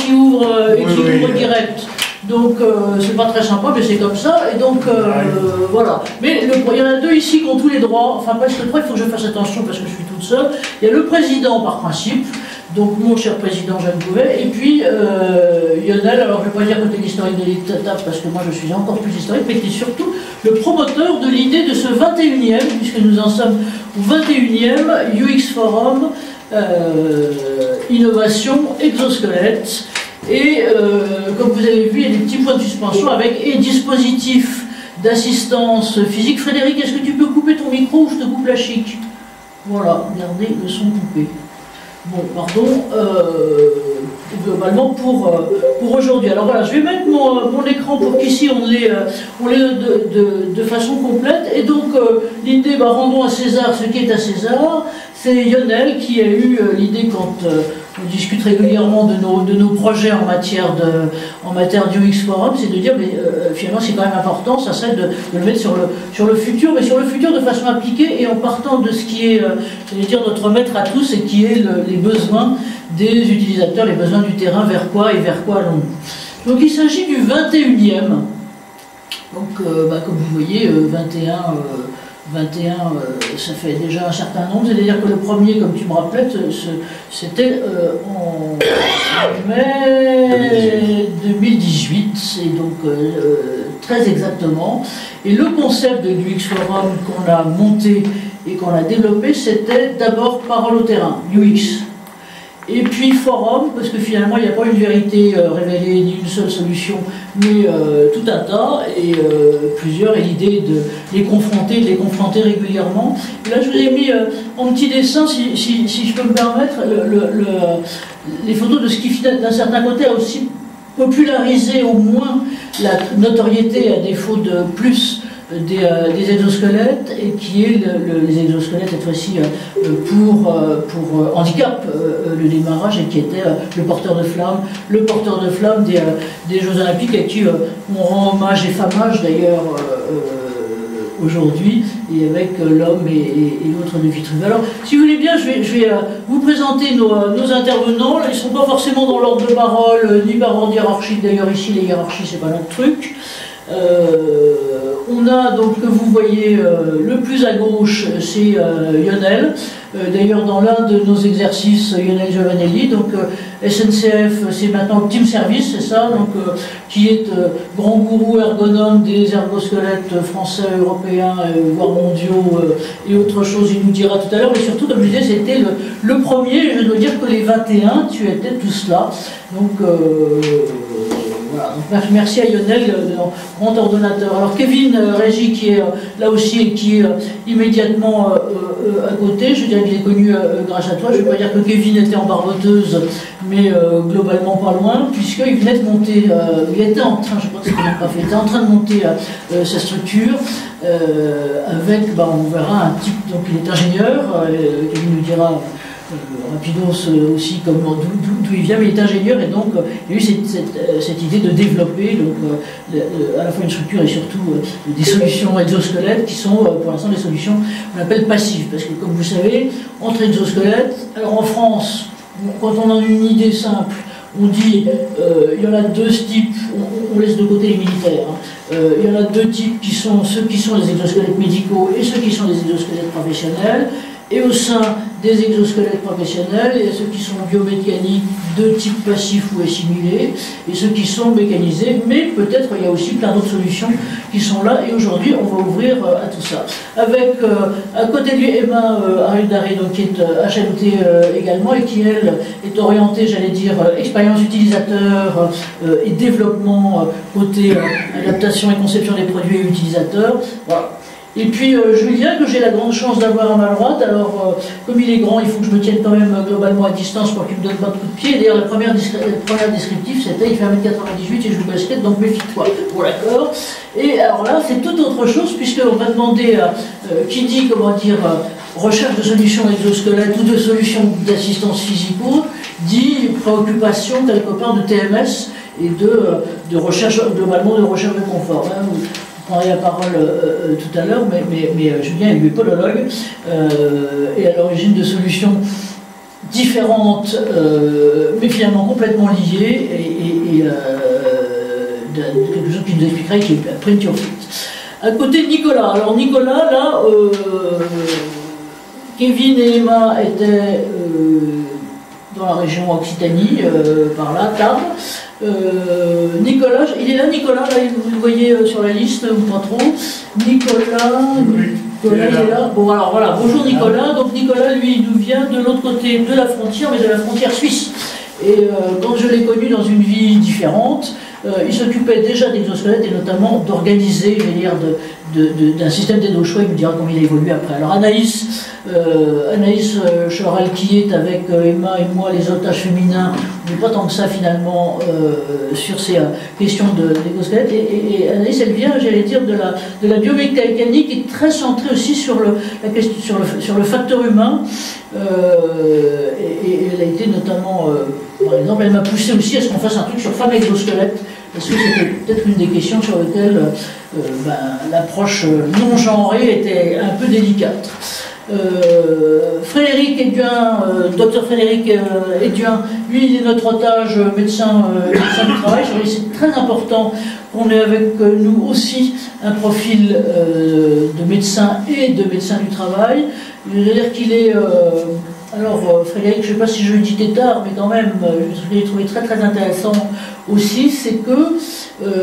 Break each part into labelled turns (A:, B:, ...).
A: qui ouvre, qui ouvre direct. Donc c'est pas très sympa, mais c'est comme ça, et donc voilà. Mais il y en a deux ici qui ont tous les droits, enfin presque trois, il faut que je fasse attention parce que je suis toute seule. Il y a le président par principe, donc mon cher président Jeanne Bouvet, et puis Lionel, alors je ne vais pas dire que tu es l'historique de l'État, parce que moi je suis encore plus historique, mais qui est surtout le promoteur de l'idée de ce 21e, puisque nous en sommes au 21e UX Forum, innovation, exosquelette. Et comme vous avez vu, il y a des petits points de suspension avec et dispositifs d'assistance physique. Frédéric, est-ce que tu peux couper ton micro ou je te coupe la chic? Voilà, regardez le son coupé. Bon, pardon, globalement pour aujourd'hui. Alors voilà, je vais mettre mon écran pour qu'ici on l'ait de façon complète. Et donc, l'idée, rendons à César ce qui est à César. C'est Lionel qui a eu l'idée quand on discute régulièrement de nos projets en matière d'UX Forum, c'est de dire, mais finalement c'est quand même important, ça serait de le mettre sur le futur, mais sur le futur de façon appliquée et en partant de ce qui est, j'allais dire, notre maître à tous et qui est les besoins des utilisateurs, les besoins du terrain, vers quoi allons-nous. Donc il s'agit du 21e, donc comme vous voyez, 21, ça fait déjà un certain nombre, c'est-à-dire que le premier, comme tu me rappelais, c'était en mai 2018, et donc très exactement. Et le concept de l'UX Forum qu'on a monté et qu'on a développé, c'était d'abord parole au terrain, UX. Et puis forum, parce que finalement il n'y a pas une vérité révélée ni une seule solution, mais tout un tas, et plusieurs, et l'idée de les confronter, de les confronter régulièrement. Et là je vous ai mis en petit dessin, si je peux me permettre, les photos de ce qui d'un certain côté a aussi popularisé au moins la notoriété à défaut de plus des exosquelettes, et qui est les exosquelettes cette fois-ci pour handicap, le démarrage, et qui était le porteur de flamme des Jeux Olympiques, à qui on rend hommage et famage d'ailleurs aujourd'hui, et avec l'homme et l'autre de Vitruve. Alors, si vous voulez bien, je vais vous présenter nos intervenants. Ils ne sont pas forcément dans l'ordre de parole, ni par ordre hiérarchique. D'ailleurs, ici, les hiérarchies, c'est pas notre truc. On a donc, que vous voyez, le plus à gauche, c'est Lionel. D'ailleurs, dans l'un de nos exercices, Lionel Giovanelli, donc SNCF, c'est maintenant Team Service, c'est ça, donc qui est grand gourou ergonome des ergosquelettes français, européens, voire mondiaux, et autre chose, il nous dira tout à l'heure. Mais surtout, comme je disais, c'était le premier. Je dois dire que les 21, tu étais tous là. Donc voilà. Donc, merci à Lionel, grand ordonnateur. Alors Kevin Régie, qui est là aussi et qui est immédiatement à côté, je dirais qu'il est connu grâce à toi. Je ne vais pas dire que Kevin était en barboteuse, mais globalement pas loin, puisqu'il venait de monter, il était en train, je ne sais pas si il n'a pas fait, il était en train de monter sa structure avec, on verra, un type, donc il est ingénieur, Kevin nous dira rapidos aussi d'où il vient, mais il est ingénieur, et donc il y a eu cette idée de développer donc, à la fois une structure et surtout des solutions exosquelettes qui sont pour l'instant des solutions qu'on appelle passives, parce que comme vous savez, entre exosquelettes, alors en France, quand on a une idée simple, on dit il y en a deux types, on laisse de côté les militaires, il y en a deux types qui sont ceux qui sont les exosquelettes médicaux et ceux qui sont les exosquelettes professionnels. Et au sein des exosquelettes professionnels, il y a ceux qui sont biomécaniques de type passif ou assimilé, et ceux qui sont mécanisés, mais peut-être il y a aussi plein d'autres solutions qui sont là, et aujourd'hui on va ouvrir à tout ça. Avec à côté de lui Emma Arildari, qui est HMT également, et qui elle est orientée, j'allais dire, expérience utilisateur et développement côté adaptation et conception des produits et utilisateurs. Voilà. Et puis Julien, que j'ai la grande chance d'avoir à ma droite. Alors, comme il est grand, il faut que je me tienne quand même globalement à distance pour qu'il ne me donne pas de coup de pied. D'ailleurs, la première descriptive, c'était il fait 1m98 et joue au basket, donc méfie-toi. Bon, d'accord. Et alors là, c'est tout autre chose, puisqu'on va demander qui dit, comment dire, recherche de solutions exosquelettes ou de solutions d'assistance physique ou autre, dit préoccupation quelque part de TMS et de recherche, globalement, de recherche de confort. Hein. Je prendrai la parole tout à l'heure, mais Julien est podologue et à l'origine de solutions différentes, mais finalement complètement liées, et quelque chose qui nous expliquerait qui est Print Your Feet. À côté de Nicolas. Alors Nicolas, là, Kevin et Emma étaient dans la région Occitanie, par là, Tarbes. Nicolas, il est là, Nicolas, là, vous le voyez sur la liste, ou pas trop. Nicolas, Nicolas, il est là. Bon, alors voilà, bonjour Nicolas. Donc Nicolas, lui, il nous vient de l'autre côté de la frontière, mais de la frontière suisse. Et quand je l'ai connu dans une vie différente, il s'occupait déjà d'exosquelettes et notamment d'organiser, je veux dire, d'un système d'aide au choix. Il nous dira comment il a évolué après. Alors Anaïs Choral, qui est avec Emma et moi les otages féminins, mais pas tant que ça finalement sur ces questions d'exosquelettes. Et Anaïs, elle vient, j'allais dire, de la biomécanique, qui est très centrée aussi sur le facteur humain. Et elle a été notamment, par exemple, elle m'a poussé aussi à ce qu'on fasse un truc sur femmes exosquelettes, parce que c'était peut-être une des questions sur lesquelles l'approche non genrée était un peu délicate. Frédéric Éduin, docteur Frédéric Éduin, lui il est notre otage médecin du travail. C'est très important qu'on ait avec nous aussi un profil de médecin et de médecin du travail. Je veux dire qu'il est... alors Frédéric, je ne sais pas si je le dis tard, mais quand même, je l'ai trouvé très très intéressant aussi, c'est que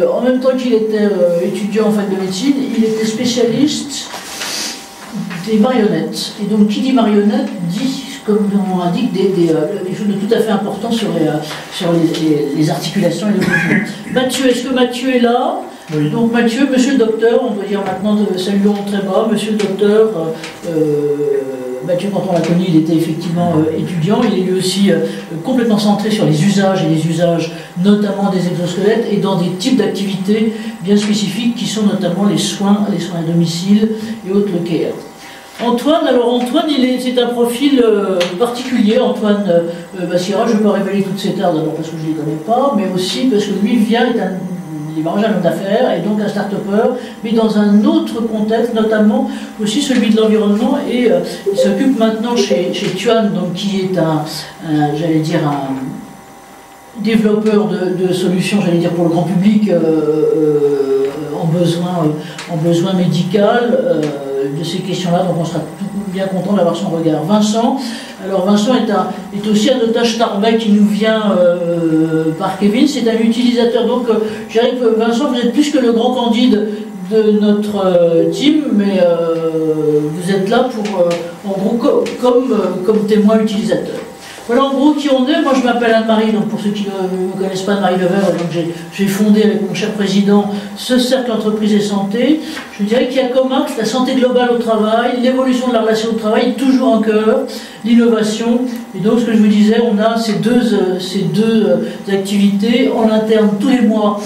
A: en même temps qu'il était étudiant en fac de médecine, il était spécialiste des marionnettes. Et donc qui dit marionnette dit, comme on indique, des choses de tout à fait importantes sur les articulations et le mouvement. Mathieu, est-ce que Mathieu est là? Oui. Donc Mathieu, monsieur le docteur, on doit dire maintenant saluons très bas, monsieur le docteur. Mathieu, quand on l'a connu, il était effectivement étudiant. Il est lui aussi complètement centré sur les usages, et les usages notamment des exosquelettes, et dans des types d'activités bien spécifiques qui sont notamment les soins à domicile et autres, le care. Antoine, alors Antoine, c'est un profil particulier. Antoine Bassira, je ne vais pas révéler toutes ses terres, d'abord parce que je ne les connais pas, mais aussi parce que lui vient, il est un homme d'affaires, et donc un start-upper, mais dans un autre contexte, notamment aussi celui de l'environnement, et il s'occupe maintenant chez Tuan, donc, qui est j'allais dire, un développeur de solutions, j'allais dire, pour le grand public en besoin médical, de ces questions-là, donc on sera bien content d'avoir son regard. Vincent, alors Vincent est aussi un otage Starbucks qui nous vient par Kevin, c'est un utilisateur, donc je dirais que Vincent, vous êtes plus que le grand candide de notre team, mais vous êtes là pour, en gros, comme témoin utilisateur. Voilà en gros qui on est. Moi je m'appelle Anne-Marie, donc pour ceux qui ne me connaissent pas, Anne-Marie Lever, donc j'ai fondé avec mon cher président ce cercle entreprise et santé. Je dirais qu'il y a comme axe la santé globale au travail, l'évolution de la relation au travail, toujours en cœur, l'innovation. Et donc ce que je vous disais, on a ces deux activités en interne tous les mois.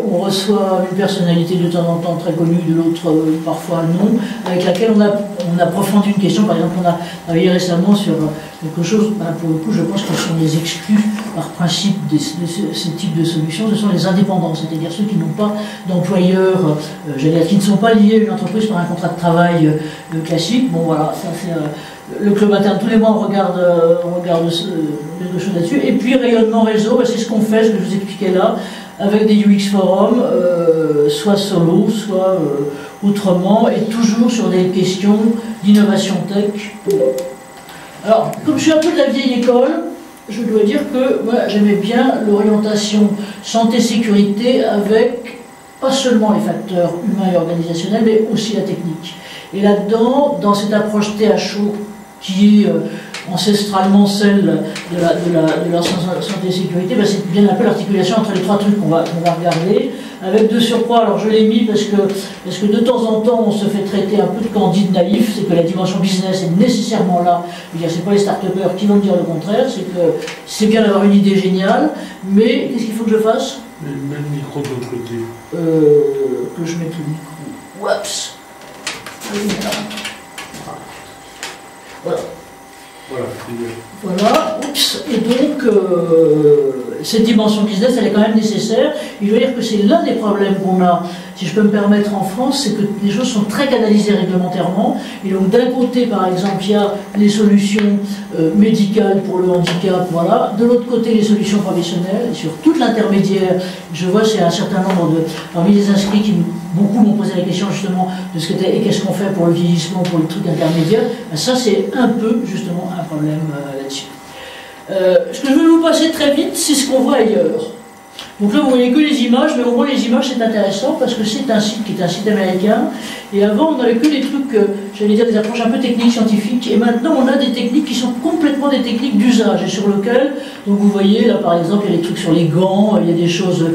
A: On reçoit une personnalité de temps en temps très connue, de l'autre parfois non, avec laquelle on approfondit une question. Par exemple, on a travaillé récemment sur quelque chose, pour le coup je pense que ce sont les exclus par principe de ces types de solutions, ce sont les indépendants, c'est-à-dire ceux qui n'ont pas d'employeur, j'allais dire, qui ne sont pas liés à une entreprise par un contrat de travail classique. Bon voilà, ça c'est... le club interne, tous les mois on regarde quelque chose là-dessus. Et puis rayonnement réseau, c'est ce qu'on fait, ce que je vous expliquais là, avec des UX forums, soit solo, soit autrement, et toujours sur des questions d'innovation tech. Alors, comme je suis un peu de la vieille école, je dois dire que moi j'aimais bien l'orientation santé-sécurité avec pas seulement les facteurs humains et organisationnels, mais aussi la technique. Et là-dedans, dans cette approche THO qui est ancestralement celle de la santé et sécurité, ben c'est bien un peu l'articulation entre les trois trucs qu'on va regarder, avec de surcroît, alors je l'ai mis parce que de temps en temps on se fait traiter un peu de candide naïf, c'est que la dimension business est nécessairement là, c'est pas les start-upers qui vont dire le contraire, c'est que c'est bien d'avoir une idée géniale, mais qu'est-ce qu'il faut que je fasse?
B: Mets le micro de l'autre côté.
A: Que je mette le micro. Oups. Voilà.
B: Voilà, c'est bien.
A: Voilà, oups, et donc, cette dimension business, elle est quand même nécessaire. Et je veux dire que c'est l'un des problèmes qu'on a, si je peux me permettre, en France, c'est que les choses sont très canalisées réglementairement. Et donc d'un côté, par exemple, il y a les solutions médicales pour le handicap, voilà. De l'autre côté, les solutions professionnelles, et sur toute l'intermédiaire. Je vois, c'est un certain nombre parmi les inscrits qui beaucoup m'ont posé la question justement de ce que et qu'est-ce qu'on fait pour le vieillissement, pour les trucs intermédiaires. Ben, ça, c'est un peu justement un problème là-dessus. Ce que je veux vous passer très vite, c'est ce qu'on voit ailleurs. Donc là, vous voyez que les images, mais au moins les images, c'est intéressant parce que c'est un site qui est un site américain. Et avant, on n'avait que des trucs, j'allais dire des approches un peu techniques, scientifiques. Et maintenant, on a des techniques qui sont complètement des techniques d'usage et sur lesquelles, donc vous voyez, là par exemple, il y a des trucs sur les gants, il y a des choses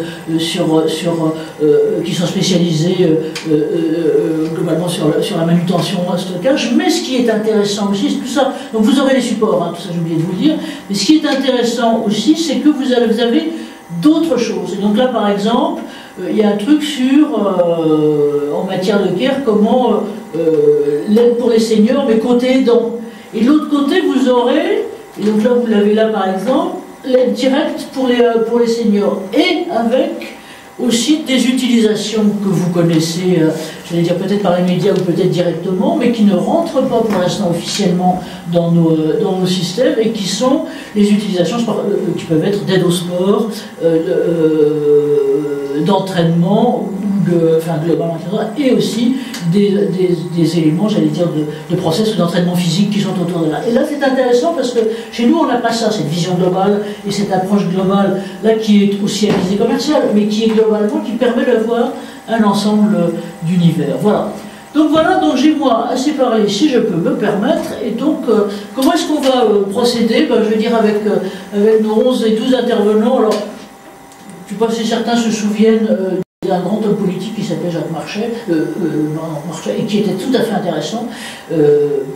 A: qui sont spécialisées globalement sur la manutention, le stockage. Mais ce qui est intéressant aussi, c'est tout ça. Donc vous aurez les supports, hein, tout ça j'ai oublié de vous le dire. Mais ce qui est intéressant aussi, c'est que vous avez d'autres choses. Et donc là, par exemple, il y a un truc en matière de care, comment l'aide pour les seniors, mais côté aidant. Et de l'autre côté, vous aurez, et donc là, vous l'avez là, par exemple, l'aide directe pour les seniors. Et avec aussi des utilisations que vous connaissez, j'allais dire peut-être par les médias ou peut-être directement, mais qui ne rentrent pas pour l'instant officiellement dans nos systèmes et qui sont les utilisations qui peuvent être d'aide au sport, d'entraînement, enfin globalement, et aussi des éléments, j'allais dire, de process d'entraînement physique qui sont autour de là. Et là, c'est intéressant parce que chez nous, on n'a pas ça, cette vision globale et cette approche globale, là, qui est aussi à visée commerciale, mais qui est globalement, qui permet d'avoir un ensemble d'univers. Voilà. Donc voilà, donc j'ai moi assez parlé, si je peux me permettre, et donc comment est-ce qu'on va procéder? Je veux dire avec nos 11 et 12 intervenants. Alors, je ne sais pas si certains se souviennent d'un grand homme politique qui s'appelait Jacques Marchais, et qui était tout à fait intéressant,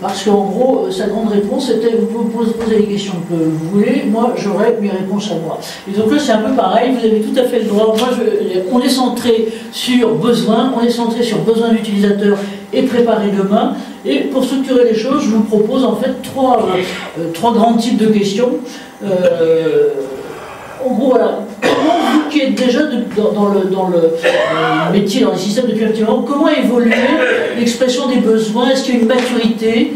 A: parce qu'en gros, sa grande réponse était, vous pouvez poser les questions que vous voulez, moi j'aurai mes réponses à moi. Et donc là c'est un peu pareil, vous avez tout à fait le droit, on est centré sur besoin, on est centré sur besoin d'utilisateur et préparer demain, et pour structurer les choses, je vous propose en fait trois grands types de questions. En gros, voilà, vous qui êtes déjà dans le métier, dans les systèmes depuis un petit moment, comment évolue l'expression des besoins? Est-ce qu'il y a une maturité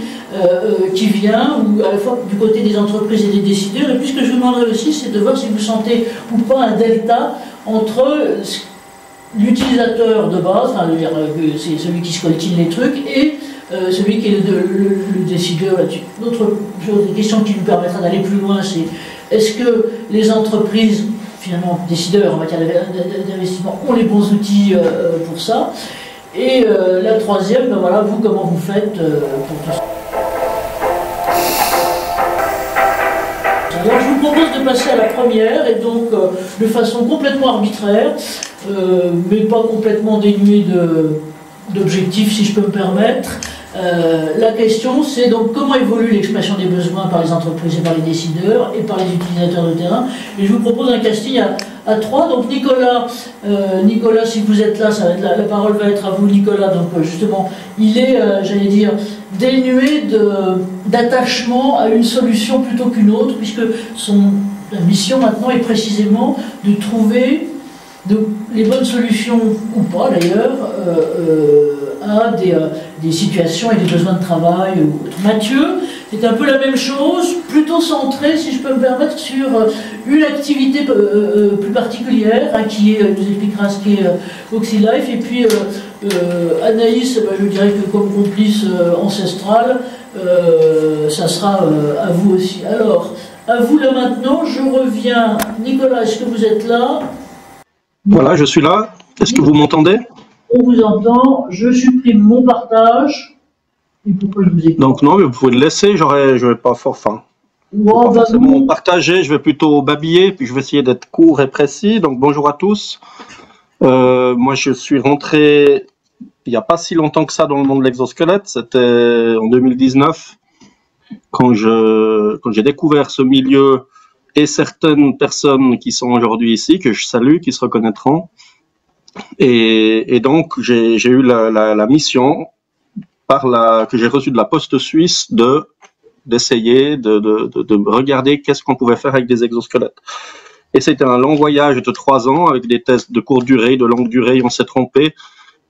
A: qui vient, ou à la fois du côté des entreprises et des décideurs? Et puis ce que je vous demanderai aussi, c'est de voir si vous sentez ou pas un delta entre l'utilisateur de base, enfin, c'est celui qui scoltine les trucs, et celui qui est le décideur là-dessus. D'autres choses, des questions qui nous permettraient d'aller plus loin, c'est est-ce que les entreprises, finalement, décideurs en matière d'investissement, ont les bons outils pour ça? Et la troisième, ben voilà, vous, comment vous faites pour tout ça? Alors, je vous propose de passer à la première, et donc de façon complètement arbitraire, mais pas complètement dénuée d'objectifs, si je peux me permettre. La question, c'est donc comment évolue l'expression des besoins par les entreprises et par les décideurs et par les utilisateurs de terrain. Et je vous propose un casting à trois. Donc Nicolas, si vous êtes là, ça va être la parole va être à vous, Nicolas. Donc justement, il est, j'allais dire, dénué d'attachement à une solution plutôt qu'une autre, puisque son mission maintenant est précisément de trouver les bonnes solutions, ou pas d'ailleurs, à des situations et des besoins de travail. Mathieu, c'est un peu la même chose, plutôt centré, si je peux me permettre, sur une activité plus particulière, hein, qui est, nous expliquera ce qu'est OxyLife, et puis Anaïs, je dirais que comme complice ancestral, ça sera à vous aussi. Alors, à vous là maintenant, je reviens. Nicolas, est-ce que vous êtes là?
C: Voilà, je suis là. Est-ce que vous m'entendez?
A: On vous entend. Je supprime mon partage. Et pourquoi je vous écoute?
C: Donc non, mais vous pouvez le laisser, je vais pas forcément partager, je vais plutôt babiller, puis je vais essayer d'être court et précis. Donc bonjour à tous. Moi je suis rentré il n'y a pas si longtemps que ça dans le monde de l'exosquelette, c'était en 2019, quand j'ai découvert ce milieu et certaines personnes qui sont aujourd'hui ici, que je salue, qui se reconnaîtront. Et donc, j'ai eu la mission que j'ai reçue de la Poste suisse d'essayer de regarder qu'est-ce qu'on pouvait faire avec des exosquelettes. Et c'était un long voyage de 3 ans avec des tests de courte durée, de longue durée, on s'est trompé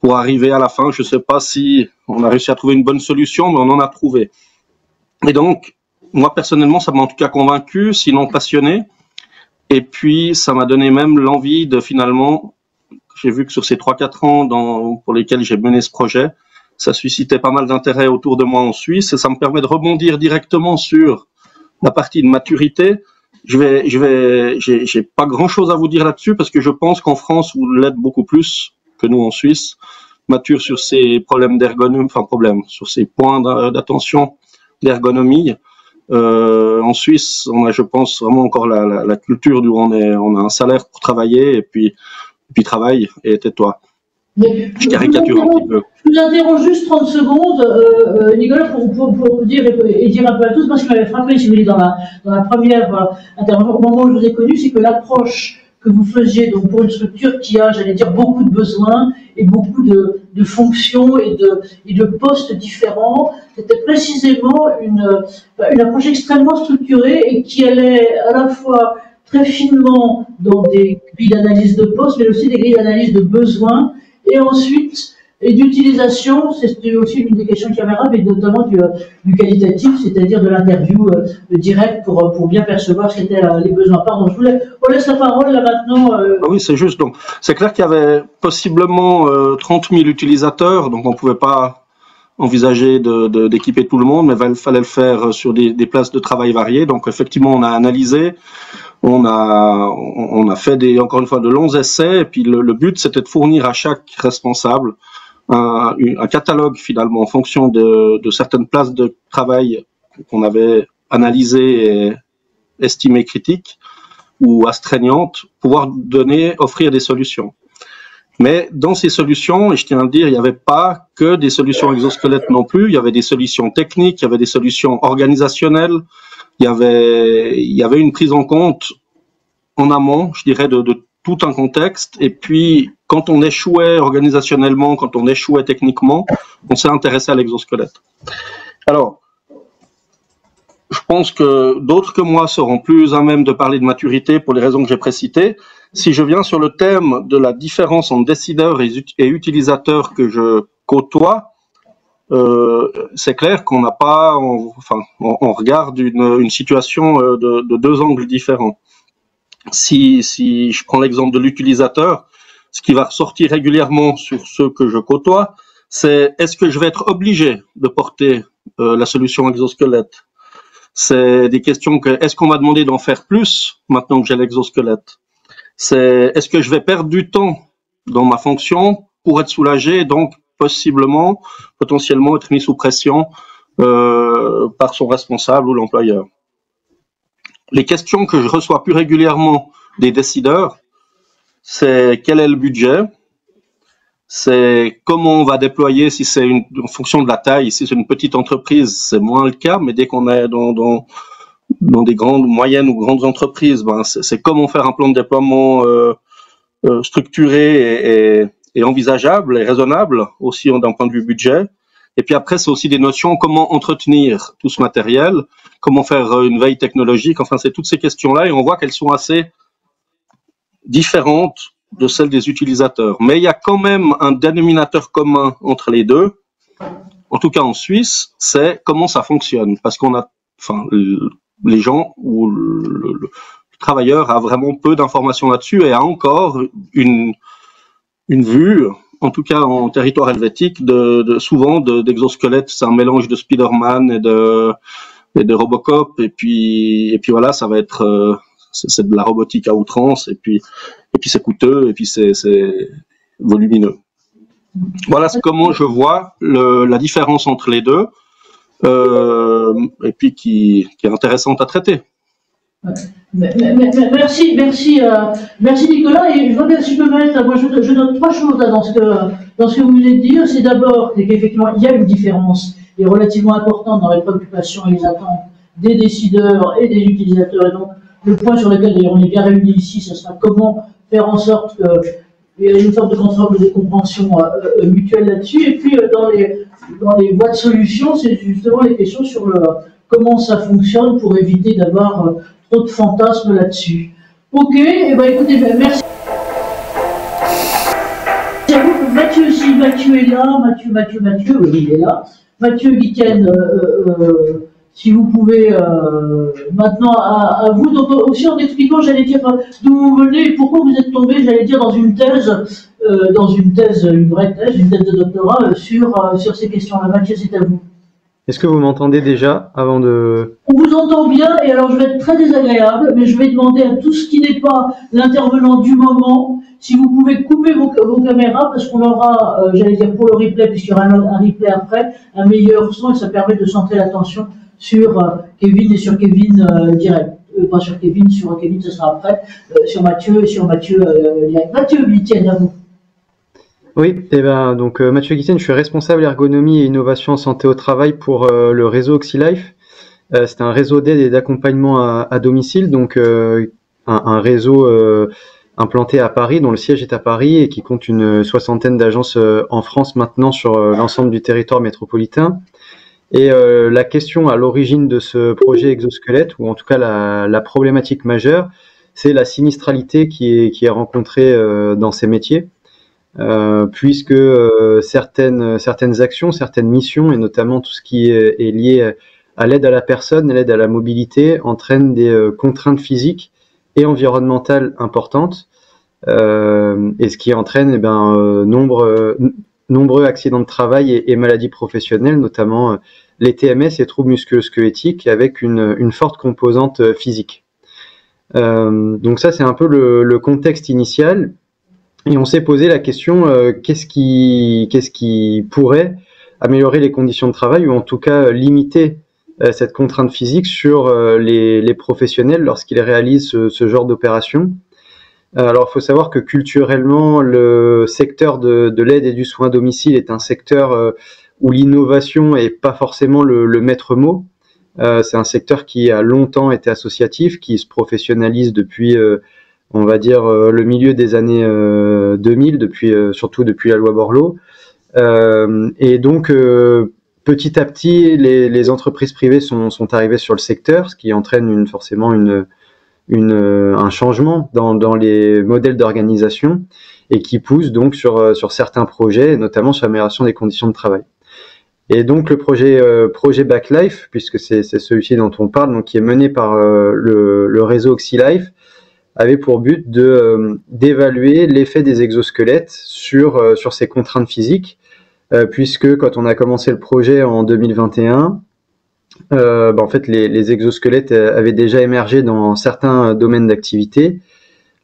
C: pour arriver à la fin. Je ne sais pas si on a réussi à trouver une bonne solution, mais on en a trouvé. Et donc, moi personnellement, ça m'a en tout cas convaincu, sinon passionné. Et puis, ça m'a donné même l'envie de finalement, j'ai vu que sur ces 3-4 ans pour lesquels j'ai mené ce projet, ça suscitait pas mal d'intérêt autour de moi en Suisse et ça me permet de rebondir directement sur la partie de maturité. J'ai pas grand chose à vous dire là-dessus parce que je pense qu'en France, vous l'êtes beaucoup plus que nous en Suisse, mature sur ces problèmes d'ergonomie, sur ces points d'attention d'ergonomie. En Suisse, on a, je pense, vraiment encore la culture où on a un salaire pour travailler et puis travaille et tais-toi. Je caricature un petit peu.
A: Je vous interromps juste 30 secondes, Nicolas, pour vous dire et dire un peu à tous, parce qu'il m'avait frappé, si vous voulez, dans la première intervention, au moment où je vous ai connu, c'est que l'approche que vous faisiez donc pour une structure qui a, j'allais dire, beaucoup de besoins et beaucoup de fonctions et de postes différents, c'était précisément une approche extrêmement structurée et qui allait à la fois très finement dans des grilles d'analyse de postes, mais aussi des grilles d'analyse de besoins, et ensuite et d'utilisation, c'était aussi une des questions qui avait mais notamment du qualitatif, c'est-à-dire de l'interview directe pour bien percevoir ce qu'étaient les besoins. Pardon, on laisse la parole là maintenant.
C: Oui, c'est juste. Donc, c'est clair qu'il y avait possiblement 30 000 utilisateurs, donc on ne pouvait pas envisager d'équiper tout le monde, mais il fallait le faire sur des places de travail variées. Donc, effectivement, on a analysé. On a fait encore une fois de longs essais et puis le but c'était de fournir à chaque responsable un catalogue finalement en fonction de certaines places de travail qu'on avait analysées et estimées critiques ou astreignantes, pouvoir offrir des solutions. Mais dans ces solutions, et je tiens à le dire, il n'y avait pas que des solutions exosquelettes non plus, il y avait des solutions techniques, il y avait des solutions organisationnelles, il y avait une prise en compte en amont, je dirais, de tout un contexte. Et puis, quand on échouait organisationnellement, quand on échouait techniquement, on s'est intéressé à l'exosquelette. Alors, je pense que d'autres que moi seront plus à même de parler de maturité pour les raisons que j'ai précitées. Si je viens sur le thème de la différence entre décideurs et utilisateurs que je côtoie, c'est clair qu'on n'a pas, on regarde une situation de 2 angles différents. Si je prends l'exemple de l'utilisateur, ce qui va ressortir régulièrement sur ceux que je côtoie, c'est est-ce que je vais être obligé de porter la solution exosquelette? C'est des questions est-ce qu'on m'a demandé d'en faire plus maintenant que j'ai l'exosquelette? C'est est-ce que je vais perdre du temps dans ma fonction pour être soulagé et donc potentiellement être mis sous pression par son responsable ou l'employeur. Les questions que je reçois plus régulièrement des décideurs, c'est quel est le budget, c'est comment on va déployer si c'est en fonction de la taille, si c'est une petite entreprise, c'est moins le cas, mais dès qu'on est dans des grandes, moyennes ou grandes entreprises, c'est comment faire un plan de déploiement structuré et envisageable et raisonnable aussi d'un point de vue budget. Et puis après, c'est aussi des notions comment entretenir tout ce matériel, comment faire une veille technologique. Enfin, c'est toutes ces questions-là et on voit qu'elles sont assez différentes de celles des utilisateurs. Mais il y a quand même un dénominateur commun entre les deux, en tout cas en Suisse, c'est comment ça fonctionne. Parce qu'on a, les gens ou le travailleur a vraiment peu d'informations là-dessus et a encore une vue, en tout cas en territoire helvétique, souvent d'exosquelettes. C'est un mélange de Spider-Man et de Robocop, et puis voilà, ça va être c'est de la robotique à outrance, et puis c'est coûteux, et puis c'est volumineux. Voilà comment je vois la différence entre les deux, et puis qui est intéressante à traiter.
A: Merci Nicolas. Et je vois bien si je peux mettre, moi je note 3 choses là, dans ce que vous venez de dire. C'est d'abord qu'effectivement il y a une différence et relativement importante dans les préoccupations et les attentes des décideurs et des utilisateurs. Et donc le point sur lequel d'ailleurs on est bien réunis ici, ce sera comment faire en sorte qu'il y ait une sorte de contrôle de compréhension mutuelle là-dessus. Et puis dans les voies de solution, c'est justement les questions sur comment ça fonctionne pour éviter d'avoir trop de fantasmes là-dessus. Ok, et ben écoutez, merci. Mathieu aussi, Mathieu est là, Mathieu, oui, il est là. Mathieu Guittienne, si vous pouvez maintenant à vous, donc aussi en expliquant, j'allais dire d'où vous venez et pourquoi vous êtes tombé, j'allais dire dans une thèse, une vraie thèse, une thèse de doctorat sur ces questions-là. Mathieu, c'est à vous.
D: Est-ce que vous m'entendez déjà avant de...
A: On vous entend bien, et alors je vais être très désagréable, mais je vais demander à tout ce qui n'est pas l'intervenant du moment, si vous pouvez couper vos caméras, parce qu'on aura, j'allais dire pour le replay, puisqu'il y aura un replay après, un meilleur son, et ça permet de centrer l'attention sur Kevin et sur Kevin direct. Pas sur Kevin, ce sera après, sur Mathieu direct. Mathieu Guittienne, à vous.
D: Oui, donc Mathieu Guittienne, je suis responsable ergonomie et innovation en santé au travail pour le réseau OxyLife. C'est un réseau d'aide et d'accompagnement à domicile, donc un réseau implanté à Paris, dont le siège est à Paris et qui compte une soixantaine d'agences en France maintenant sur l'ensemble du territoire métropolitain. Et la question à l'origine de ce projet exosquelette, ou en tout cas la problématique majeure, c'est la sinistralité qui est rencontrée dans ces métiers. Puisque certaines actions, certaines missions, et notamment tout ce qui est lié à l'aide à la personne, l'aide à la mobilité, entraînent des contraintes physiques et environnementales importantes, et ce qui entraîne nombreux accidents de travail et maladies professionnelles, notamment les TMS et troubles musculo-squelettiques, avec une forte composante physique. Donc ça, c'est un peu le contexte initial. Et on s'est posé la question, qu'est-ce qui pourrait améliorer les conditions de travail, ou en tout cas limiter cette contrainte physique sur les professionnels lorsqu'ils réalisent ce genre d'opération. Alors, il faut savoir que culturellement, le secteur de l'aide et du soin à domicile est un secteur où l'innovation est pas forcément le maître mot. C'est un secteur qui a longtemps été associatif, qui se professionnalise depuis on va dire le milieu des années 2000, surtout depuis la loi Borloo. Et donc, petit à petit, les entreprises privées sont arrivées sur le secteur, ce qui entraîne forcément un changement dans les modèles d'organisation, et qui pousse donc sur certains projets, notamment sur l'amélioration des conditions de travail. Et donc le projet Backlife, puisque c'est celui-ci dont on parle, donc qui est mené par le réseau OxyLife, avait pour but d'évaluer l'effet des exosquelettes sur ces contraintes physiques, puisque quand on a commencé le projet en 2021, en fait les exosquelettes avaient déjà émergé dans certains domaines d'activité,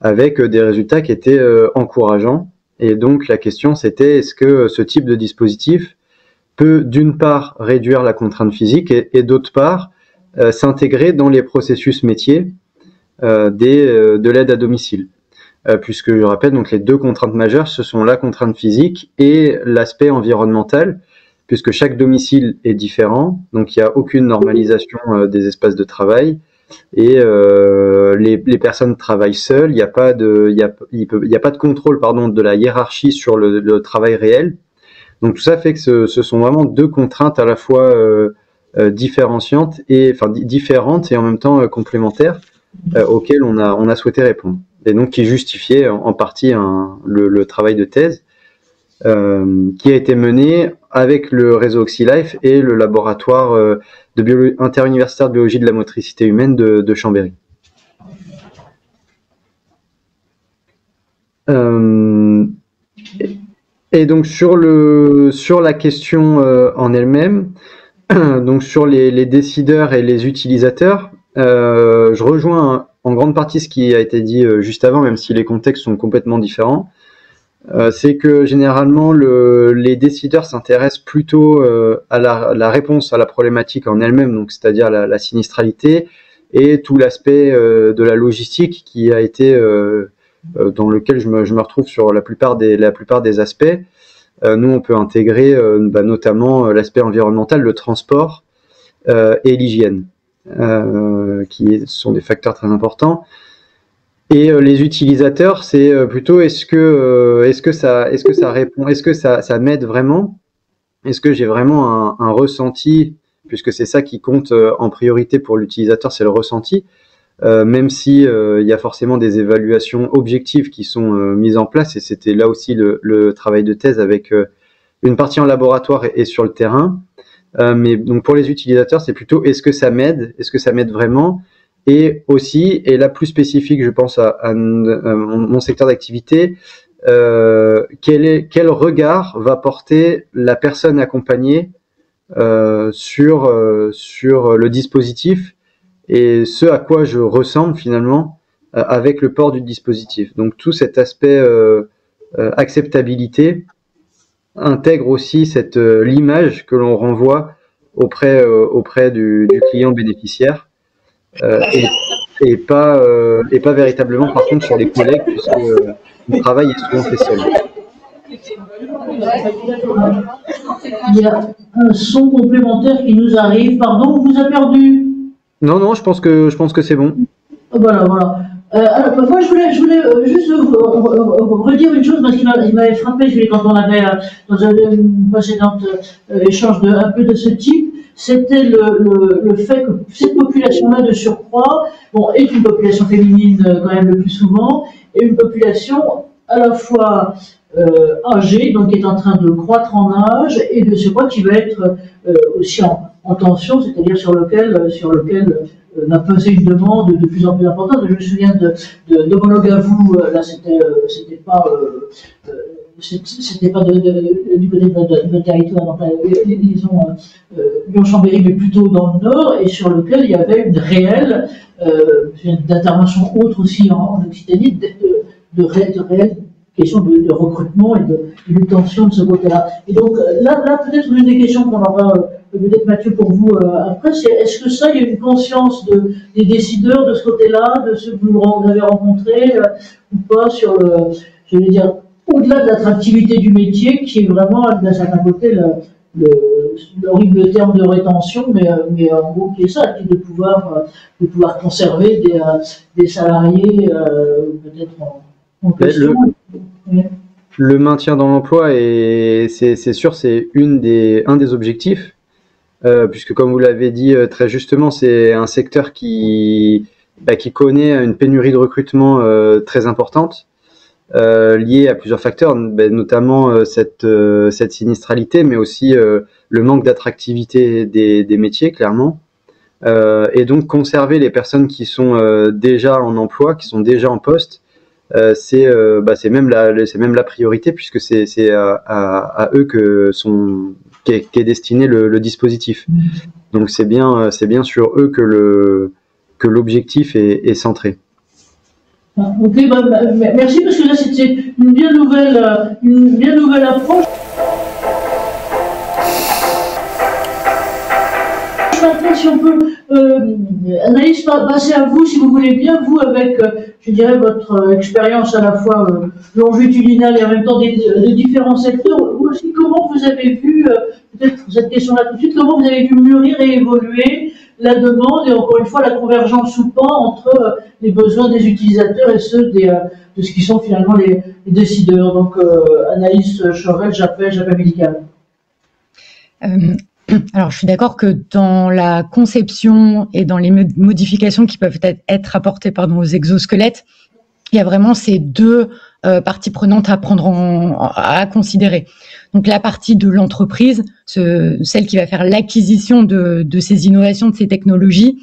D: avec des résultats qui étaient encourageants. Et donc la question c'était, est-ce que ce type de dispositif peut d'une part réduire la contrainte physique et d'autre part s'intégrer dans les processus métiers de l'aide à domicile, puisque je rappelle, donc les deux contraintes majeures, ce sont la contrainte physique et l'aspect environnemental, puisque chaque domicile est différent, donc il n'y a aucune normalisation des espaces de travail, et les personnes travaillent seules, il n'y a pas de contrôle de la hiérarchie sur le travail réel. Donc tout ça fait que ce sont vraiment deux contraintes à la fois différentes et en même temps complémentaires, auxquelles on a souhaité répondre, et donc qui justifiait en partie le travail de thèse qui a été mené avec le réseau OxyLife et le laboratoire interuniversitaire de biologie de la motricité humaine de Chambéry. Et donc sur la question en elle-même, donc sur les décideurs et les utilisateurs, je rejoins en grande partie ce qui a été dit juste avant, même si les contextes sont complètement différents. C'est que généralement les décideurs s'intéressent plutôt à la réponse à la problématique en elle-même, donc c'est-à-dire la sinistralité et tout l'aspect de la logistique qui a été dans lequel je me retrouve sur la plupart des aspects. Nous, on peut intégrer notamment l'aspect environnemental, le transport et l'hygiène, qui sont des facteurs très importants. Et les utilisateurs, c'est plutôt est-ce que ça répond, est-ce que ça m'aide vraiment, est-ce que j'ai vraiment un ressenti, puisque c'est ça qui compte en priorité pour l'utilisateur, c'est le ressenti. même si il y a forcément des évaluations objectives qui sont mises en place, et c'était là aussi le travail de thèse avec une partie en laboratoire et sur le terrain. Mais donc pour les utilisateurs, c'est plutôt est-ce que ça m'aide vraiment, et aussi, et là plus spécifique, je pense à mon secteur d'activité, quel regard va porter la personne accompagnée sur le dispositif et ce à quoi je ressemble finalement avec le port du dispositif. Donc tout cet aspect acceptabilité intègre aussi l'image que l'on renvoie auprès du client bénéficiaire et pas véritablement par contre sur les collègues, puisque le travail est souvent fait seul.
A: Il y a un son complémentaire qui nous arrive. Pardon, on vous a perdu?
D: Non, je pense que c'est bon.
A: Voilà. Alors, moi, je voulais juste redire une chose, parce qu'il m'avait frappé quand on avait, dans un précédent échange un peu de ce type, c'était le fait que cette population-là de surcroît, est une population féminine quand même le plus souvent, et une population à la fois âgée, donc qui est en train de croître en âge, et de surcroît qui va être aussi en tension, c'est-à-dire sur lequel va peser une demande de plus en plus importante. Je me souviens d'homologue à vous, là c'était pas du côté de votre territoire, donc Lyon-Chambéry, mais plutôt dans le nord, et sur lequel il y avait une réelle d'intervention autre aussi en Occitanie, de réelle question de recrutement et de tension de ce côté-là. Et donc là peut-être une des questions qu'on aura, peut-être Mathieu pour vous après, c'est est-ce que ça, il y a une conscience des décideurs de ce côté-là, de ceux que vous avez rencontrés ou pas, sur au-delà de l'attractivité du métier, qui est vraiment d'un certain côté l'horrible terme de rétention, mais en gros qui est ça, qui est de pouvoir conserver des salariés peut-être en question.
D: Le maintien dans l'emploi, et c'est sûr, c'est un des objectifs, puisque comme vous l'avez dit très justement, c'est un secteur qui connaît une pénurie de recrutement très importante, liée à plusieurs facteurs, notamment cette sinistralité, mais aussi le manque d'attractivité des métiers, clairement. Et donc conserver les personnes qui sont déjà en emploi, qui sont déjà en poste, c'est même la priorité, puisque c'est à eux qu'est destiné le dispositif. Donc c'est bien sur eux que l'objectif est centré.
A: Ok, merci, parce que là c'était une bien nouvelle approche. Maintenant, si on peut, Anaïs, passer à vous, si vous voulez bien, vous avec, je dirais, votre expérience à la fois longitudinale et en même temps des différents secteurs, aussi comment vous avez vu, peut-être cette question-là tout de suite, comment vous avez vu mûrir et évoluer la demande et encore une fois la convergence ou pas entre les besoins des utilisateurs et ceux de ce qui sont finalement les décideurs. Donc Anaïs Chorel, j'appelle médical.
E: Alors, je suis d'accord que dans la conception et dans les modifications qui peuvent être apportées aux exosquelettes, il y a vraiment ces deux parties prenantes à considérer. Donc, la partie de l'entreprise, celle qui va faire l'acquisition de ces innovations, de ces technologies,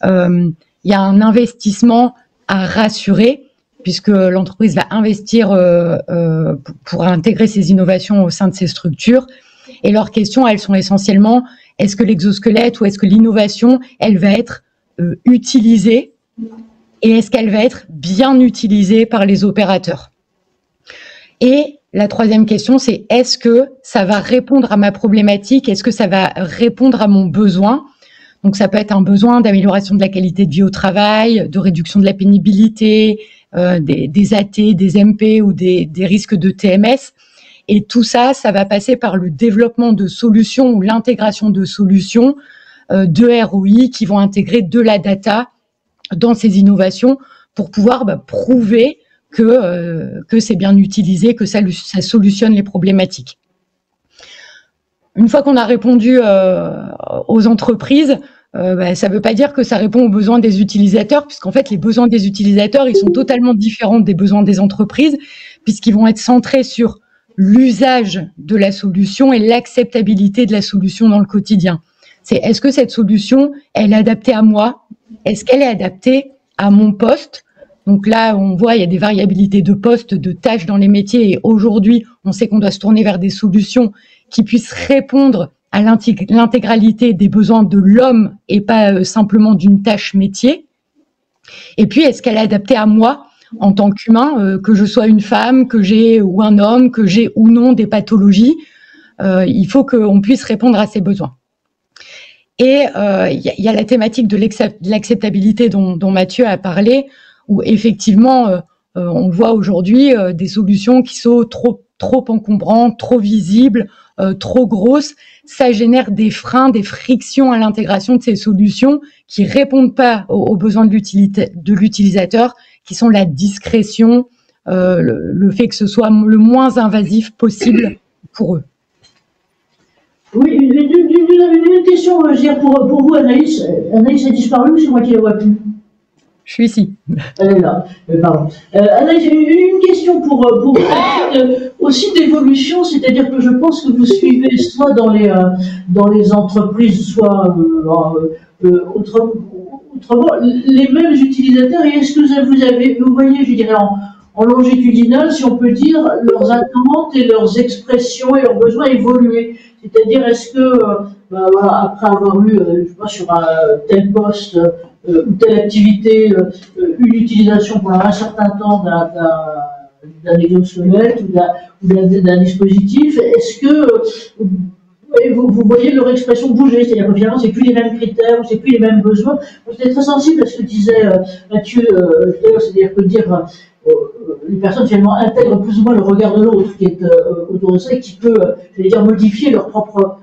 E: il y a un investissement à rassurer, puisque l'entreprise va investir pour intégrer ces innovations au sein de ses structures. Et leurs questions, elles sont essentiellement, est-ce que l'exosquelette ou est-ce que l'innovation, elle va être utilisée, et est-ce qu'elle va être bien utilisée par les opérateurs? Et la troisième question, c'est est-ce que ça va répondre à ma problématique? Est-ce que ça va répondre à mon besoin? Donc ça peut être un besoin d'amélioration de la qualité de vie au travail, de réduction de la pénibilité, des AT, des MP ou des risques de TMS. Et tout ça, ça va passer par le développement de solutions ou l'intégration de solutions de ROI qui vont intégrer de la data dans ces innovations pour pouvoir prouver que c'est bien utilisé, que ça solutionne les problématiques. Une fois qu'on a répondu aux entreprises, ça ne veut pas dire que ça répond aux besoins des utilisateurs, puisqu'en fait, les besoins des utilisateurs, ils sont totalement différents des besoins des entreprises, puisqu'ils vont être centrés sur l'usage de la solution et l'acceptabilité de la solution dans le quotidien. C'est est-ce que cette solution, elle est adaptée à moi? Est-ce qu'elle est adaptée à mon poste? Donc là, on voit, il y a des variabilités de postes, de tâches dans les métiers. Et aujourd'hui, on sait qu'on doit se tourner vers des solutions qui puissent répondre à l'intégralité des besoins de l'homme et pas simplement d'une tâche métier. Et puis, est-ce qu'elle est adaptée à moi en tant qu'humain, que je sois une femme, que j'ai ou un homme, que j'ai ou non des pathologies? Il faut qu'on puisse répondre à ces besoins. Et il y a la thématique de l'acceptabilité dont Mathieu a parlé, où effectivement, on voit aujourd'hui des solutions qui sont trop encombrantes, trop visibles, trop grosses. Ça génère des freins, des frictions à l'intégration de ces solutions qui répondent pas aux besoins de l'utilisateur, qui sont la discrétion, le fait que ce soit le moins invasif possible pour eux.
A: Oui, une question, je veux dire, pour vous, Anaïs. Anaïs a disparu ou c'est moi qui la vois plus?
E: Je suis ici.
A: Elle est là, pardon. Anaïs, une question pour vous, aussi d'évolution, c'est-à-dire que je pense que vous suivez soit dans les entreprises, soit autrement, les mêmes utilisateurs, et est-ce que vous voyez, je dirais, en longitudinal, si on peut dire, leurs attentes et leurs expressions et leurs besoins évoluer. C'est-à-dire, est-ce que, après avoir eu, je sais pas, sur un tel poste ou telle activité, une utilisation pendant un certain temps d'un exosquelette ou d'un dispositif, est-ce que vous voyez leur expression bouger? C'est-à-dire que finalement, c'est plus les mêmes critères, c'est plus les mêmes besoins. J'étais très sensible à ce que disait Mathieu, c'est-à-dire que dire les personnes finalement intègrent plus ou moins le regard de l'autre qui est autour de ça et qui peut, j'allais dire, modifier leur propre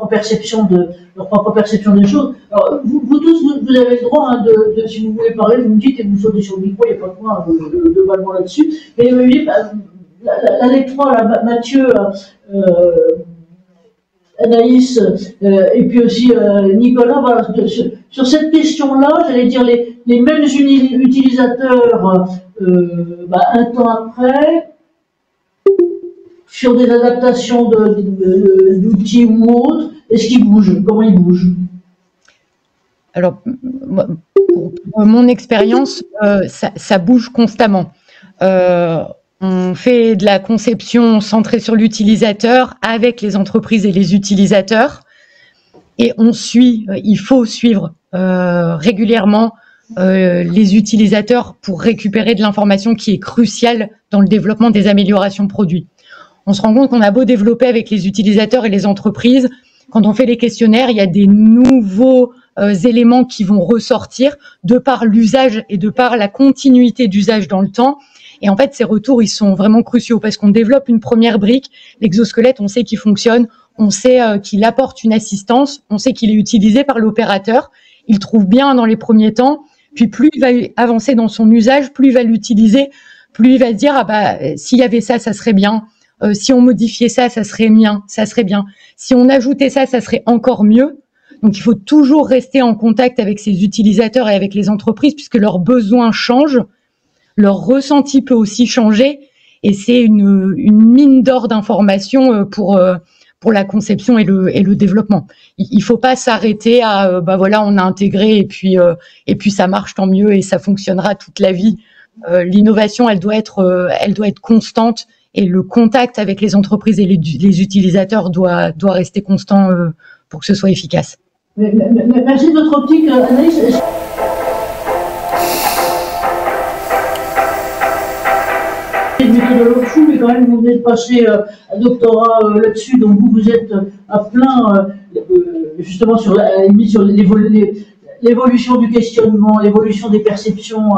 A: perception des choses. Alors, vous tous, vous avez le droit, hein, si vous voulez parler, vous me dites et vous sautez sur le micro, il n'y a pas de point globalement là-dessus. Mais les trois, là, Mathieu, Anaïs et puis aussi Nicolas, voilà, sur cette question-là, j'allais dire les mêmes utilisateurs un temps après, sur des adaptations d'outils ou autres, est-ce qu'ils bougent? Comment ils bougent?
E: Alors, pour mon expérience, ça bouge constamment. On fait de la conception centrée sur l'utilisateur avec les entreprises et les utilisateurs, et il faut suivre régulièrement les utilisateurs pour récupérer de l'information qui est cruciale dans le développement des améliorations produits. On se rend compte qu'on a beau développer avec les utilisateurs et les entreprises, quand on fait les questionnaires, il y a des nouveaux éléments qui vont ressortir de par l'usage et de par la continuité d'usage dans le temps. Et en fait, ces retours, ils sont vraiment cruciaux parce qu'on développe une première brique. L'exosquelette, on sait qu'il fonctionne, on sait qu'il apporte une assistance, on sait qu'il est utilisé par l'opérateur. Il trouve bien dans les premiers temps. Puis plus il va avancer dans son usage, plus il va l'utiliser, plus il va se dire s'il y avait ça serait bien. Si on modifiait ça serait bien. Si on ajoutait ça serait encore mieux. Donc il faut toujours rester en contact avec ses utilisateurs et avec les entreprises puisque leurs besoins changent, leur ressenti peut aussi changer et c'est une mine d'or d'informations pour la conception et le développement. Il faut pas s'arrêter à on a intégré et puis ça marche tant mieux et ça fonctionnera toute la vie. L'innovation, elle doit être constante et le contact avec les entreprises et les utilisateurs doit rester constant pour que ce soit efficace.
A: Merci de votre optique, Anaïs. Méthodologue fou, mais quand même vous venez de passer un doctorat là-dessus, donc vous êtes à plein justement sur l'évolution du questionnement, l'évolution des perceptions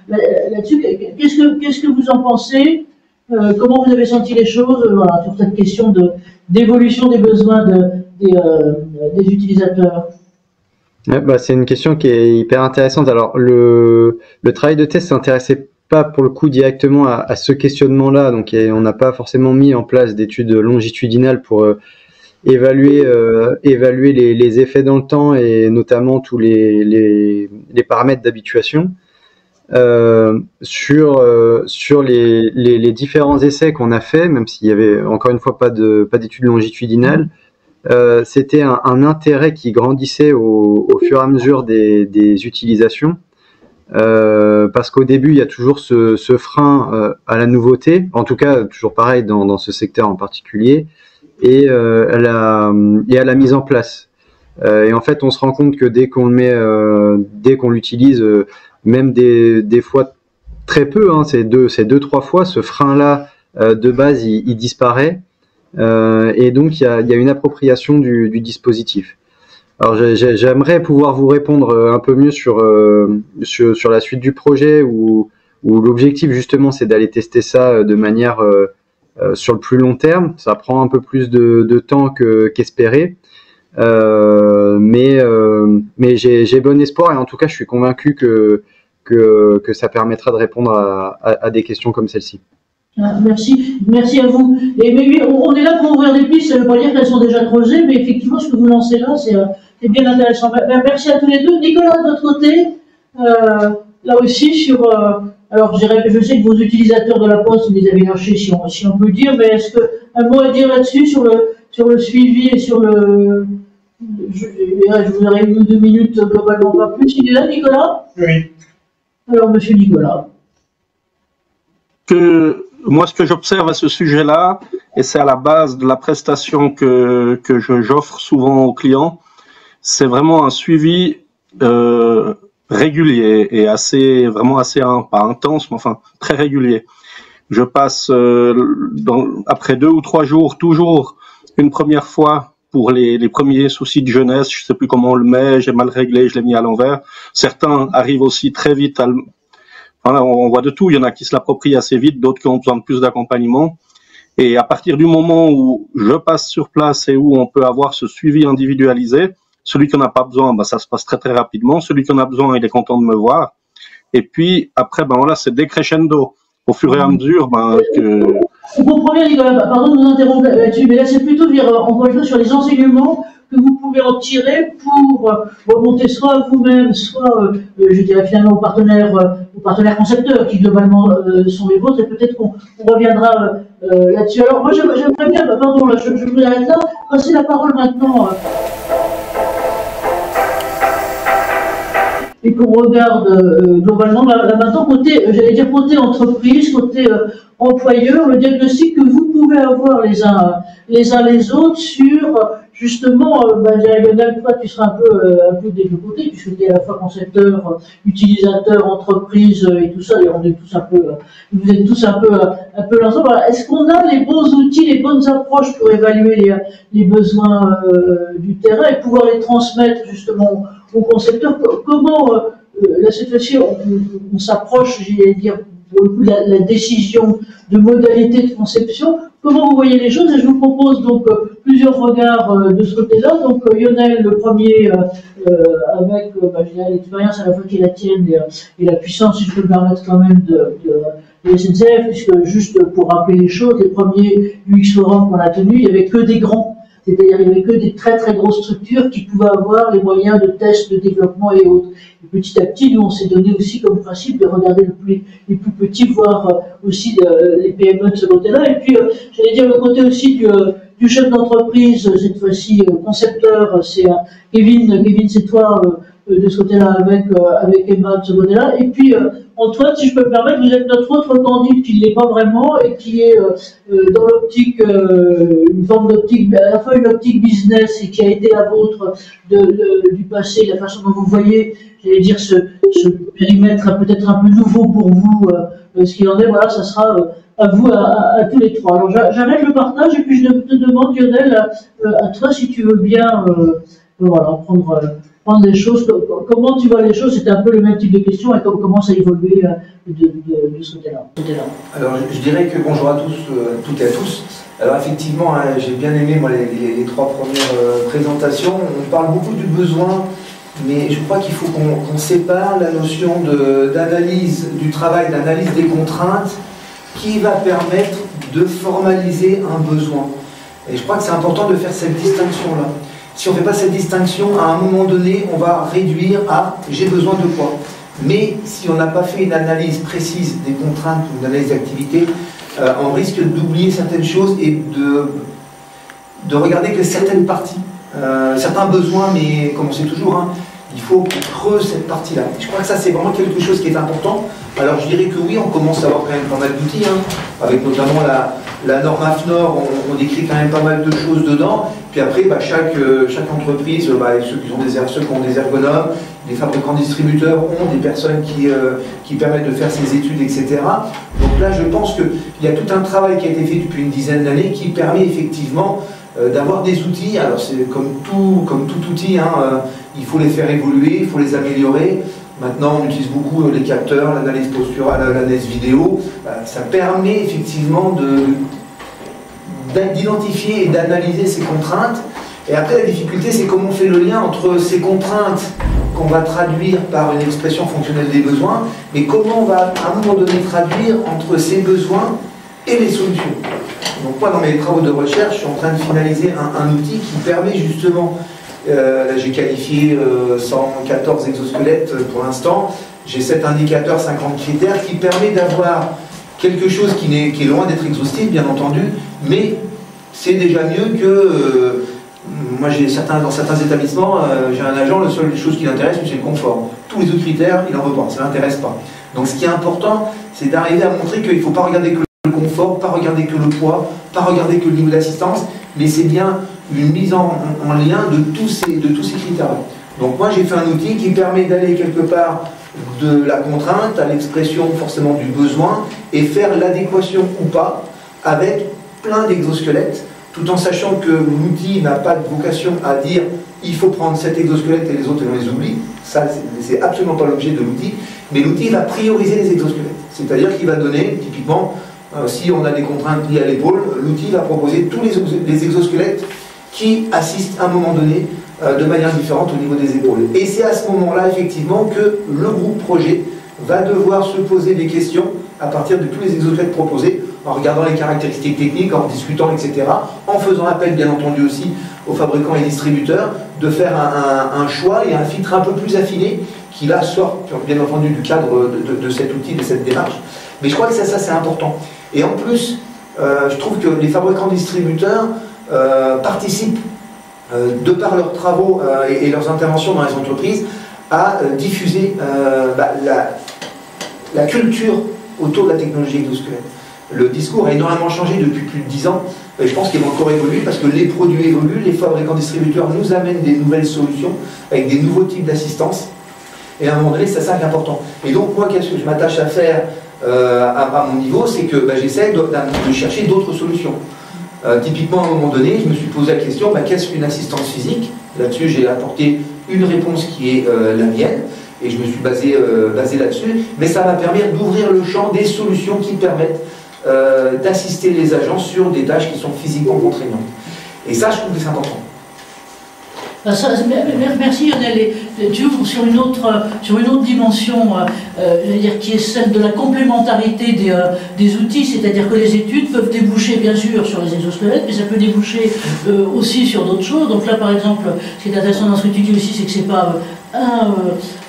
A: là-dessus. Qu'est-ce que vous en pensez? Comment vous avez senti les choses sur cette question d'évolution des besoins des utilisateurs?
D: C'est une question qui est hyper intéressante. Alors le travail de thèse s'intéressait pas pour le coup directement à ce questionnement-là, donc on n'a pas forcément mis en place d'études longitudinales pour évaluer les effets dans le temps et notamment tous les paramètres d'habituation. Sur les différents essais qu'on a fait, même s'il y avait encore une fois pas d'études longitudinales, c'était un intérêt qui grandissait au fur et à mesure des utilisations, parce qu'au début il y a toujours ce frein à la nouveauté, en tout cas toujours pareil dans ce secteur en particulier, et à la mise en place. Et en fait on se rend compte que dès qu'on l'utilise, même des fois très peu, hein, c'est 2-3 fois, ce frein-là de base il disparaît, et donc il y a une appropriation du dispositif. Alors j'aimerais pouvoir vous répondre un peu mieux sur la suite du projet, où l'objectif justement c'est d'aller tester ça de manière sur le plus long terme. Ça prend un peu plus de temps qu'espéré. Mais j'ai bon espoir, et en tout cas je suis convaincu que ça permettra de répondre à des questions comme celle-ci.
A: Merci à vous. Mais on est là pour ouvrir des pistes, ça ne veut pas dire qu'elles sont déjà creusées, mais effectivement ce que vous lancez là, c'est bien intéressant. Merci à tous les deux. Nicolas, de votre côté, là aussi alors je sais que vos utilisateurs de la Poste, vous les avez lâchés si on peut dire, mais est-ce que un mot à dire là-dessus sur le suivi et sur je vous aurai 1 ou 2 minutes globalement, pas plus. Il est là, Nicolas?
B: Oui.
A: Alors, monsieur Nicolas.
C: Moi, ce que j'observe à ce sujet-là, et c'est à la base de la prestation que j'offre souvent aux clients, c'est vraiment un suivi régulier et vraiment assez, pas intense, mais enfin très régulier. Je passe après 2 ou 3 jours, toujours une première fois pour les premiers soucis de jeunesse. Je sais plus comment on le met, j'ai mal réglé, je l'ai mis à l'envers. Certains arrivent aussi très vite on voit de tout. Il y en a qui se l'approprient assez vite, d'autres qui ont besoin de plus d'accompagnement. Et à partir du moment où je passe sur place et où on peut avoir ce suivi individualisé, celui qui n'en a pas besoin, ça se passe très très rapidement. Celui qui en a besoin, il est content de me voir. Et puis après, voilà, c'est décrescendo. Au fur et à mesure,
A: Vous comprenez, Nicolas, pardon de vous interrompre là-dessus, mais là c'est plutôt encore une fois sur les enseignements que vous pouvez en tirer pour remonter soit à vous-même, soit, je dirais finalement aux partenaires concepteurs qui globalement sont les vôtres, et peut-être qu'on reviendra là-dessus. Alors moi j'aimerais bien, pardon, là, je vous arrête là, passer la parole maintenant. Et qu'on regarde globalement, là maintenant, côté entreprise, côté employeur, le diagnostic que vous pouvez avoir les uns les autres sur justement, Lionel, toi tu seras un peu des deux côtés, puisque tu es à la fois concepteur, utilisateur, entreprise et tout ça, et on est tous vous êtes tous un peu l'ensemble. Voilà. Est-ce qu'on a les bons outils, les bonnes approches pour évaluer les besoins du terrain et pouvoir les transmettre justement aux concepteurs? Comment, là cette fois-ci, on s'approche, j'allais dire, pour le coup, la décision de modalité de conception? Comment vous voyez les choses? Et je vous propose donc plusieurs regards de ce côté-là. Donc Lionel, le premier, avec l'expérience à la fois qui est la tienne et la puissance, si je peux me permettre quand même, de SNCF, puisque juste pour rappeler les choses, les premiers UX Forum qu'on a tenus, il n'y avait que des grands. C'est-à-dire qu'il n'y avait que des très très grosses structures qui pouvaient avoir les moyens de tests, de développement et autres. Et petit à petit, nous, on s'est donné aussi comme principe de regarder les plus petits, voire aussi les PME de ce côté-là. Et puis, j'allais dire le côté aussi du chef d'entreprise, cette fois-ci concepteur, c'est Kevin, c'est toi de ce côté-là avec Emma de ce côté-là. Et puis, Antoine, si je peux me permettre, vous êtes notre autre candidat qui ne l'est pas vraiment et qui est dans l'optique, une forme d'optique, à la fois une optique business et qui a été la vôtre du passé, la façon dont vous voyez, j'allais dire, ce périmètre peut-être un peu nouveau pour vous, ce qu'il en est. Voilà, ça sera à vous, à tous les trois. Alors j'arrête le partage et puis je te demande, Lionel, à toi si tu veux bien voilà, prendre les choses. Comment tu vois les choses? C'était un peu le même type de question et comment ça a évolué de ce côté-là.
F: Alors je dirais que bonjour à tous, toutes et à tous. Alors effectivement, hein, j'ai bien aimé moi, les 3 premières présentations. On parle beaucoup du besoin, mais je crois qu'il faut qu'on sépare la notion d'analyse du travail, d'analyse des contraintes qui va permettre de formaliser un besoin. Et je crois que c'est important de faire cette distinction-là. Si on ne fait pas cette distinction, à un moment donné, on va réduire à « j'ai besoin de quoi ». Mais si on n'a pas fait une analyse précise des contraintes ou une analyse d'activité, on risque d'oublier certaines choses et de regarder que certaines parties, certains besoins, mais comme on sait toujours, hein, il faut qu'on creuse cette partie-là. Je crois que ça, c'est vraiment quelque chose qui est important. Alors, je dirais que oui, on commence à avoir quand même pas mal d'outils, hein, avec notamment la norme AFNOR, on décrit quand même pas mal de choses dedans. Puis après, chaque entreprise, ceux qui ont des ergonomes, les fabricants distributeurs ont des personnes qui permettent de faire ces études, etc. Donc là, je pense qu'il y a tout un travail qui a été fait depuis une dizaine d'années qui permet effectivement d'avoir des outils. Alors c'est comme tout outil, hein, il faut les faire évoluer, il faut les améliorer. Maintenant, on utilise beaucoup les capteurs, l'analyse posturale, l'analyse vidéo. Ça permet effectivement d'identifier et d'analyser ces contraintes. Et après, la difficulté, c'est comment on fait le lien entre ces contraintes qu'on va traduire par une expression fonctionnelle des besoins, mais comment on va, à un moment donné, traduire entre ces besoins et les solutions. Donc moi, dans mes travaux de recherche, je suis en train de finaliser un outil qui permet justement, là j'ai qualifié 114 exosquelettes pour l'instant, j'ai 7 indicateurs, 50 critères, qui permet d'avoir quelque chose qui est loin d'être exhaustif, bien entendu, mais c'est déjà mieux que... moi, dans certains établissements, j'ai un agent, la seule chose qui l'intéresse, c'est le confort. Tous les autres critères, il n'en veut pas, ça ne l'intéresse pas. Donc ce qui est important, c'est d'arriver à montrer qu'il ne faut pas regarder que le confort, pas regarder que le poids, pas regarder que le niveau d'assistance, mais c'est bien une mise en lien de tous ces critères-là. Donc moi, j'ai fait un outil qui permet d'aller quelque part de la contrainte à l'expression forcément du besoin et faire l'adéquation ou pas avec plein d'exosquelettes, tout en sachant que l'outil n'a pas de vocation à dire il faut prendre cet exosquelette et les autres on les oublie. Ça, c'est absolument pas l'objet de l'outil. Mais l'outil va prioriser les exosquelettes. C'est-à-dire qu'il va donner, typiquement, si on a des contraintes liées à l'épaule, l'outil va proposer tous les exosquelettes qui assistent à un moment donné de manière différente au niveau des épaules. Et c'est à ce moment-là, effectivement, que le groupe projet va devoir se poser des questions à partir de tous les exosquelettes proposés, en regardant les caractéristiques techniques, en discutant, etc., en faisant appel, bien entendu, aussi aux fabricants et distributeurs, de faire un choix et un filtre un peu plus affiné, qui là sort, bien entendu, du cadre de cet outil, de cette démarche. Mais je crois que ça c'est important. Et en plus, je trouve que les fabricants distributeurs participent, de par leurs travaux et leurs interventions dans les entreprises, à diffuser la culture autour de la technologie exosquelette. Le discours a énormément changé depuis plus de 10 ans, et je pense qu'il va encore évoluer parce que les produits évoluent, les fabricants distributeurs nous amènent des nouvelles solutions avec des nouveaux types d'assistance, et à un moment donné, c'est ça qui est important. Et donc moi, qu'est-ce que je m'attache à faire à mon niveau, c'est que j'essaie de chercher d'autres solutions. Typiquement, à un moment donné, je me suis posé la question, qu'est-ce qu'une assistance physique? Là-dessus, j'ai apporté une réponse qui est la mienne, et je me suis basé là-dessus, mais ça m'a permis d'ouvrir le champ des solutions qui permettent d'assister les agents sur des tâches qui sont physiquement contraignantes. Et ça, je trouve que c'est important.
A: Merci Lionel. Tu ouvres sur une autre dimension, dire, qui est celle de la complémentarité des outils, c'est-à-dire que les études peuvent déboucher bien sûr sur les exosquelettes, mais ça peut déboucher aussi sur d'autres choses. Donc là par exemple, ce qui est intéressant dans ce que tu dis aussi, c'est que c'est pas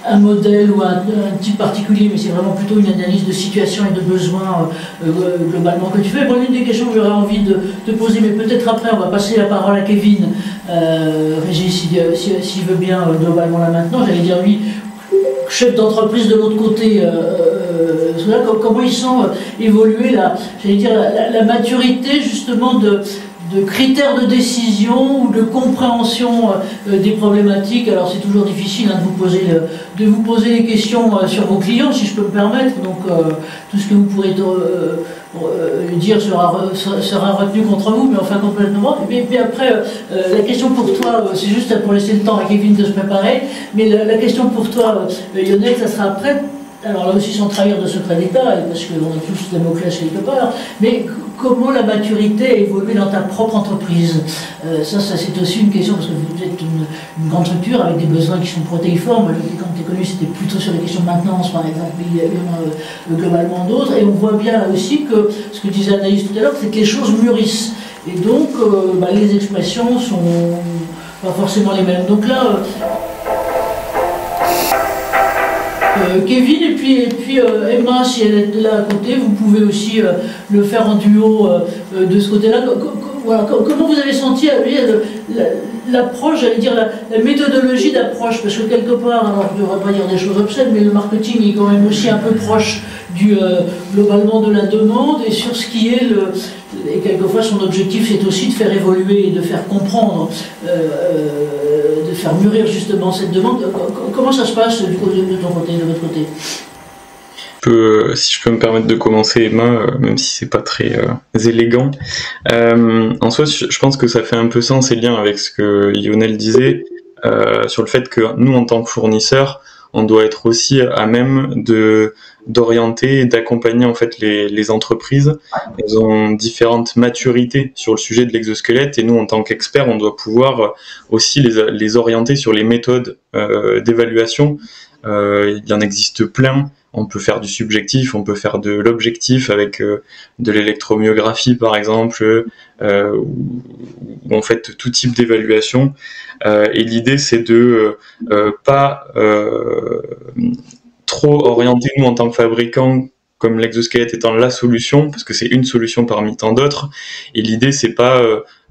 A: un modèle ou un type particulier, mais c'est vraiment plutôt une analyse de situation et de besoins globalement que tu fais. Bon, l'une des questions que j'aurais envie de poser, mais peut-être après, on va passer la parole à Kevin, Régis, s'il veut bien globalement là maintenant, j'allais dire lui, chef d'entreprise de l'autre côté, comment ils sont évoluer la maturité justement de critères de décision ou de compréhension des problématiques. Alors c'est toujours difficile de vous poser les questions sur vos clients, si je peux me permettre, donc tout ce que vous pourrez dire sera retenu contre vous, mais enfin complètement. Et puis après, la question pour toi, c'est juste pour laisser le temps à Kevin de se préparer, mais la question pour toi, Lionel, ça sera après. Alors là aussi sans trahir de secret d'État, parce qu'on a tous des mots-clés quelque part, mais comment la maturité a évolué dans ta propre entreprise? Ça c'est aussi une question, parce que vous êtes une grande structure avec des besoins qui sont protéiformes. Quand tu es connu, c'était plutôt sur les questions de maintenance, par exemple, il y en a globalement d'autres, et on voit bien là aussi que, ce que disait Anaïs tout à l'heure, c'est que les choses mûrissent. et donc les expressions sont pas forcément les mêmes. Donc là, Kevin et puis Emma, si elle est là à côté, vous pouvez aussi le faire en duo de ce côté-là. Voilà, comment vous avez senti l'approche, j'allais dire la méthodologie d'approche, parce que quelque part, alors je ne devrais pas dire des choses obscènes, mais le marketing est quand même aussi un peu proche globalement de la demande, et sur ce qui est et quelquefois son objectif c'est aussi de faire évoluer et de faire comprendre, de faire mûrir justement cette demande. Comment ça se passe du côté de ton côté, de votre côté?
G: Si je peux me permettre de commencer, Emma, même si c'est pas très élégant. En soi, je pense que ça fait un peu sens et lien avec ce que Lionel disait sur le fait que nous, en tant que fournisseurs, on doit être aussi à même d'orienter et d'accompagner en fait les entreprises. Elles ont différentes maturités sur le sujet de l'exosquelette, et nous, en tant qu'experts, on doit pouvoir aussi les orienter sur les méthodes d'évaluation. Il y en existe plein. On peut faire du subjectif, on peut faire de l'objectif avec de l'électromyographie par exemple, ou en fait tout type d'évaluation. Et l'idée c'est de pas trop orienter nous en tant que fabricants comme l'exosquelette étant la solution, parce que c'est une solution parmi tant d'autres. Et l'idée c'est pas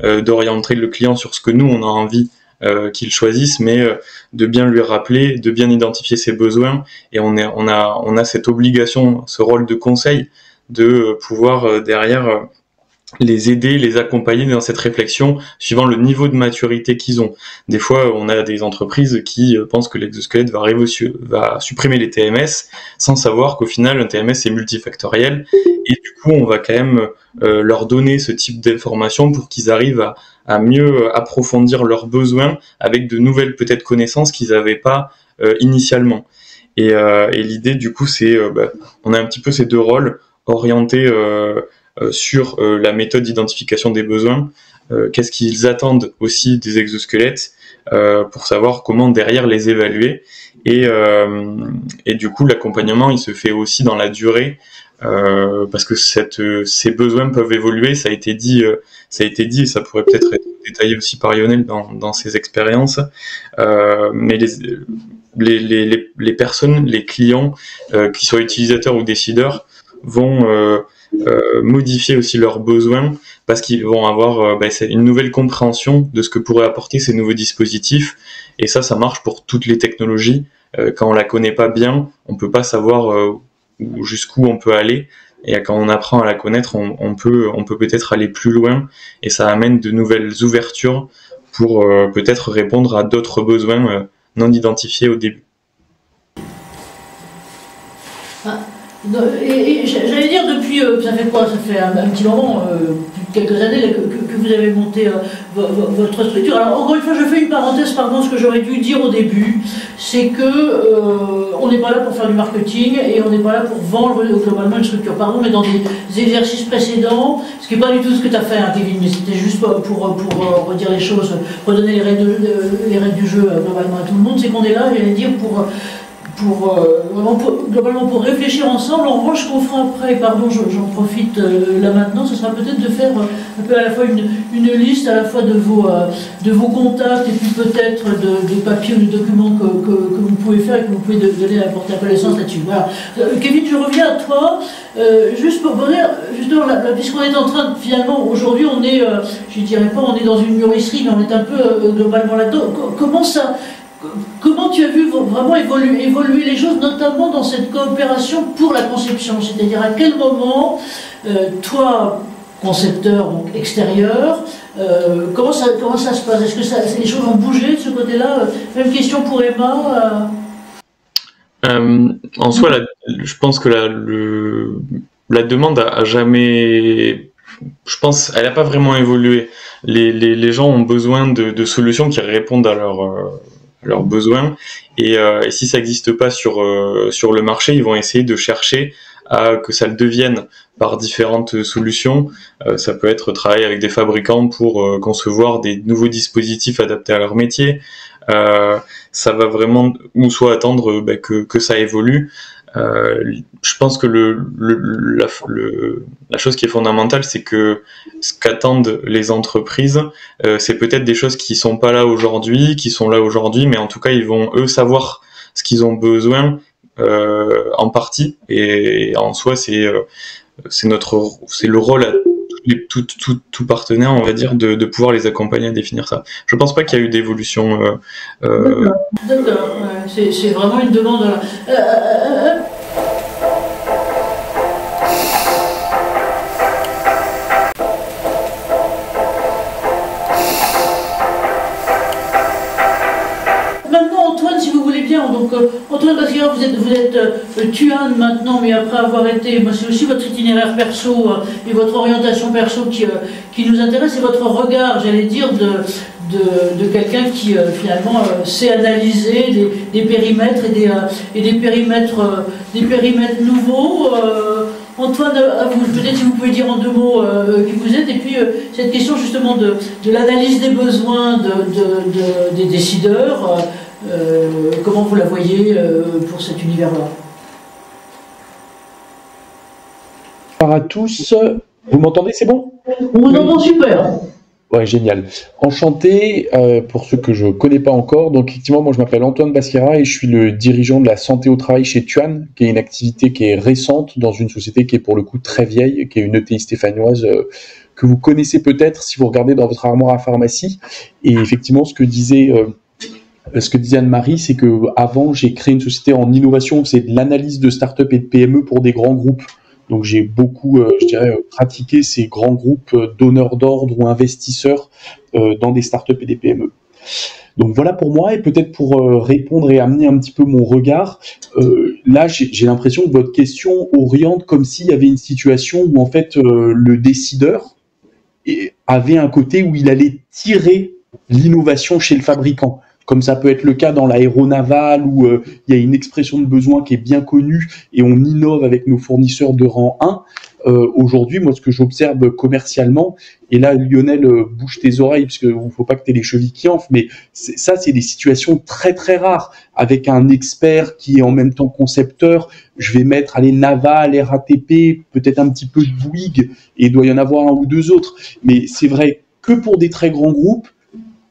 G: d'orienter le client sur ce que nous on a envie qu'il choisisse, mais de bien lui rappeler, de bien identifier ses besoins, et on a cette obligation, ce rôle de conseil, de pouvoir derrière les aider, les accompagner dans cette réflexion suivant le niveau de maturité qu'ils ont. Des fois, on a des entreprises qui pensent que l'exosquelette va supprimer les TMS sans savoir qu'au final, un TMS est multifactoriel, et du coup, on va quand même leur donner ce type d'informations pour qu'ils arrivent à mieux approfondir leurs besoins avec de nouvelles peut-être connaissances qu'ils n'avaient pas initialement. Et l'idée, du coup, c'est on a un petit peu ces deux rôles orientés sur la méthode d'identification des besoins, qu'est-ce qu'ils attendent aussi des exosquelettes pour savoir comment derrière les évaluer, et du coup l'accompagnement il se fait aussi dans la durée, parce que ces besoins peuvent évoluer, ça a été dit et ça pourrait peut-être être détaillé aussi par Lionel dans ses expériences, mais les personnes, les clients, qu'ils soient utilisateurs ou décideurs, vont modifier aussi leurs besoins, parce qu'ils vont avoir une nouvelle compréhension de ce que pourraient apporter ces nouveaux dispositifs, et ça marche pour toutes les technologies. Quand on la connaît pas bien, on peut pas savoir jusqu'où on peut aller, et quand on apprend à la connaître, on peut peut-être aller plus loin, et ça amène de nouvelles ouvertures pour peut-être répondre à d'autres besoins non identifiés au début.
A: Et j'allais dire, depuis, ça fait quoi? Ça fait un petit moment, plus de quelques années que vous avez monté votre structure. Alors encore une fois, je fais une parenthèse, pardon, ce que j'aurais dû dire au début, c'est que on n'est pas là pour faire du marketing, et on n'est pas là pour vendre globalement une structure. Pardon, mais dans des exercices précédents, ce qui n'est pas du tout ce que tu as fait, hein, Kevin, mais c'était juste pour redire les choses, redonner les règles du jeu globalement à tout le monde, c'est qu'on est là, j'allais dire, globalement pour réfléchir ensemble. En revanche, ce qu'on fera après, pardon, j'en profite là maintenant, ce sera peut-être de faire un peu à la fois une liste à la fois de vos contacts, et puis peut-être de papiers ou de documents que vous pouvez faire et que vous pouvez donner à porter à connaissance là-dessus. Voilà. Kevin, je reviens à toi, juste pour dire, justement, puisqu'on est en train, finalement, aujourd'hui, on est, je dirais pas, on est dans une mûrisserie, mais on est un peu globalement là-dedans. Comment tu as vu vraiment évoluer les choses, notamment dans cette coopération pour la conception? C'est-à-dire à quel moment, toi, concepteur donc extérieur, comment ça se passe? Est-ce que les choses ont bougé de ce côté-là? Même question pour Emma.
G: En soi, je pense que la demande a jamais... Je pense elle n'a pas vraiment évolué. Les gens ont besoin de solutions qui répondent à leurs besoins, et si ça n'existe pas sur le marché, ils vont essayer de chercher à que ça le devienne par différentes solutions. Ça peut être travailler avec des fabricants pour concevoir des nouveaux dispositifs adaptés à leur métier. Ça va vraiment, ou soit attendre que ça évolue. Je pense que la chose qui est fondamentale, c'est que ce qu'attendent les entreprises, c'est peut-être des choses qui sont pas là aujourd'hui, qui sont là aujourd'hui, mais en tout cas, ils vont eux savoir ce qu'ils ont besoin en partie. Et en soi, c'est le rôle à tout partenaire, on va dire, de pouvoir les accompagner à définir ça. Je pense pas qu'il y a eu d'évolution.
A: D'accord. C'est vraiment une demande. Maintenant, Antoine, si vous voulez bien, donc Antoine Basquiat, vous êtes Tuan maintenant, mais après avoir été, moi c'est aussi votre itinéraire perso et votre orientation perso qui nous intéresse, et votre regard, j'allais dire, de quelqu'un qui finalement sait analyser des périmètres et des périmètres nouveaux. Antoine, à vous, peut-être si vous pouvez dire en 2 mots qui vous êtes, et puis cette question justement de l'analyse des besoins des décideurs, comment vous la voyez pour cet univers-là?
H: Bonjour à tous, vous m'entendez, c'est bon?
A: On vous entend super.
H: Ouais, génial. Enchanté, pour ceux que je connais pas encore. Donc, effectivement, moi, je m'appelle Antoine Basquiat et je suis le dirigeant de la santé au travail chez Tuan, qui est une activité qui est récente dans une société qui est pour le coup très vieille, qui est une ETI stéphanoise que vous connaissez peut-être si vous regardez dans votre armoire à pharmacie. Et effectivement, ce que disait Anne-Marie, c'est que avant, j'ai créé une société en innovation, c'est de l'analyse de start-up et de PME pour des grands groupes. Donc j'ai beaucoup, je dirais, pratiqué ces grands groupes donneurs d'ordre ou investisseurs dans des startups et des PME. Donc voilà pour moi, et peut-être pour répondre et amener un petit peu mon regard, là j'ai l'impression que votre question oriente comme s'il y avait une situation où en fait le décideur avait un côté où il allait tirer l'innovation chez le fabricant. Comme ça peut être le cas dans l'aéronaval où il y a une expression de besoin qui est bien connue et on innove avec nos fournisseurs de rang 1. Aujourd'hui, moi, ce que j'observe commercialement, et là, Lionel, bouge tes oreilles parce qu'il ne faut pas que tu aies les chevilles qui enflent, mais ça, c'est des situations très, très rares avec un expert qui est en même temps concepteur. Je vais mettre Naval, RATP, peut-être un petit peu de Bouygues, et il doit y en avoir un ou 2 autres. Mais c'est vrai que pour des très grands groupes,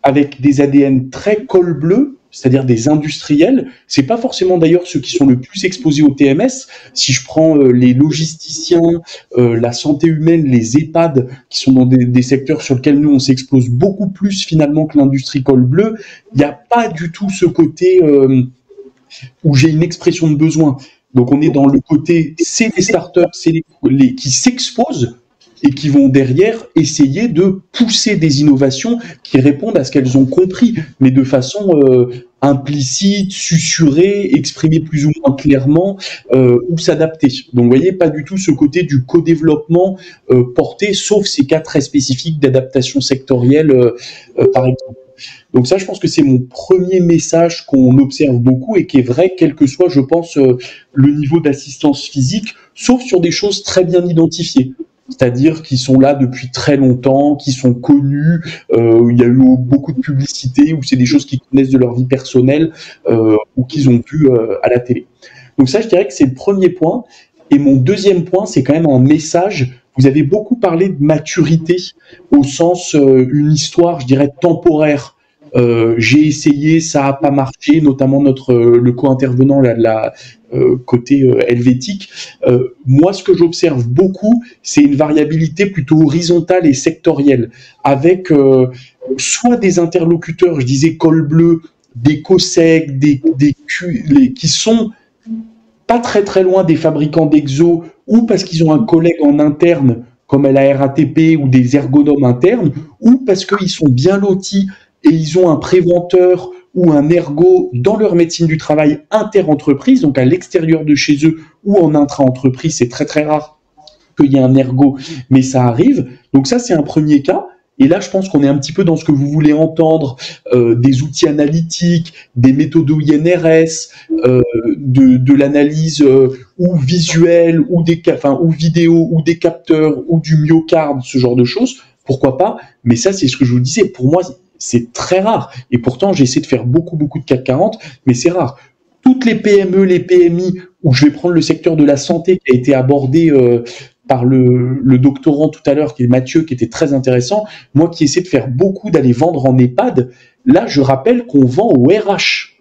H: avec des ADN très col bleu, c'est-à-dire des industriels. C'est pas forcément d'ailleurs ceux qui sont le plus exposés au TMS. Si je prends les logisticiens, la santé humaine, les EHPAD, qui sont dans des secteurs sur lesquels nous on s'expose beaucoup plus finalement que l'industrie col bleu, il n'y a pas du tout ce côté où j'ai une expression de besoin. Donc on est dans le côté, c'est des startups, c'est les qui s'exposent et qui vont derrière essayer de pousser des innovations qui répondent à ce qu'elles ont compris, mais de façon implicite, susurrée, exprimée plus ou moins clairement, ou s'adapter. Donc vous voyez, pas du tout ce côté du co-développement porté, sauf ces cas très spécifiques d'adaptation sectorielle, par exemple. Donc ça, je pense que c'est mon premier message qu'on observe beaucoup et qui est vrai, quel que soit, je pense, le niveau d'assistance physique, sauf sur des choses très bien identifiées. C'est-à-dire qui sont là depuis très longtemps, qui sont connus, où il y a eu beaucoup de publicité, où c'est des choses qu'ils connaissent de leur vie personnelle, ou qu'ils ont vues à la télé. Donc ça, je dirais que c'est le premier point. Et mon deuxième point, c'est quand même un message. Vous avez beaucoup parlé de maturité, au sens une histoire, je dirais, temporaire. J'ai essayé, ça n'a pas marché, notamment le co-intervenant là, de la côté helvétique. Moi, ce que j'observe beaucoup, c'est une variabilité plutôt horizontale et sectorielle, avec soit des interlocuteurs, je disais col bleu, des COSEC, qui sont pas très très loin des fabricants d'exos, ou parce qu'ils ont un collègue en interne, comme à la RATP, ou des ergonomes internes, ou parce qu'ils sont bien lotis et ils ont un préventeur ou un ergo dans leur médecine du travail inter-entreprise, donc à l'extérieur de chez eux ou en intra-entreprise. C'est très très rare qu'il y ait un ergo, mais ça arrive. Donc ça, c'est un premier cas. Et là, je pense qu'on est un petit peu dans ce que vous voulez entendre, des outils analytiques, des méthodes INRS, de l'analyse ou visuelle, ou vidéo, ou des capteurs, ou du myocarde, ce genre de choses. Pourquoi pas? Mais ça, c'est ce que je vous disais. Pour moi, c'est très rare. Et pourtant, j'essaie de faire beaucoup de CAC 40, mais c'est rare. Toutes les PME, les PMI ou je vais prendre le secteur de la santé qui a été abordé par le doctorant tout à l'heure, qui est Mathieu, qui était très intéressant. Moi qui essaie de faire beaucoup d'aller vendre en EHPAD, là je rappelle qu'on vend au RH.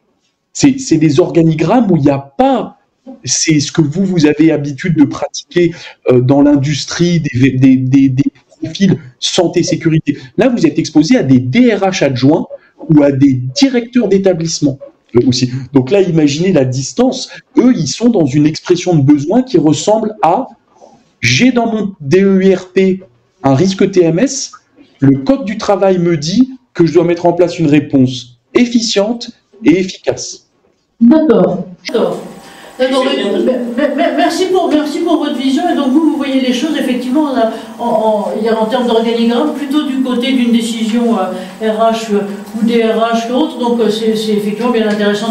H: C'est des organigrammes où il n'y a pas, c'est ce que vous avez l'habitude de pratiquer dans l'industrie, des profils santé-sécurité. Là, vous êtes exposé à des DRH adjoints ou à des directeurs d'établissement aussi. Donc là, imaginez la distance. Eux, ils sont dans une expression de besoin qui ressemble à « j'ai dans mon DEIRP un risque TMS, le code du travail me dit que je dois mettre en place une réponse efficiente et efficace. »
A: D'accord. Merci pour votre vision. Et donc vous voyez les choses effectivement en termes d'organigramme plutôt du côté d'une décision RH ou DRH qu'autre. Donc c'est effectivement bien intéressant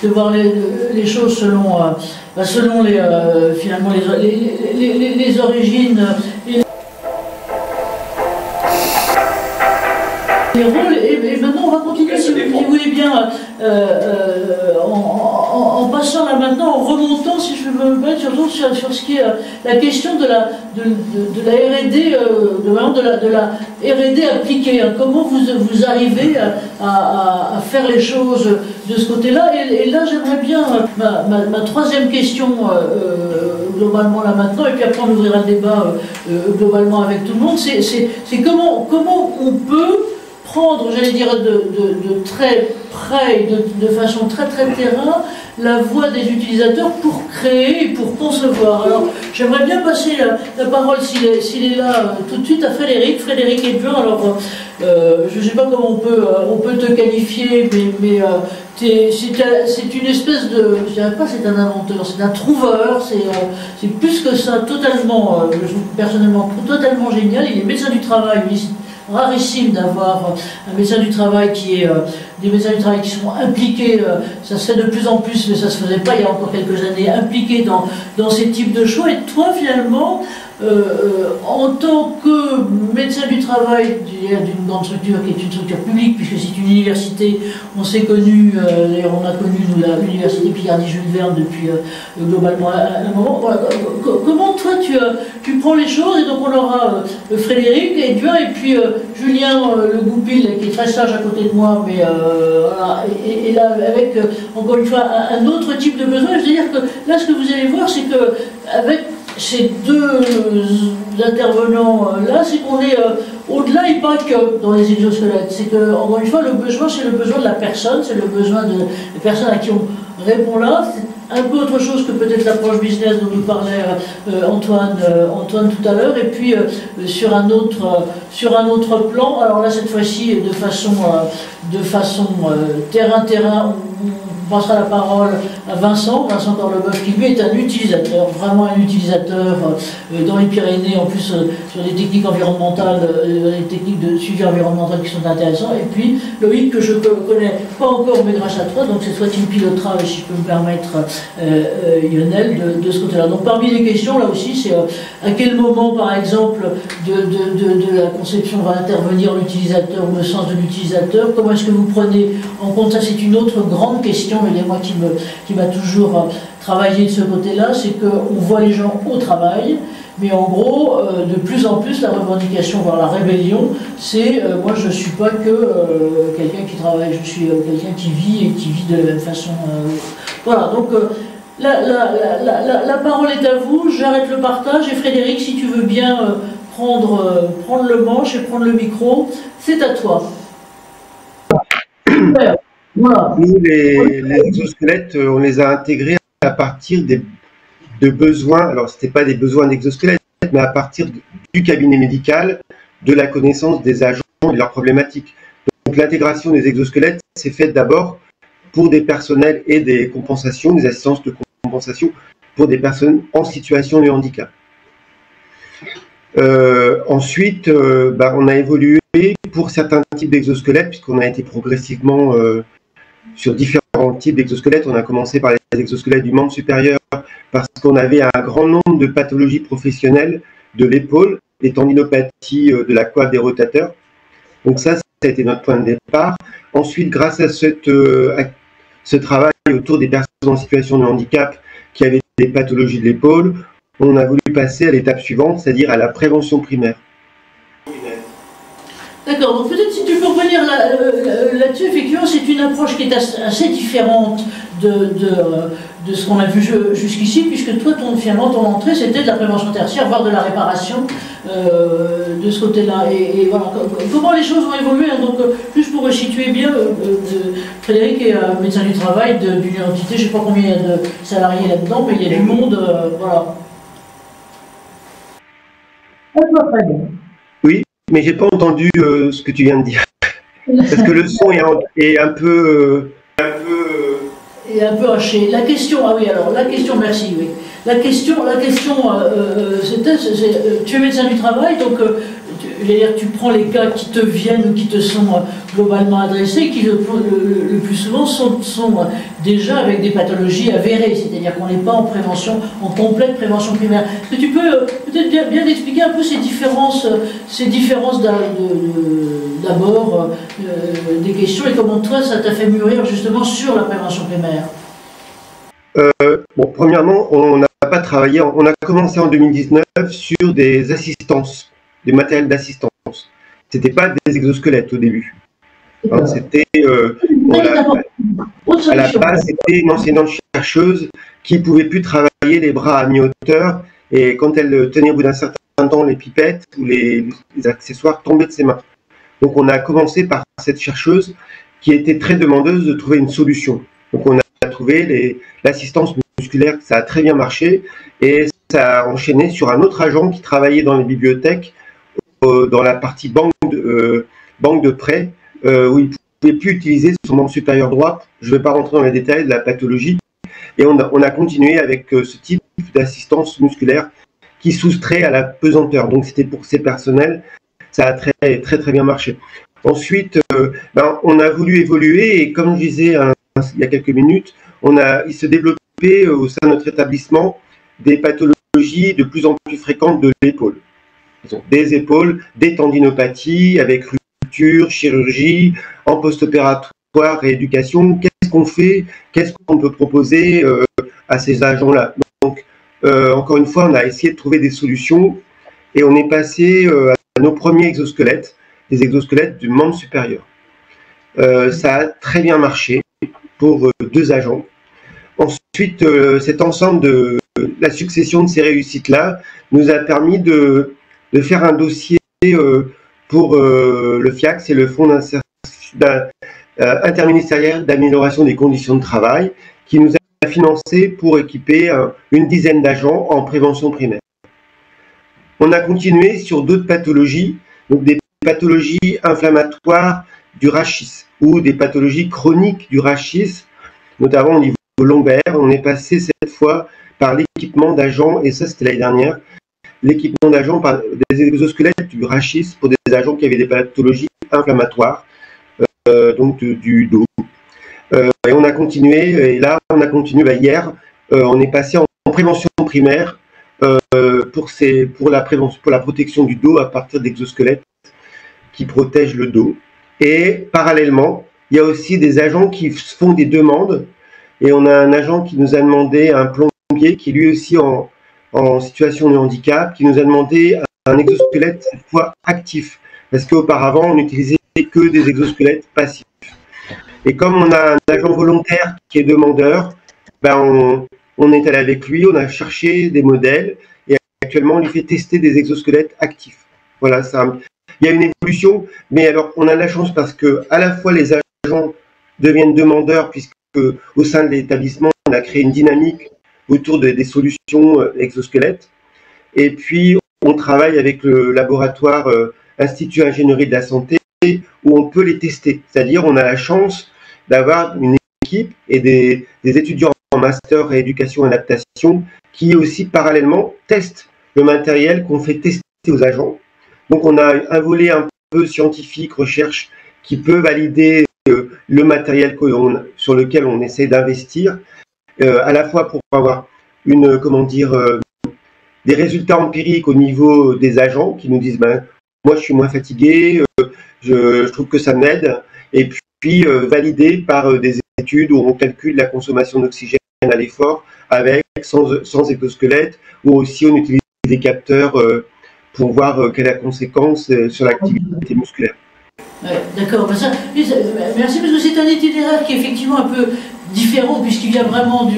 A: de voir les choses selon finalement les origines et les rôles. Et maintenant on va continuer si vous voulez bien en passant là maintenant, en remontant, si je peux me mettre surtout sur ce qui est la question de la R&D, de la R&D appliquée. Hein. Comment vous arrivez à faire les choses de ce côté-là. Et là, j'aimerais bien ma troisième question globalement là maintenant, et puis après on ouvrira le débat globalement avec tout le monde. C'est comment on peut prendre, j'allais dire, de très près, de façon très terrain, la voix des utilisateurs pour créer et pour concevoir. Alors, j'aimerais bien passer la parole, s'il est là, tout de suite à Frédéric Edouin. Alors, je ne sais pas comment on peut te qualifier, mais c'est une espèce de, je dirais pas c'est un inventeur, c'est un trouveur, c'est plus que ça, totalement, je trouve personnellement totalement génial. Il est médecin du travail, rarissime d'avoir un médecin du travail des médecins du travail qui sont impliqués, ça se fait de plus en plus, mais ça se faisait pas il y a encore quelques années, impliqués dans ces types de choix. Et toi, finalement, en tant que médecin du travail d'une grande structure qui est une structure publique, puisque c'est une université, on s'est connu, d'ailleurs on a connu l'université Picardie-Jules Verne depuis globalement un moment. Voilà. Comment toi tu prends les choses? Et donc on aura Frédéric Edouin et puis Julien Le Goupil qui est très sage à côté de moi, mais voilà, et là avec encore une fois un autre type de besoin. Je veux dire que là ce que vous allez voir, c'est que avec ces deux intervenants-là, c'est qu'on est au-delà et pas que dans les exosquelettes. C'est que, encore une fois, le besoin, c'est le besoin de la personne, c'est le besoin des personnes à qui on répond là. C'est un peu autre chose que peut-être l'approche business dont nous parlait Antoine tout à l'heure. Et puis, sur un autre plan, alors là, cette fois-ci, de façon terrain, on passera la parole à Vincent Corleboeuf, qui lui est un utilisateur, vraiment un utilisateur dans les Pyrénées, en plus sur des techniques environnementales, des techniques de suivi environnemental qui sont intéressantes. Et puis Loïc, que je ne connais pas encore, mais grâce à toi, donc c'est toi qui me pilotera, si je peux me permettre, Lionel, de ce côté-là. Donc parmi les questions, là aussi, c'est à quel moment, par exemple, de la conception va intervenir l'utilisateur ou le sens de l'utilisateur? Comment est-ce que vous prenez en compte ça? C'est une autre grande question, et moi qui m'a toujours travaillé de ce côté-là, c'est qu'on voit les gens au travail, mais en gros, de plus en plus, la revendication, voire la rébellion, c'est moi je ne suis pas que quelqu'un qui travaille, je suis quelqu'un qui vit et qui vit de la même façon. Voilà, donc la parole est à vous, j'arrête le partage, et Frédéric, si tu veux bien prendre le manche et prendre le micro, c'est à toi. Super. Voilà.
I: Nous, les exosquelettes, on les a intégrés à partir de besoins, alors ce n'était pas des besoins d'exosquelettes, mais à partir du cabinet médical, de la connaissance des agents et de leurs problématiques. Donc l'intégration des exosquelettes s'est faite d'abord pour des personnels et des compensations, des assistances de compensation pour des personnes en situation de handicap. Ensuite, on a évolué pour certains types d'exosquelettes, puisqu'on a été progressivement sur différents types d'exosquelettes. On a commencé par les exosquelettes du membre supérieur parce qu'on avait un grand nombre de pathologies professionnelles de l'épaule, des tendinopathies de la coiffe des rotateurs. Donc ça a été notre point de départ. Ensuite, grâce à ce travail autour des personnes en situation de handicap, qui avaient des pathologies de l'épaule. On a voulu passer à l'étape suivante, c'est-à-dire à la prévention primaire.
A: D'accord, donc peut-être si tu peux revenir là-dessus, effectivement, c'est une approche qui est assez différente de ce qu'on a vu jusqu'ici, puisque toi, finalement, ton entrée, c'était de la prévention tertiaire, voire de la réparation de ce côté-là. Et voilà, comment les choses vont évoluer, hein, donc, juste pour situer bien, Frédéric est médecin du travail d'une entité, je ne sais pas combien il y a de salariés là-dedans, mais il y a du monde, voilà.
I: Oui, mais j'ai pas entendu ce que tu viens de dire. Parce que le son est un peu
A: haché. La question, ah oui, alors, la question, merci, oui. La question, c'était, tu es médecin du travail, donc tu prends les cas qui te viennent ou qui te sont globalement adressés, qui le plus souvent sont déjà avec des pathologies avérées, c'est-à-dire qu'on n'est pas en prévention, en complète prévention primaire. Est-ce que tu peux peut-être bien expliquer un peu ces différences d'abord des questions et comment toi ça t'a fait mûrir justement sur la prévention primaire?
I: Bon, premièrement, on n'a pas travaillé, on a commencé en 2019 sur des assistances, des matériels d'assistance. C'était pas des exosquelettes au début. Hein, c'était à la base, c'était une enseignante chercheuse qui pouvait plus travailler les bras à mi-hauteur et quand elle tenait au bout d'un certain temps, les pipettes ou les accessoires tombaient de ses mains. Donc on a commencé par cette chercheuse qui était très demandeuse de trouver une solution. Donc on a trouvé l'assistance musculaire, ça a très bien marché et ça a enchaîné sur un autre agent qui travaillait dans les bibliothèques, dans la partie banque de prêt, où il ne pouvait plus utiliser son membre supérieur droit. Je ne vais pas rentrer dans les détails de la pathologie. Et on a continué avec ce type d'assistance musculaire qui soustrait à la pesanteur. Donc c'était pour ces personnels, ça a très bien marché. Ensuite, on a voulu évoluer et comme je disais il y a quelques minutes, il se développait au sein de notre établissement des pathologies de plus en plus fréquentes de l'épaule. Des épaules, des tendinopathies avec rupture, chirurgie, en post-opératoire, rééducation. Qu'est-ce qu'on fait? Qu'est-ce qu'on peut proposer à ces agents-là? Donc, encore une fois, on a essayé de trouver des solutions et on est passé à nos premiers exosquelettes, les exosquelettes du membre supérieur. Ça a très bien marché pour 2 agents. Ensuite, cet ensemble de la succession de ces réussites-là nous a permis de faire un dossier pour le FIAC, c'est le Fonds interministériel d'amélioration des conditions de travail, qui nous a financé pour équiper une dizaine d'agents en prévention primaire. On a continué sur d'autres pathologies, donc des pathologies inflammatoires du rachis ou des pathologies chroniques du rachis, notamment au niveau lombaire. On est passé cette fois par l'équipement d'agents, et ça c'était l'année dernière, l'équipement d'agents par des exosquelettes du rachis pour des agents qui avaient des pathologies inflammatoires, donc du dos. Et on a continué, et là on a continué hier, on est passé en prévention primaire pour la protection du dos à partir d'exosquelettes qui protègent le dos. Et parallèlement, il y a aussi des agents qui font des demandes, et on a un agent qui nous a demandé, un plombier qui est lui aussi en situation de handicap, qui nous a demandé un exosquelette cette fois actif, parce qu'auparavant on n'utilisait que des exosquelettes passifs. Et comme on a un agent volontaire qui est demandeur, on est allé avec lui, on a cherché des modèles, et actuellement on lui fait tester des exosquelettes actifs. Voilà, il y a une évolution, mais alors on a de la chance parce que à la fois les agents deviennent demandeurs, puisque au sein de l'établissement on a créé une dynamique autour des solutions exosquelettes. Et puis, on travaille avec le laboratoire Institut Ingénierie de la Santé où on peut les tester. C'est-à-dire, on a la chance d'avoir une équipe et des étudiants en master rééducation et adaptation qui aussi parallèlement testent le matériel qu'on fait tester aux agents. Donc, on a un volet un peu scientifique, recherche, qui peut valider le matériel sur lequel on essaie d'investir, à la fois pour avoir des résultats empiriques au niveau des agents qui nous disent moi je suis moins fatigué, je trouve que ça m'aide, et puis validé par des études où on calcule la consommation d'oxygène à l'effort avec, sans exosquelette, ou aussi on utilise des capteurs pour voir quelle est la conséquence sur l'activité musculaire.
A: Ouais, d'accord, merci parce que c'est un itinéraire qui est effectivement un peu différent puisqu'il vient vraiment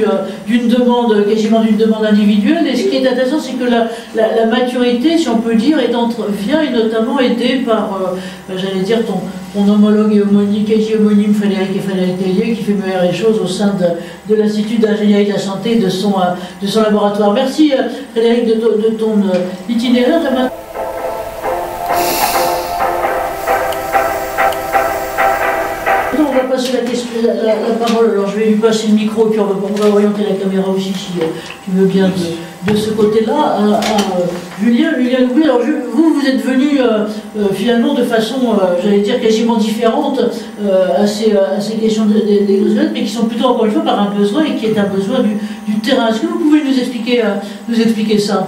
A: d'une demande, quasiment d'une demande individuelle, et ce qui est intéressant c'est que la maturité, si on peut dire, vient et notamment aidée par, j'allais dire, ton homologue et quasi homonyme Frédéric Tellier qui fait mener les choses au sein de l'Institut d'ingénierie de la santé et de son laboratoire. Merci Frédéric de ton itinéraire. On va passer la parole, alors je vais lui passer le micro, puis on va orienter la caméra aussi si tu veux bien de ce côté-là, à Julien Louis. Alors vous êtes venu finalement de façon, j'allais dire, quasiment différente à ces questions d'exosquelette, mais qui sont plutôt encore une fois par un besoin et qui est un besoin du terrain. Est-ce que vous pouvez nous expliquer ça?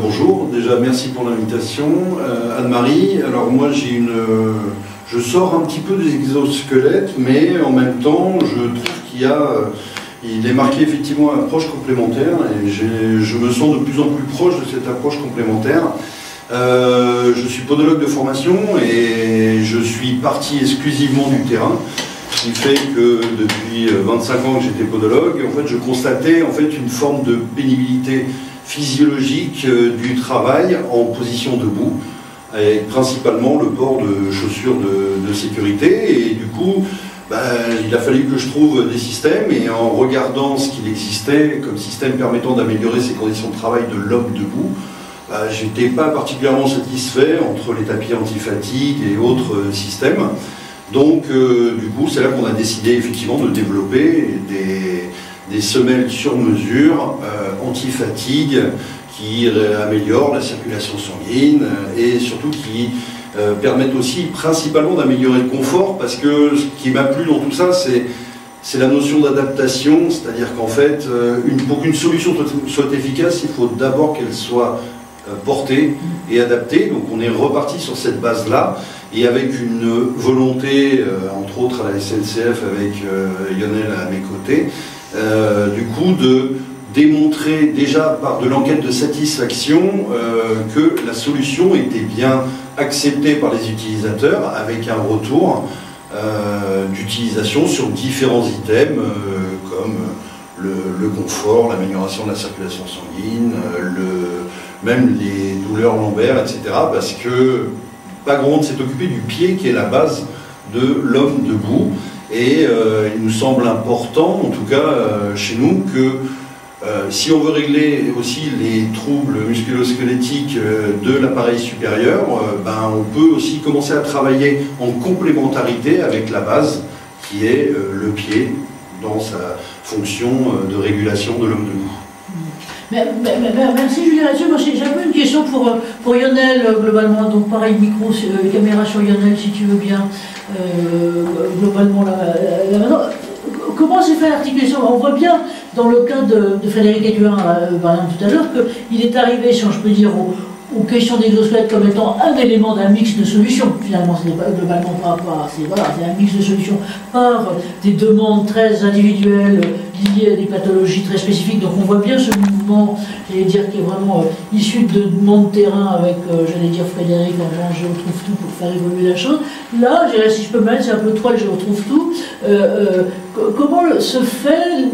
J: Bonjour, déjà merci pour l'invitation. Anne-Marie, alors moi je sors un petit peu des exosquelettes, mais en même temps je trouve il est marqué effectivement approche complémentaire, et je me sens de plus en plus proche de cette approche complémentaire. Je suis podologue de formation et je suis parti exclusivement du terrain, ce qui fait que depuis 25 ans que j'étais podologue, en fait, je constatais en fait une forme de pénibilité physiologique du travail en position debout, avec principalement le port de chaussures de sécurité, et du coup il a fallu que je trouve des systèmes, et en regardant ce qu'il existait comme système permettant d'améliorer ses conditions de travail de l'homme debout, j'étais pas particulièrement satisfait entre les tapis anti-fatigue et autres systèmes. Donc du coup c'est là qu'on a décidé effectivement de développer des semelles sur mesure anti-fatigue qui améliorent la circulation sanguine et surtout qui permettent aussi principalement d'améliorer le confort, parce que ce qui m'a plu dans tout ça, c'est la notion d'adaptation, c'est-à-dire qu'en fait, pour qu'une solution soit efficace, il faut d'abord qu'elle soit portée et adaptée. Donc on est reparti sur cette base-là, et avec une volonté, entre autres à la SNCF avec Lionel à mes côtés, du coup de démontrer déjà par de l'enquête de satisfaction que la solution était bien acceptée par les utilisateurs, avec un retour d'utilisation sur différents items comme le confort, l'amélioration de la circulation sanguine, même les douleurs lombaires, etc. Parce que pas grand monde s'est occupé du pied qui est la base de l'homme debout, et il nous semble important, en tout cas chez nous, que si on veut régler aussi les troubles musculo-squelettiques de l'appareil supérieur, on peut aussi commencer à travailler en complémentarité avec la base qui est le pied dans sa fonction de régulation de l'homme debout.
A: Merci Julien là-dessus. Moi j'ai un peu une question pour Lionel globalement, donc pareil, micro, caméra sur Lionel si tu veux bien, globalement là maintenant. Comment s'est fait l'articulation? On voit bien dans le cas de Frédéric Éduin, par exemple tout à l'heure, qu'il est arrivé, si je peux dire, aux questions d'exosquelette comme étant un élément d'un mix de solutions. Finalement, c'est globalement c'est un mix de solutions par des demandes très individuelles liées à des pathologies très spécifiques. Donc on voit bien ce mouvement, j'allais dire, qui est vraiment issu de demandes de terrain avec, j'allais dire, Frédéric en Je retrouve tout pour faire évoluer la chose. Là, si je peux me mettre, c'est un peu toi, Je retrouve tout. Comment se fait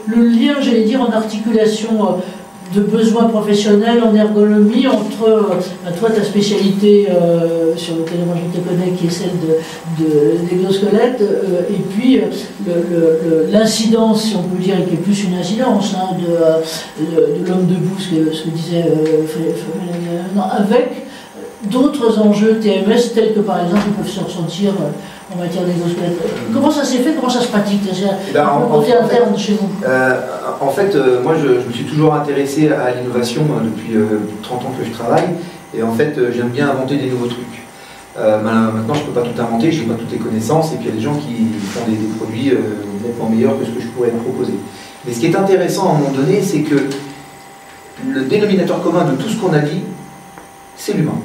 A: le lien, j'allais dire, en articulation de besoins professionnels en ergonomie entre toi, ta spécialité sur laquelle moi je te connais, qui est celle de l'exosquelette, et puis l'incidence, si on peut dire, et qui est plus une incidence de l'homme debout, ce que disait avec d'autres enjeux TMS tels que par exemple ils peuvent se ressentir en matière d'exosquelette. Comment ça s'est fait? Comment ça se pratique? Interne chez vous.
F: En fait, moi je me suis toujours intéressé à l'innovation depuis 30 ans que je travaille, et en fait j'aime bien inventer des nouveaux trucs. Maintenant je ne peux pas tout inventer, je n'ai pas toutes les connaissances, et puis il y a des gens qui font des produits nettement meilleurs que ce que je pourrais proposer. Mais ce qui est intéressant à un moment donné, c'est que le dénominateur commun de tout ce qu'on a dit, c'est l'humain.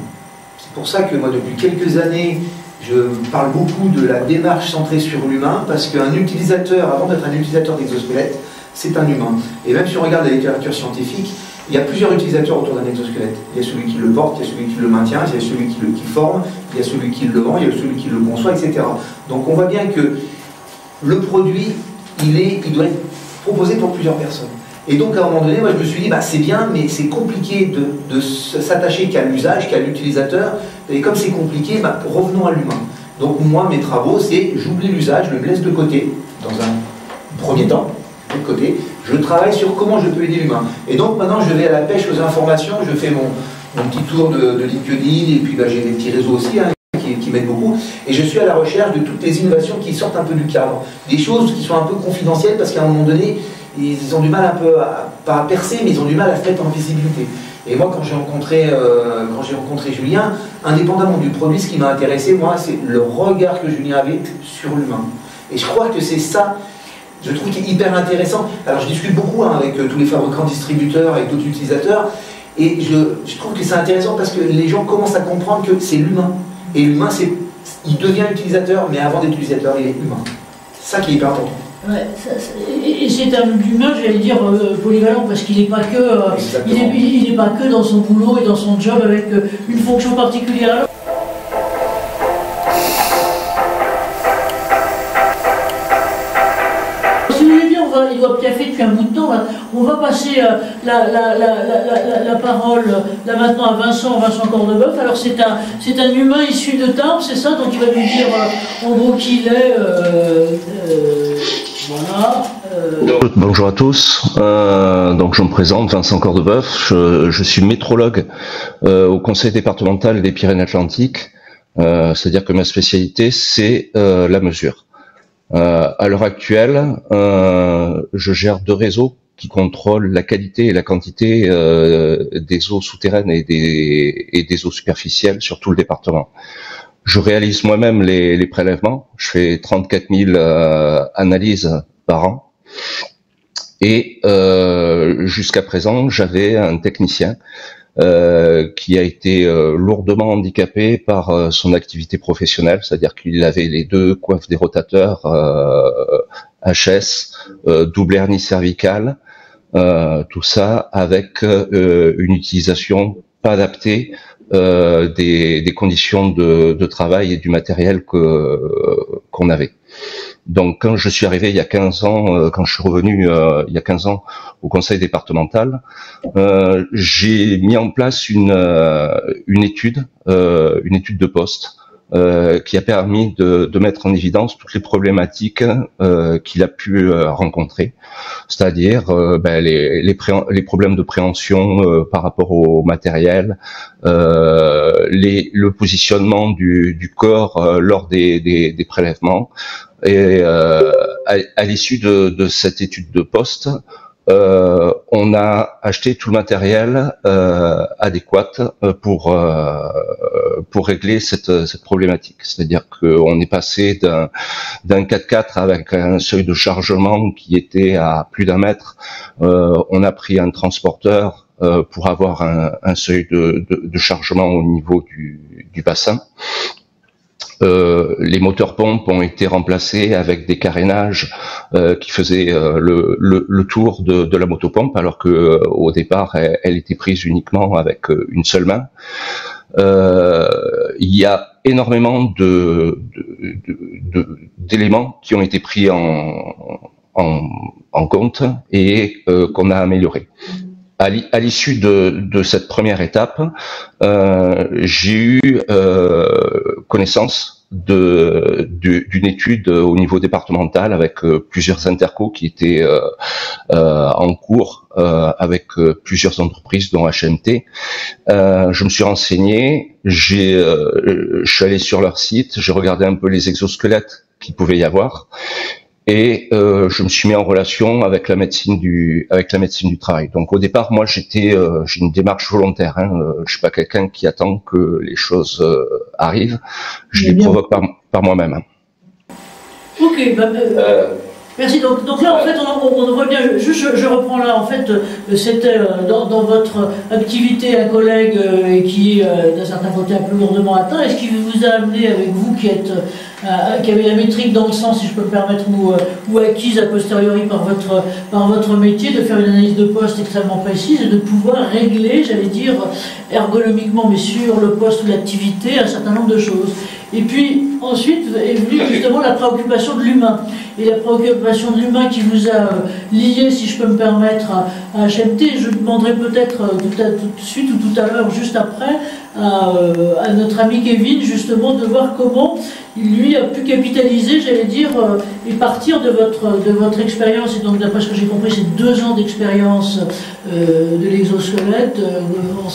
F: C'est pour ça que moi depuis quelques années, je parle beaucoup de la démarche centrée sur l'humain, parce qu'un utilisateur, avant d'être un utilisateur d'exosquelette, c'est un humain. Et même si on regarde la littérature scientifique, il y a plusieurs utilisateurs autour d'un exosquelette. Il y a celui qui le porte, il y a celui qui le maintient, il y a celui qui forme, il y a celui qui le vend, il y a celui qui le conçoit, etc. Donc on voit bien que le produit, il doit être proposé pour plusieurs personnes. Et donc à un moment donné, moi je me suis dit, bah, c'est bien, mais c'est compliqué de s'attacher qu'à l'usage, qu'à l'utilisateur. Et comme c'est compliqué, bah, revenons à l'humain. Donc moi, mes travaux, c'est j'oublie l'usage, je le laisse de côté, dans un premier temps, de côté. Je travaille sur comment je peux aider l'humain. Et donc maintenant, je vais à la pêche aux informations, je fais mon petit tour de LinkedIn, et puis bah, j'ai des petits réseaux aussi, hein, qui m'aident beaucoup. Et je suis à la recherche de toutes les innovations qui sortent un peu du cadre. Des choses qui sont un peu confidentielles, parce qu'à un moment donné, ils ont du mal un peu, pas à percer, mais ils ont du mal à se mettre en visibilité. Et moi, quand j'ai rencontré Julien, indépendamment du produit, ce qui m'a intéressé, moi, c'est le regard que Julien avait sur l'humain. Et je crois que c'est ça, je trouve, qui est hyper intéressant. Alors, je discute beaucoup hein, avec tous les fabricants, distributeurs, avec d'autres utilisateurs, et je trouve que c'est intéressant parce que les gens commencent à comprendre que c'est l'humain. Et l'humain, il devient utilisateur, mais avant d'être utilisateur, il est humain. C'est ça qui est hyper important.
A: Ouais, et c'est un humain, j'allais dire, polyvalent, parce qu'il n'est pas que, il n'est pas que dans son boulot et dans son job avec une fonction particulière. Si vous voulez bien, il doit piaffer depuis un bout de temps. Là. On va passer la parole là maintenant à Vincent Cordebeuf. Alors c'est un humain issu de Tarbes, c'est ça, donc il va nous dire en gros qui il est. Voilà.
K: Bonjour à tous. Donc je me présente, Vincent Cordebeuf. Je suis métrologue au Conseil départemental des Pyrénées-Atlantiques. C'est-à-dire que ma spécialité, c'est la mesure. À l'heure actuelle, je gère 2 réseaux qui contrôlent la qualité et la quantité des eaux souterraines et des eaux superficielles sur tout le département. Je réalise moi-même les prélèvements. Je fais 34 000 analyses par an. Et jusqu'à présent, j'avais un technicien qui a été lourdement handicapé par son activité professionnelle, c'est-à-dire qu'il avait les 2 coiffes des rotateurs HS, double hernie cervicale, tout ça avec une utilisation pas adaptée des conditions de travail et du matériel qu'on avait. Donc quand je suis arrivé il y a 15 ans, quand je suis revenu il y a 15 ans au conseil départemental, j'ai mis en place une étude de poste qui a permis de mettre en évidence toutes les problématiques qu'il a pu rencontrer, c'est-à-dire les problèmes de préhension par rapport au matériel, le positionnement du corps lors des prélèvements. Et à l'issue de cette étude de poste, on a acheté tout le matériel adéquat pour régler cette problématique. C'est-à-dire qu'on est passé d'un 4x4 avec un seuil de chargement qui était à plus d'1 mètre. On a pris un transporteur pour avoir un seuil de chargement au niveau du bassin. Les moteurs pompes ont été remplacés avec des carénages qui faisaient le tour de la motopompe, alors que au départ elle était prise uniquement avec une seule main. Il y a énormément d'éléments qui ont été pris en compte et qu'on a amélioré. À l'issue de cette première étape, j'ai eu connaissance d'une étude au niveau départemental avec plusieurs intercos qui étaient en cours avec plusieurs entreprises dont HMT. Je me suis renseigné, je suis allé sur leur site, j'ai regardé un peu les exosquelettes qu'il pouvait y avoir. Et je me suis mis en relation avec la médecine du travail. Donc au départ, moi j'ai une démarche volontaire. Je suis pas quelqu'un qui attend que les choses arrivent. Je les provoque par moi-même.
A: Ok. Merci. Donc là, en fait, on voit bien, je reprends là, en fait, c'était dans votre activité un collègue qui est d'un certain côté un peu lourdement atteint. Est-ce qu'il vous a amené avec vous qui avez la métrique dans le sens, si je peux me permettre, ou acquise a posteriori par votre métier, de faire une analyse de poste extrêmement précise et de pouvoir régler, j'allais dire, ergonomiquement, mais sur le poste ou l'activité, un certain nombre de choses. Et puis, ensuite est venue justement la préoccupation de l'humain. Et la préoccupation de l'humain qui vous a lié, si je peux me permettre, à HMT. Je demanderai peut-être tout de suite ou tout à l'heure, juste après, à notre ami Kevin, justement, de voir comment lui a pu capitaliser, j'allais dire, et partir de votre expérience. Et donc, d'après ce que j'ai compris, c'est 2 ans d'expérience de l'exosquelette.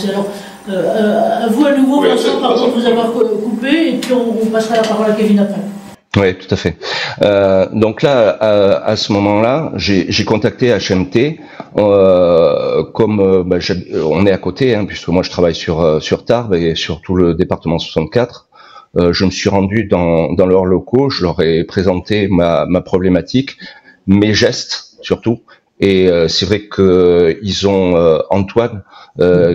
A: Alors, à vous à nouveau, Vincent, par contre, vous avoir coupé, et puis on passera la parole à Kevin après.
K: Oui, tout à fait. Donc là, à ce moment-là, j'ai contacté HMT, comme on est à côté, hein, puisque moi je travaille sur Tarbes et sur tout le département 64. Je me suis rendu dans leurs locaux, je leur ai présenté ma problématique, mes gestes surtout. Et c'est vrai que ils ont Antoine,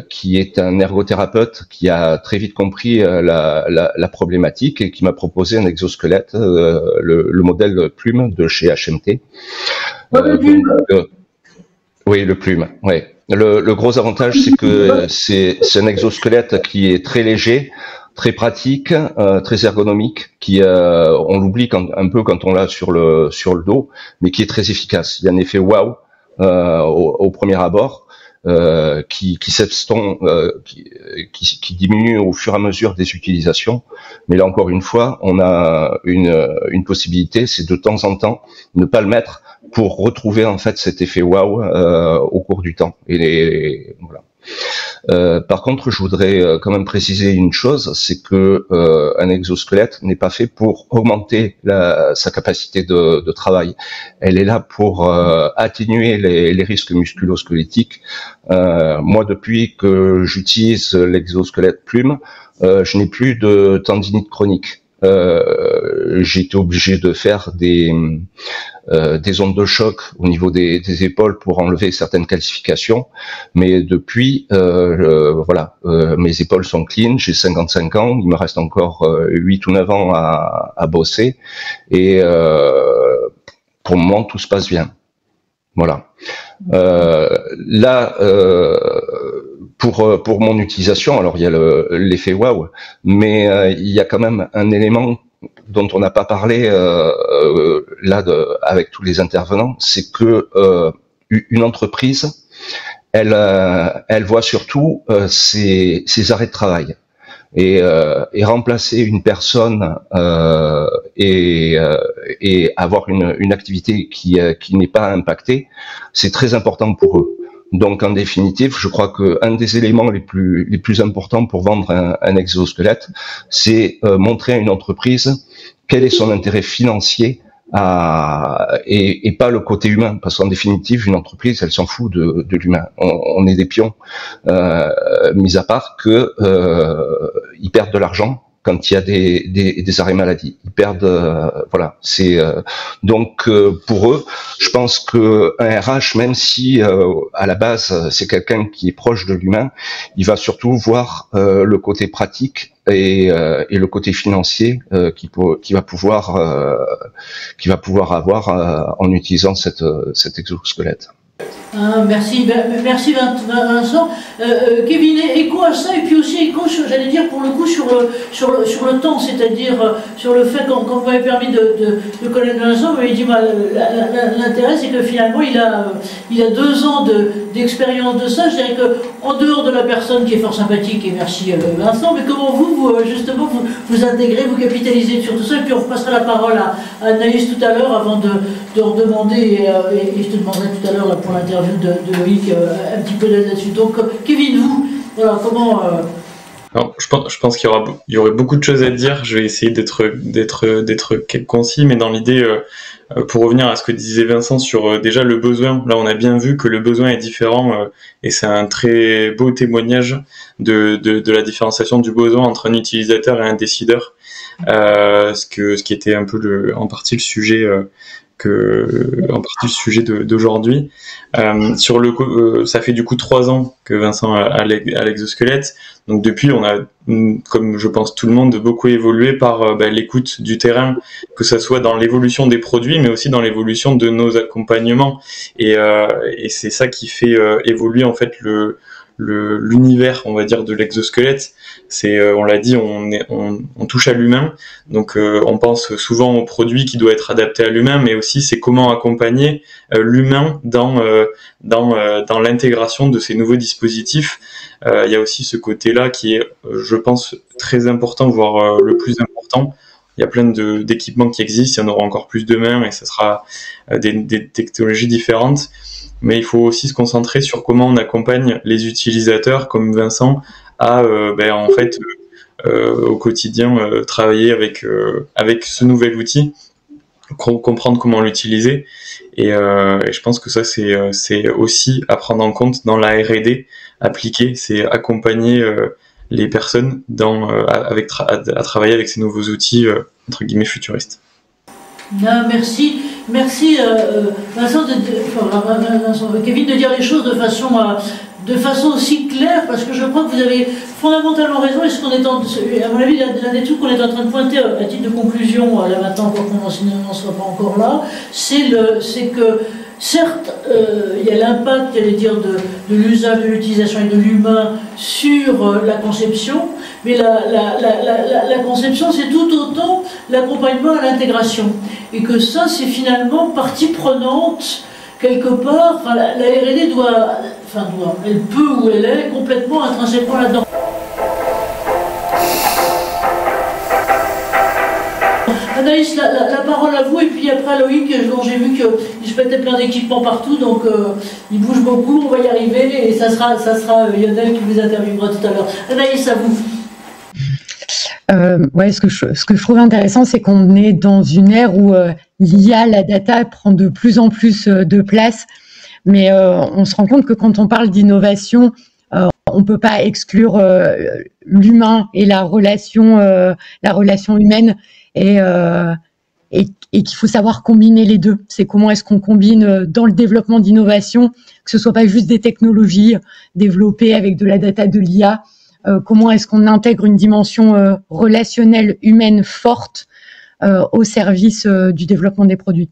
K: qui est un ergothérapeute, qui a très vite compris la problématique et qui m'a proposé un exosquelette, le modèle Plume de chez HMT. Oui, le Plume. Oui. Le gros avantage, c'est que c'est un exosquelette qui est très léger, très pratique, très ergonomique, qui on l'oublie un peu quand on l'a sur le dos, mais qui est très efficace. Il y a un effet waouh au premier abord, qui s'estompe, qui diminue au fur et à mesure des utilisations. Mais là encore une fois, on a une possibilité, c'est de temps en temps ne pas le mettre pour retrouver en fait cet effet waouh au cours du temps. Et voilà. Par contre, je voudrais quand même préciser une chose, c'est que un exosquelette n'est pas fait pour augmenter sa capacité de travail. Elle est là pour atténuer les risques musculo-squelettiques. Moi, depuis que j'utilise l'exosquelette Plume, je n'ai plus de tendinite chronique. J'ai été obligé de faire des ondes de choc au niveau des épaules pour enlever certaines calcifications, mais depuis voilà, mes épaules sont clean, j'ai 55 ans, il me reste encore 8 ou 9 ans à bosser, et pour le moment tout se passe bien. Voilà. Là, pour mon utilisation, alors il y a l'effet waouh, mais il y a quand même un élément dont on n'a pas parlé là avec tous les intervenants, c'est que une entreprise, elle voit surtout ses arrêts de travail. Et remplacer une personne et avoir une activité qui n'est pas impactée, c'est très important pour eux. Donc en définitive, je crois que un des éléments les plus importants pour vendre un exosquelette, c'est montrer à une entreprise quel est son intérêt financier et pas le côté humain, parce qu'en définitive, une entreprise, elle s'en fout de l'humain. On est des pions, mis à part que ils perdent de l'argent quand il y a des arrêts maladie. Ils perdent, voilà. C'est donc pour eux, je pense que un RH, même si à la base c'est quelqu'un qui est proche de l'humain, il va surtout voir le côté pratique et le côté financier qu'il va pouvoir avoir en utilisant cet exosquelette.
A: Merci Vincent. Kevin, écho à ça, et puis aussi écho, j'allais dire pour le coup sur le temps, c'est-à-dire sur le fait quand vous m'avez permis de connaître Vincent, vous m'avez dit l'intérêt c'est que finalement il a 2 ans d'expérience de ça. Je dirais que en dehors de la personne qui est fort sympathique, et merci Vincent, mais comment vous justement vous intégrez, vous capitalisez sur tout ça, et puis on repassera la parole à Anaïs tout à l'heure avant de redemander, et je te demanderai tout à l'heure pour l'interview de Loïc un petit peu là-dessus. Donc Kevin, vous, voilà, comment...
G: Alors, je pense qu'il y aurait beaucoup de choses à dire. Je vais essayer d'être concis, mais dans l'idée, pour revenir à ce que disait Vincent sur déjà le besoin. Là, on a bien vu que le besoin est différent, et c'est un très beau témoignage de la différenciation du besoin entre un utilisateur et un décideur. ce qui était un peu en partie le sujet d'aujourd'hui. Ça fait du coup 3 ans que Vincent a l'exosquelette. Donc depuis, on a, comme je pense tout le monde, beaucoup évolué par l'écoute du terrain, que ça soit dans l'évolution des produits, mais aussi dans l'évolution de nos accompagnements. Et c'est ça qui fait évoluer en fait l'univers, on va dire, de l'exosquelette. C'est, on l'a dit, on touche à l'humain, donc on pense souvent au produit qui doit être adapté à l'humain, mais aussi c'est comment accompagner l'humain dans l'intégration de ces nouveaux dispositifs. Il y a aussi ce côté-là qui est, je pense, très important, voire le plus important. Il y a plein d'équipements qui existent, il y en aura encore plus demain, et ça sera des technologies différentes. Mais il faut aussi se concentrer sur comment on accompagne les utilisateurs, comme Vincent, à en fait au quotidien travailler avec ce nouvel outil, comprendre comment l'utiliser, et je pense que ça c'est aussi à prendre en compte dans la R&D appliquée, c'est accompagner les personnes à travailler avec ces nouveaux outils entre guillemets futuristes.
A: Non, merci Vincent, Kevin, de dire les choses de façon aussi claire, parce que je crois que vous avez fondamentalement raison, et à mon avis, l'un des trucs qu'on est en train de pointer à titre de conclusion, là maintenant, pour qu'on n'en soit pas encore là, c'est que certes, il y a l'impact, j'allais dire, de l'usage, de l'utilisation et de l'humain sur la conception, mais la conception, c'est tout autant l'accompagnement à l'intégration. Et que ça, c'est finalement partie prenante, quelque part, la R&D elle peut ou elle est complètement intrinsèquement là-dedans. Anaïs, la parole à vous, et puis après Loïc, dont j'ai vu qu'il se mettait plein d'équipements partout, donc il bouge beaucoup, on va y arriver, et ça sera Lionel qui vous interviewera tout à l'heure. Anaïs, à vous.
E: Ce que je trouve intéressant, c'est qu'on est dans une ère où l'IA, la data, prend de plus en plus de place, mais on se rend compte que quand on parle d'innovation, on peut pas exclure l'humain et la relation humaine, et qu'il faut savoir combiner les deux. C'est comment est-ce qu'on combine dans le développement d'innovation, que ce soit pas juste des technologies développées avec de la data, de l'IA. Comment est-ce qu'on intègre une dimension relationnelle humaine forte au service du développement des produits.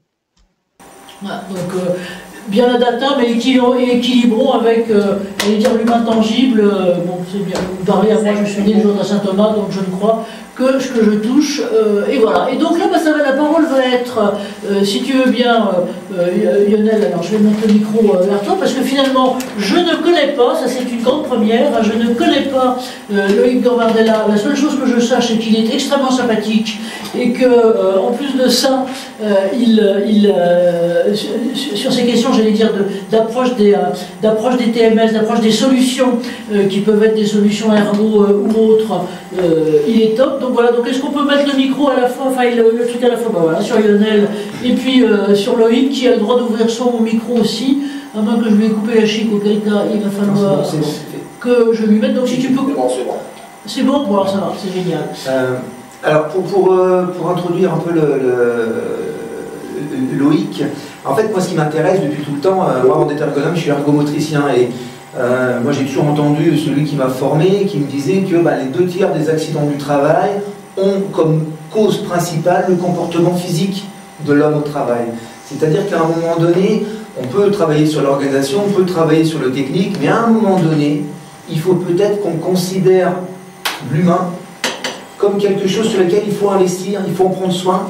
A: Voilà, donc bien la data, mais équilibrons avec l'humain tangible. Bon, c'est bien, vous parlez à moi, je suis né le jour de Saint-Thomas, donc je ne crois que ce que je touche, et voilà. Et donc là, la parole va être, si tu veux bien, Lionel, alors je vais mettre le micro vers toi, parce que finalement, je ne connais pas, ça c'est une grande première, je ne connais pas Loïc Gambardella. La seule chose que je sache, c'est qu'il est extrêmement sympathique, et que, en plus de ça, sur ces questions, j'allais dire, d'approche des TMS, d'approche des solutions, qui peuvent être des solutions ergo ou autres, il est top. Donc voilà, donc est-ce qu'on peut mettre le micro à la fois, enfin le truc à la fois, voilà, sur Lionel, et puis sur Loïc, qui a le droit d'ouvrir son micro aussi, à moins que je lui ai coupé la chic, auquel cas il va falloir que je lui mette. Donc si tu peux... C'est bon, bon alors ça va, c'est génial.
F: Alors pour introduire un peu Loïc, en fait moi ce qui m'intéresse depuis tout le temps, moi avant d'être ergonome, je suis ergomotricien, et moi j'ai toujours entendu celui qui m'a formé qui me disait que les 2/3 des accidents du travail ont comme cause principale le comportement physique de l'homme au travail. C'est-à-dire qu'à un moment donné, on peut travailler sur l'organisation, on peut travailler sur le technique, mais à un moment donné, il faut peut-être qu'on considère l'humain comme quelque chose sur lequel il faut investir, il faut en prendre soin.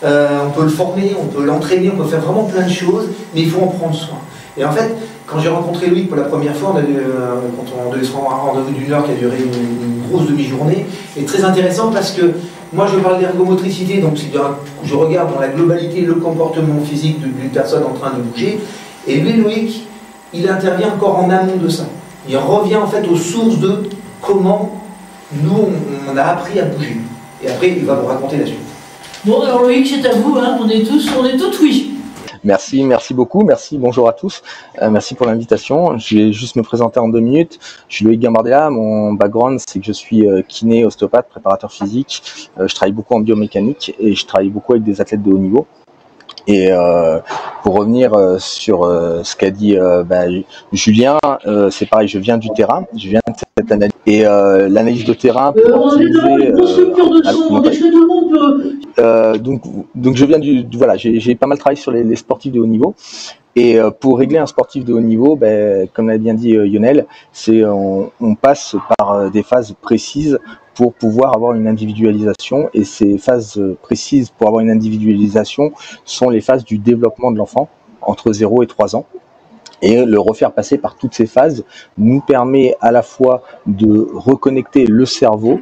F: On peut le former, on peut l'entraîner, on peut faire vraiment plein de choses, mais il faut en prendre soin. Et en fait, quand j'ai rencontré Loïc pour la première fois, quand on devait se rendre un rendez-vous d'une heure qui a duré une grosse demi-journée, et très intéressant parce que moi je parle d'ergomotricité, donc je regarde dans la globalité le comportement physique d'une personne en train de bouger, et lui, Loïc, il intervient encore en amont de ça. Il revient en fait aux sources de comment nous on a appris à bouger. Et après, il va vous raconter la suite.
A: Bon, alors Loïc, c'est à vous, hein, on est toutes oui.
L: Merci beaucoup, merci, bonjour à tous, merci pour l'invitation. Je vais juste me présenter en 2 minutes. Je suis Loïc Gambardella, mon background c'est que je suis kiné, ostéopathe, préparateur physique, je travaille beaucoup en biomécanique et je travaille beaucoup avec des athlètes de haut niveau. Et pour revenir sur ce qu'a dit Julien, c'est pareil, je viens du terrain, je viens de cette analyse. Et l'analyse de terrain pour
A: on est dans une structure de son, est-ce que tout le monde peut...
L: donc je viens voilà, j'ai pas mal travaillé sur les sportifs de haut niveau. Et pour régler un sportif de haut niveau, comme l'a bien dit Lionel, on passe par des phases précises pour pouvoir avoir une individualisation. Et ces phases précises pour avoir une individualisation sont les phases du développement de l'enfant entre 0 et 3 ans. Et le refaire passer par toutes ces phases nous permet à la fois de reconnecter le cerveau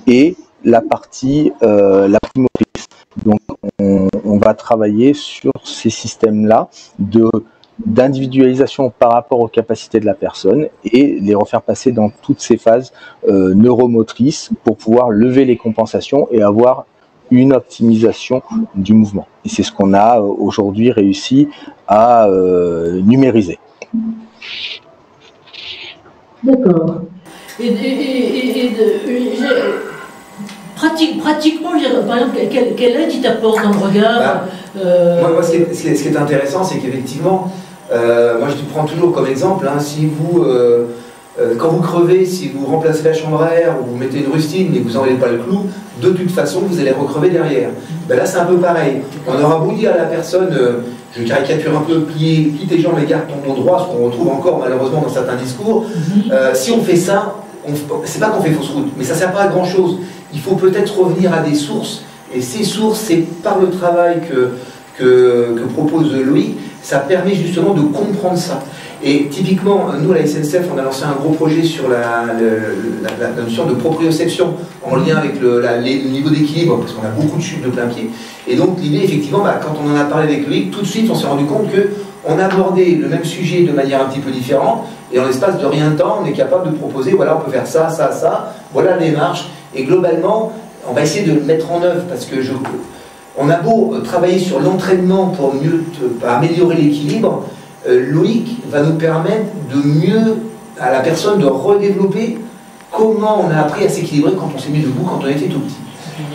L: et la partie motrice. Donc on va travailler sur ces systèmes-là d'individualisation par rapport aux capacités de la personne et les refaire passer dans toutes ces phases neuromotrices pour pouvoir lever les compensations et avoir une optimisation du mouvement. Et c'est ce qu'on a aujourd'hui réussi à numériser.
A: D'accord. Pratiquement, par exemple, quelle aide il t'apporte dans le regard
F: Moi, ce qui est intéressant, c'est qu'effectivement, moi je te prends toujours comme exemple, hein, si vous, quand vous crevez, si vous remplacez la chambre à air ou vous mettez une rustine et que vous n'enlevez pas le clou, de toute façon, vous allez recrever derrière. Ben là, c'est un peu pareil. On aura beau dire à la personne, je caricature un peu, plie tes jambes et garde ton dos droit, ce qu'on retrouve encore malheureusement dans certains discours. Si on fait ça, c'est pas qu'on fait fausse route, mais ça ne sert pas à grand chose. Il faut peut-être revenir à des sources, et ces sources, c'est par le travail que propose Loïc, ça permet justement de comprendre ça. Et typiquement, nous à la SNCF, on a lancé un gros projet sur la notion de proprioception en lien avec le niveau d'équilibre, parce qu'on a beaucoup de chutes de plein pied. Et donc l'idée, effectivement, quand on en a parlé avec Loïc, tout de suite on s'est rendu compte qu'on abordait le même sujet de manière un petit peu différente, et en l'espace de rien de temps, on est capable de proposer, voilà, on peut faire ça, ça, ça, voilà la démarche, et globalement, on va essayer de le mettre en œuvre, parce que on a beau travailler sur l'entraînement pour mieux améliorer l'équilibre, Loïc va nous permettre de mieux, à la personne, de redévelopper comment on a appris à s'équilibrer quand on s'est mis debout, quand on était tout petit.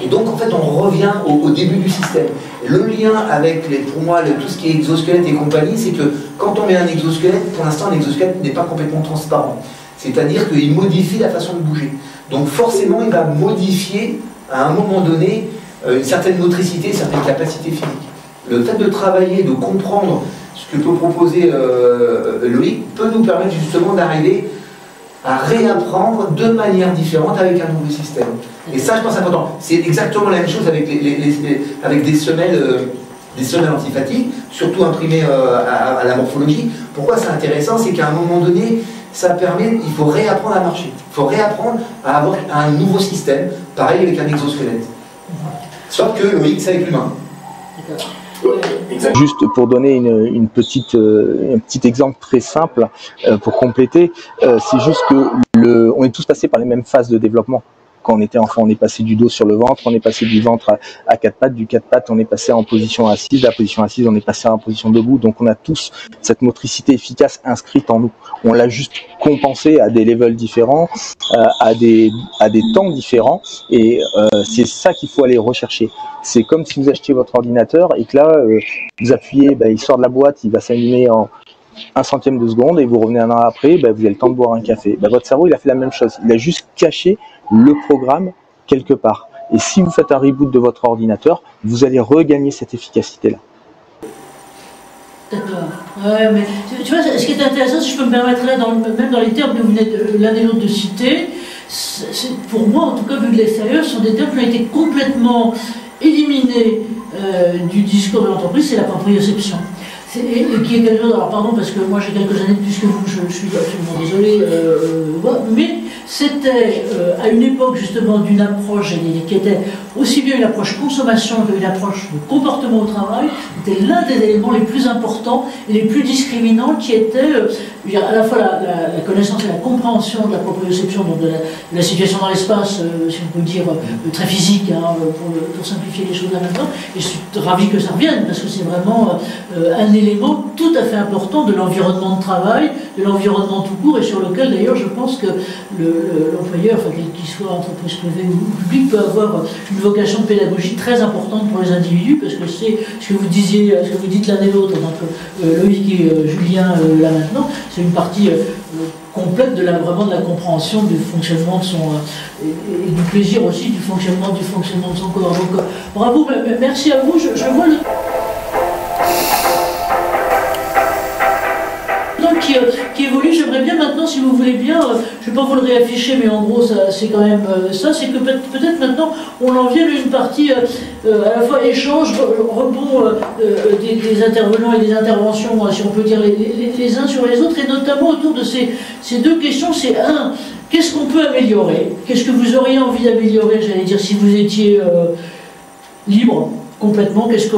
F: Et donc, en fait, on revient au début du système. Le lien avec, pour moi, tout ce qui est exosquelette et compagnie, c'est que quand on met un exosquelette, pour l'instant, l'exosquelette n'est pas complètement transparent. C'est-à-dire qu'il modifie la façon de bouger. Donc, forcément, il va modifier, à un moment donné, une certaine motricité, certaines capacités physiques. Le fait de travailler, de comprendre ce que peut proposer Loïc, peut nous permettre justement d'arriver à réapprendre de manière différente avec un nouveau système. Et ça, je pense, c'est important. C'est exactement la même chose avec, avec des semelles anti-fatigue, surtout imprimées à la morphologie. Pourquoi c'est intéressant? C'est qu'à un moment donné, ça permet, il faut réapprendre à marcher. Il faut réapprendre à avoir un nouveau système, pareil avec un exosquelette. Sauf que Loïc, c'est avec l'humain.
L: Juste pour donner un petit exemple très simple pour compléter, c'est juste que on est tous passés par les mêmes phases de développement. Quand on était enfant, on est passé du dos sur le ventre, on est passé du ventre à 4 pattes, du 4 pattes, on est passé en position assise, la position assise, on est passé en position debout. Donc on a tous cette motricité efficace inscrite en nous. On l'a juste compensée à des levels différents, à des temps différents, et c'est ça qu'il faut aller rechercher. C'est comme si vous achetiez votre ordinateur et que là, vous appuyez, il sort de la boîte, il va s'allumer en 1/100 de seconde et vous revenez un an après, vous avez le temps de boire un café. Votre cerveau, il a fait la même chose. Il a juste caché le programme quelque part. Et si vous faites un reboot de votre ordinateur, vous allez regagner cette efficacité-là.
A: D'accord. Ouais, mais tu vois, ce qui est intéressant, si je peux me permettre là, même dans les termes que vous venez l'un et l'autre de citer, pour moi, en tout cas, vu de l'extérieur, ce sont des termes qui ont été complètement éliminés du discours de l'entreprise, c'est la proprioception. Et qui est quelque chose, alors pardon parce que moi j'ai quelques années de plus que vous, je suis absolument désolé, mais c'était à une époque justement d'une approche qui était aussi bien une approche consommation qu'une approche de comportement au travail était l'un des éléments les plus importants et les plus discriminants qui étaient à la fois la connaissance et la compréhension de la proprioception, donc de la situation dans l'espace, si on peut dire très physique, hein, pour simplifier les choses là maintenant. Et je suis ravi que ça revienne, parce que c'est vraiment un élément tout à fait important de l'environnement de travail, de l'environnement tout court, et sur lequel d'ailleurs je pense que l'employeur, enfin, qu'il soit entreprise privée ou publique, peut avoir une vocation de pédagogie très importante pour les individus, parce que c'est ce que vous disiez, ce que vous dites l'un et l'autre, donc Loïc et Julien là maintenant, c'est une partie complète vraiment de la compréhension du fonctionnement de son et du plaisir aussi du fonctionnement de son corps. Donc bravo, merci à vous. Je vois le qui évolue. J'aimerais bien maintenant, si vous voulez bien, je ne vais pas vous le réafficher, mais en gros, c'est quand même ça, c'est que peut-être maintenant, on en vient à une partie à la fois échange, rebond des intervenants et des interventions, si on peut dire les uns sur les autres, et notamment autour de ces deux questions. C'est un, qu'est-ce qu'on peut améliorer? Qu'est-ce que vous auriez envie d'améliorer, j'allais dire, si vous étiez libre complètement? Qu'est-ce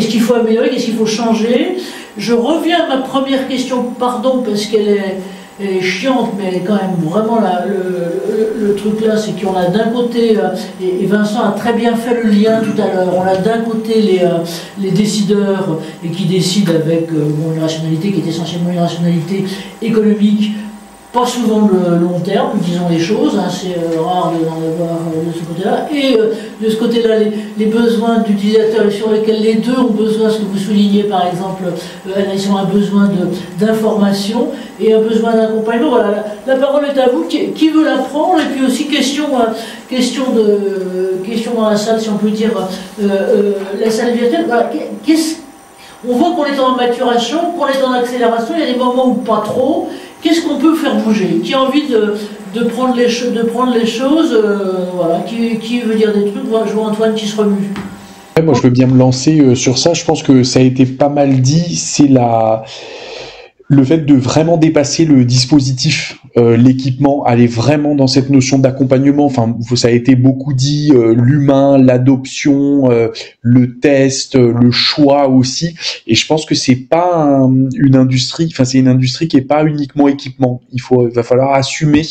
A: qu'il faut améliorer? Qu'est-ce qu'il faut changer? Je reviens à ma première question, pardon, parce qu'elle est chiante, mais elle est quand même vraiment le truc là, c'est qu'on a d'un côté, et Vincent a très bien fait le lien tout à l'heure, on a d'un côté les décideurs et qui décident avec une rationalité qui est essentiellement une rationalité économique, pas souvent le long terme, disons les choses, hein, c'est rare d'en avoir de ce côté-là. Et de ce côté-là, les besoins d'utilisateurs sur lesquels les deux ont besoin, ce que vous soulignez par exemple, Anaïs, ont un besoin d'information et un besoin d'accompagnement. Voilà, la parole est à vous. Qui veut la prendre? Et puis aussi question dans la salle, si on peut dire, la salle virtuelle. Voilà, on voit qu'on est en maturation, qu'on est en accélération, il y a des moments où pas trop. Qu'est-ce qu'on peut faire bouger? Qui a envie de prendre les choses voilà, qui veut dire des trucs? Je vois Antoine qui se remue.
H: Ouais, moi, je veux bien me lancer sur ça. Je pense que ça a été pas mal dit. C'est le fait de vraiment dépasser le dispositif, l'équipement, aller vraiment dans cette notion d'accompagnement. Enfin, ça a été beaucoup dit, l'humain, l'adoption, le test, le choix aussi. Et je pense que c'est pas une industrie. Enfin, c'est une industrie qui est pas uniquement équipement. Il va falloir assumer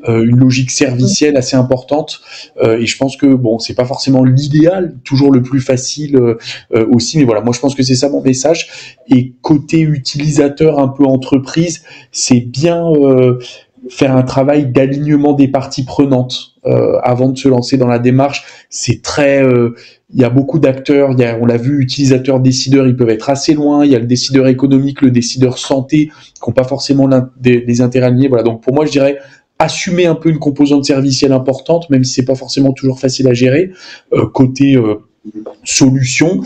H: une logique servicielle assez importante. Et je pense que bon, c'est pas forcément l'idéal, toujours le plus facile aussi. Mais voilà, moi je pense que c'est ça mon message. Et côté utilisateur, un peu entreprise, c'est bien faire un travail d'alignement des parties prenantes avant de se lancer dans la démarche. C'est très il y a beaucoup d'acteurs, on l'a vu, utilisateurs, décideurs, ils peuvent être assez loin. Il y a le décideur économique, le décideur santé, qui n'ont pas forcément des intérêts alignés. Voilà, donc pour moi, je dirais assumer un peu une composante servicielle importante, même si c'est pas forcément toujours facile à gérer, côté solution,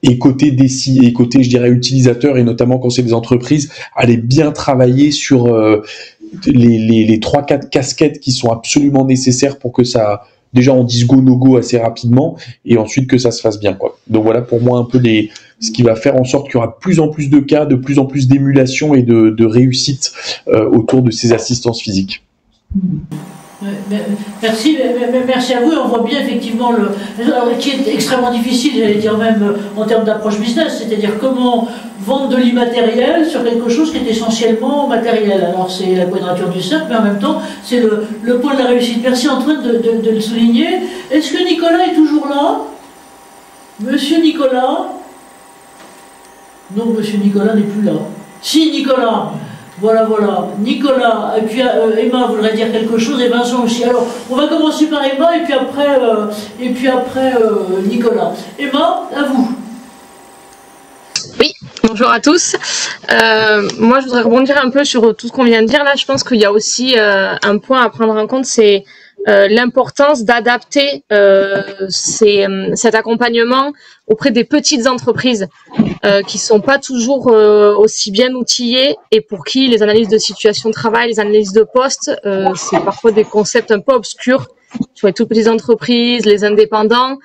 H: et côté je dirais utilisateur, et notamment quand c'est des entreprises, aller bien travailler sur les 3-4 casquettes qui sont absolument nécessaires pour que ça, déjà on dise go no go assez rapidement, et ensuite que ça se fasse bien, quoi. Donc voilà pour moi un peu ce qui va faire en sorte qu'il y aura de plus en plus de cas, de plus en plus d'émulation et de réussite autour de ces assistances physiques.
A: Merci à vous. On voit bien effectivement qui est extrêmement difficile, j'allais dire même en termes d'approche business, c'est-à-dire comment vendre de l'immatériel sur quelque chose qui est essentiellement matériel. Alors c'est la quadrature du cercle, mais en même temps c'est le point de la réussite. Merci Antoine de le souligner. Est-ce que Nicolas est toujours là? Monsieur Nicolas? Non, Monsieur Nicolas n'est plus là. Si, Nicolas. Voilà. Nicolas, et puis Emma voudrait dire quelque chose, et Vincent aussi. Alors, on va commencer par Emma, et puis après Nicolas. Emma, à vous.
M: Oui, bonjour à tous. Moi, je voudrais rebondir un peu sur tout ce qu'on vient de dire. Là, je pense qu'il y a aussi un point à prendre en compte, c'est l'importance d'adapter cet accompagnement auprès des petites entreprises qui sont pas toujours aussi bien outillées, et pour qui les analyses de situation de travail, les analyses de poste, c'est parfois des concepts un peu obscurs. Sur les toutes petites entreprises, les indépendants,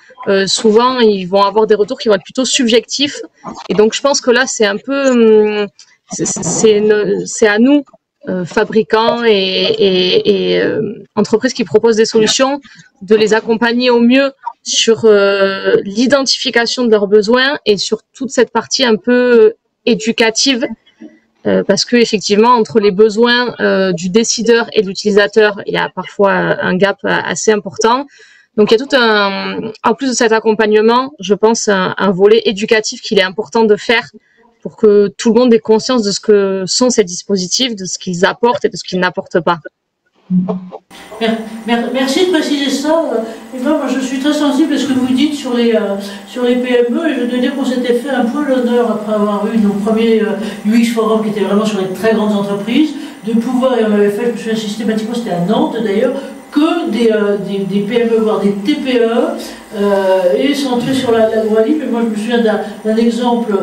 M: souvent ils vont avoir des retours qui vont être plutôt subjectifs, et donc je pense que là c'est un peu c'est à nous, fabricants et entreprises qui proposent des solutions, de les accompagner au mieux sur l'identification de leurs besoins et sur toute cette partie un peu éducative, parce que effectivement entre les besoins du décideur et de l'utilisateur, il y a parfois un gap assez important. Donc il y a tout en plus de cet accompagnement, je pense un volet éducatif qu'il est important de faire pour que tout le monde ait conscience de ce que sont ces dispositifs, de ce qu'ils apportent et de ce qu'ils n'apportent pas.
A: Merci de préciser ça. Et moi, je suis très sensible à ce que vous dites sur les PME, et je dois dire qu'on s'était fait un peu l'honneur, après avoir eu nos premiers UX Forum qui étaient vraiment sur les très grandes entreprises, de pouvoir, et on avait fait, je me souviens systématiquement, c'était à Nantes d'ailleurs, que des PME, voire des TPE, et centrés sur la loi libre. Et moi, je me souviens d'un exemple,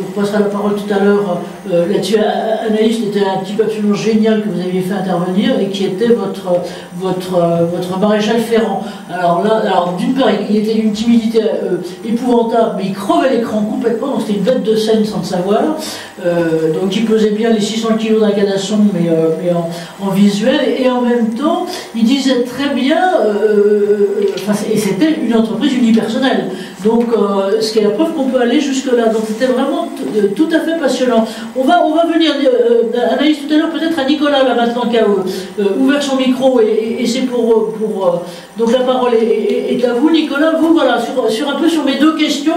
A: on passera la parole tout à l'heure là-dessus. Anaïs, c'était un type absolument génial que vous aviez fait intervenir et qui était votre maréchal Ferrand. Alors là, d'une part, il était d'une timidité épouvantable, mais il crevait l'écran complètement, donc c'était une bête de scène sans le savoir. Donc il pesait bien les 600 kilos d'un canasson, mais en visuel, et en même temps, il disait très bien, et c'était une entreprise unipersonnelle. Donc, ce qui est la preuve qu'on peut aller jusque-là. Donc, c'était vraiment tout à fait passionnant. On va venir, Anaïs, tout à l'heure, peut-être à Nicolas, là, maintenant, qui a ouvert son micro, et c'est pour donc, la parole est à vous, Nicolas. Vous, voilà, sur mes deux questions.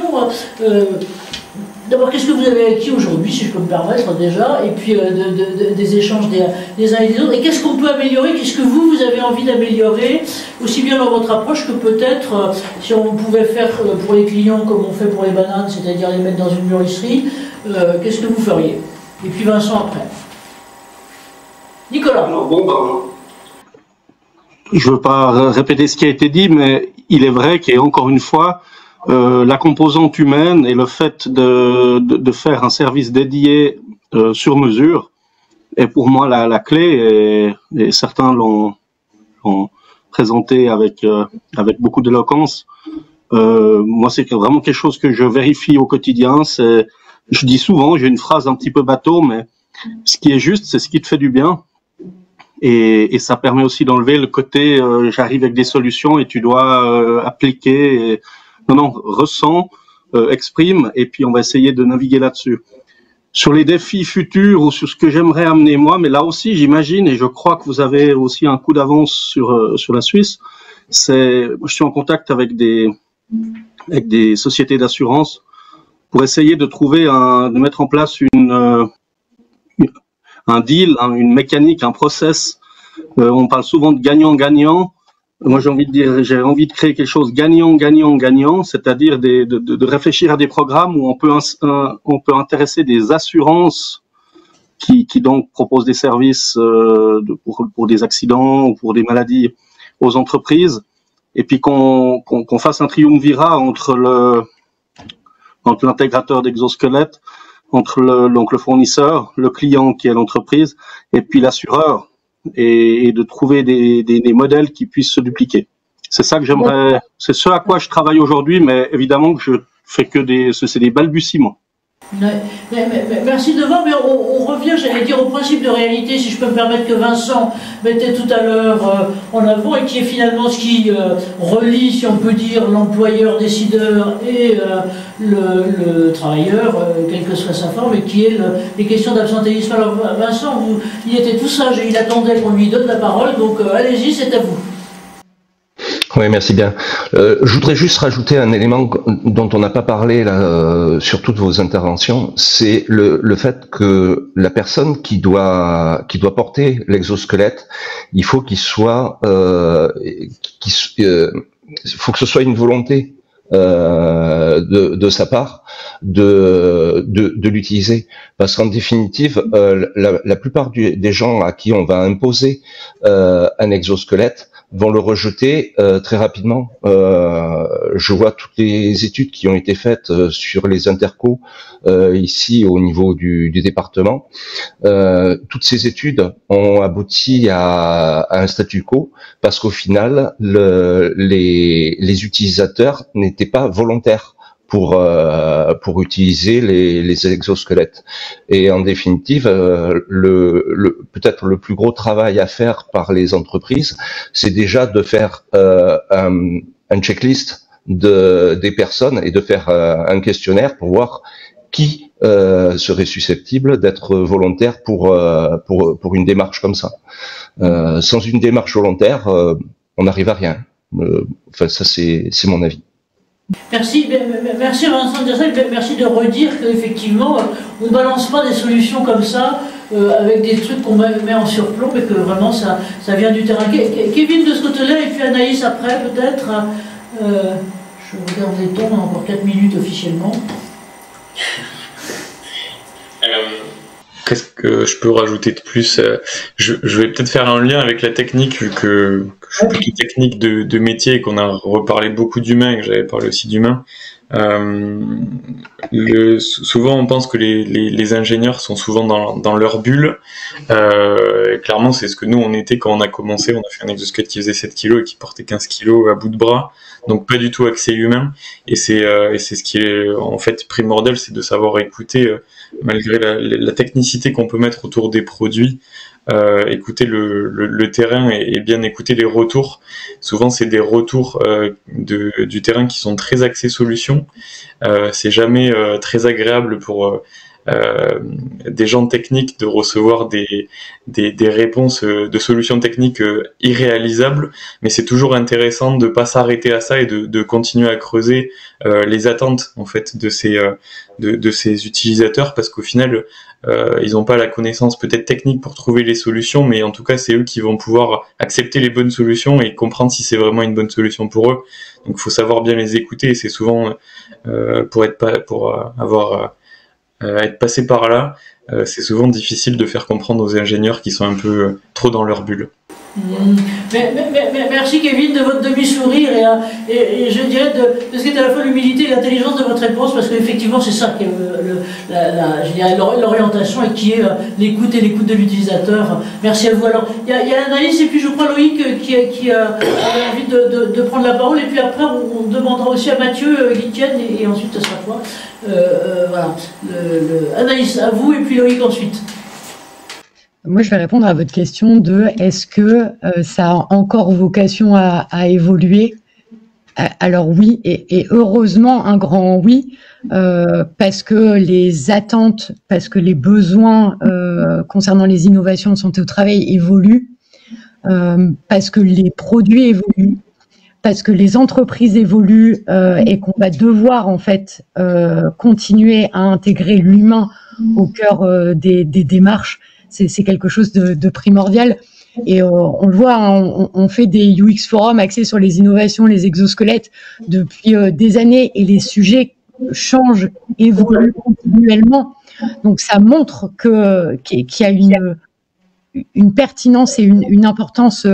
A: D'abord, qu'est-ce que vous avez acquis aujourd'hui, si je peux me permettre déjà, et puis des échanges des uns et des autres, et qu'est-ce qu'on peut améliorer, qu'est-ce que vous avez envie d'améliorer, aussi bien dans votre approche que peut-être, si on pouvait faire pour les clients comme on fait pour les bananes, c'est-à-dire les mettre dans une mûrisserie, qu'est-ce que vous feriez? Et puis Vincent après. Nicolas.
C: Alors, je ne veux pas répéter ce qui a été dit, mais il est vrai qu'encore une fois, la composante humaine et le fait de faire un service dédié sur mesure est pour moi la clé, et certains l'ont présenté avec beaucoup d'éloquence. Moi, c'est vraiment quelque chose que je vérifie au quotidien. Je dis souvent, j'ai une phrase un petit peu bateau, mais ce qui est juste, c'est ce qui te fait du bien. Et ça permet aussi d'enlever le côté j'arrive avec des solutions et tu dois appliquer. Non, ressens, exprime, et puis on va essayer de naviguer là-dessus. Sur les défis futurs ou sur ce que j'aimerais amener moi, mais là aussi j'imagine, et je crois que vous avez aussi un coup d'avance sur la Suisse, je suis en contact avec des sociétés d'assurance pour essayer de de mettre en place un deal, une mécanique, un process. On parle souvent de gagnant-gagnant. Moi, j'ai envie de créer quelque chose gagnant-gagnant-gagnant, c'est-à-dire de réfléchir à des programmes où on peut intéresser des assurances qui donc proposent des services pour des accidents ou pour des maladies aux entreprises, et puis qu'on fasse un triumvirat entre l'intégrateur d'exosquelettes, entre le fournisseur, le client qui est l'entreprise, et puis l'assureur. Et de trouver des modèles qui puissent se dupliquer. C'est ça que j'aimerais, c'est ce à quoi je travaille aujourd'hui, mais évidemment que je fais c'est des balbutiements.
A: Merci de voir, mais on revient, j'allais dire, au principe de réalité, si je peux me permettre, que Vincent mettait tout à l'heure en avant, et qui est finalement ce qui relie, si on peut dire, l'employeur décideur et le travailleur, quelle que soit sa forme, et qui est les questions d'absentéisme. Alors Vincent, il était tout sage et il attendait qu'on lui donne la parole, donc allez-y, c'est à vous.
K: Oui, merci bien. Je voudrais juste rajouter un élément dont on n'a pas parlé là, sur toutes vos interventions, c'est le fait que la personne qui doit porter l'exosquelette, il faut qu'il soit, faut que ce soit une volonté de sa part de l'utiliser, parce qu'en définitive, la plupart des gens à qui on va imposer un exosquelette vont le rejeter très rapidement. Je vois toutes les études qui ont été faites sur les intercos ici au niveau du département. Toutes ces études ont abouti à un statu quo, parce qu'au final, les utilisateurs n'étaient pas volontaires pour utiliser les exosquelettes. Et en définitive, peut-être le plus gros travail à faire par les entreprises, c'est déjà de faire un checklist des personnes et de faire un questionnaire pour voir qui serait susceptible d'être volontaire pour une démarche comme ça. Sans une démarche volontaire, on n'arrive à rien. Enfin, ça c'est mon avis.
A: Merci Vincent de dire ça, merci de redire qu'effectivement on ne balance pas des solutions comme ça avec des trucs qu'on met en surplomb, mais que vraiment ça vient du terrain. Kevin de ce côté-là et puis Anaïs après peut-être. Je regarde les temps, on a encore 4 minutes officiellement.
G: Qu'est-ce que je peux rajouter de plus? Je vais peut-être faire un lien avec la technique, vu que je suis plutôt technique de métier et qu'on a reparlé beaucoup d'humains et que j'avais parlé aussi d'humains. Souvent on pense que les ingénieurs sont souvent dans leur bulle. Clairement c'est ce que nous on était quand on a commencé. On a fait un exosquelette qui faisait 7 kg et qui portait 15 kg à bout de bras, donc pas du tout accès humain. Et c'est ce qui est en fait primordial, c'est de savoir écouter malgré la technicité qu'on peut mettre autour des produits. Écouter le terrain et bien écouter les retours. Souvent c'est des retours du terrain qui sont très axés solutions. C'est jamais très agréable pour des gens techniques de recevoir des réponses de solutions techniques irréalisables, mais c'est toujours intéressant de pas s'arrêter à ça et de continuer à creuser les attentes en fait de ces utilisateurs, parce qu'au final ils n'ont pas la connaissance peut-être technique pour trouver les solutions, mais en tout cas c'est eux qui vont pouvoir accepter les bonnes solutions et comprendre si c'est vraiment une bonne solution pour eux. Donc il faut savoir bien les écouter, et c'est souvent être passé par là, c'est souvent difficile de faire comprendre aux ingénieurs qui sont un peu trop dans leur bulle.
A: Merci Kevin de votre demi-sourire et je dirais de ce qui est à la fois l'humilité et l'intelligence de votre réponse, parce qu'effectivement c'est ça qui est l'orientation et qui est l'écoute de l'utilisateur. Merci à vous. Alors il y a Anaïs et puis je crois Loïc qui a envie de prendre la parole, et puis après on demandera aussi à Mathieu, Guitienne et ensuite ce sera toi. Voilà. Anaïs à vous et puis Loïc ensuite.
E: Moi, je vais répondre à votre question de est-ce que ça a encore vocation à évoluer? Alors oui, et heureusement un grand oui, parce que les attentes, parce que les besoins concernant les innovations de santé au travail évoluent, parce que les produits évoluent, parce que les entreprises évoluent et qu'on va devoir en fait continuer à intégrer l'humain au cœur des démarches. C'est quelque chose de primordial, et on le voit, hein, on fait des UX forums axés sur les innovations, les exosquelettes depuis des années, et les sujets changent, évoluent continuellement. Donc ça montre qu'il y a une pertinence et une importance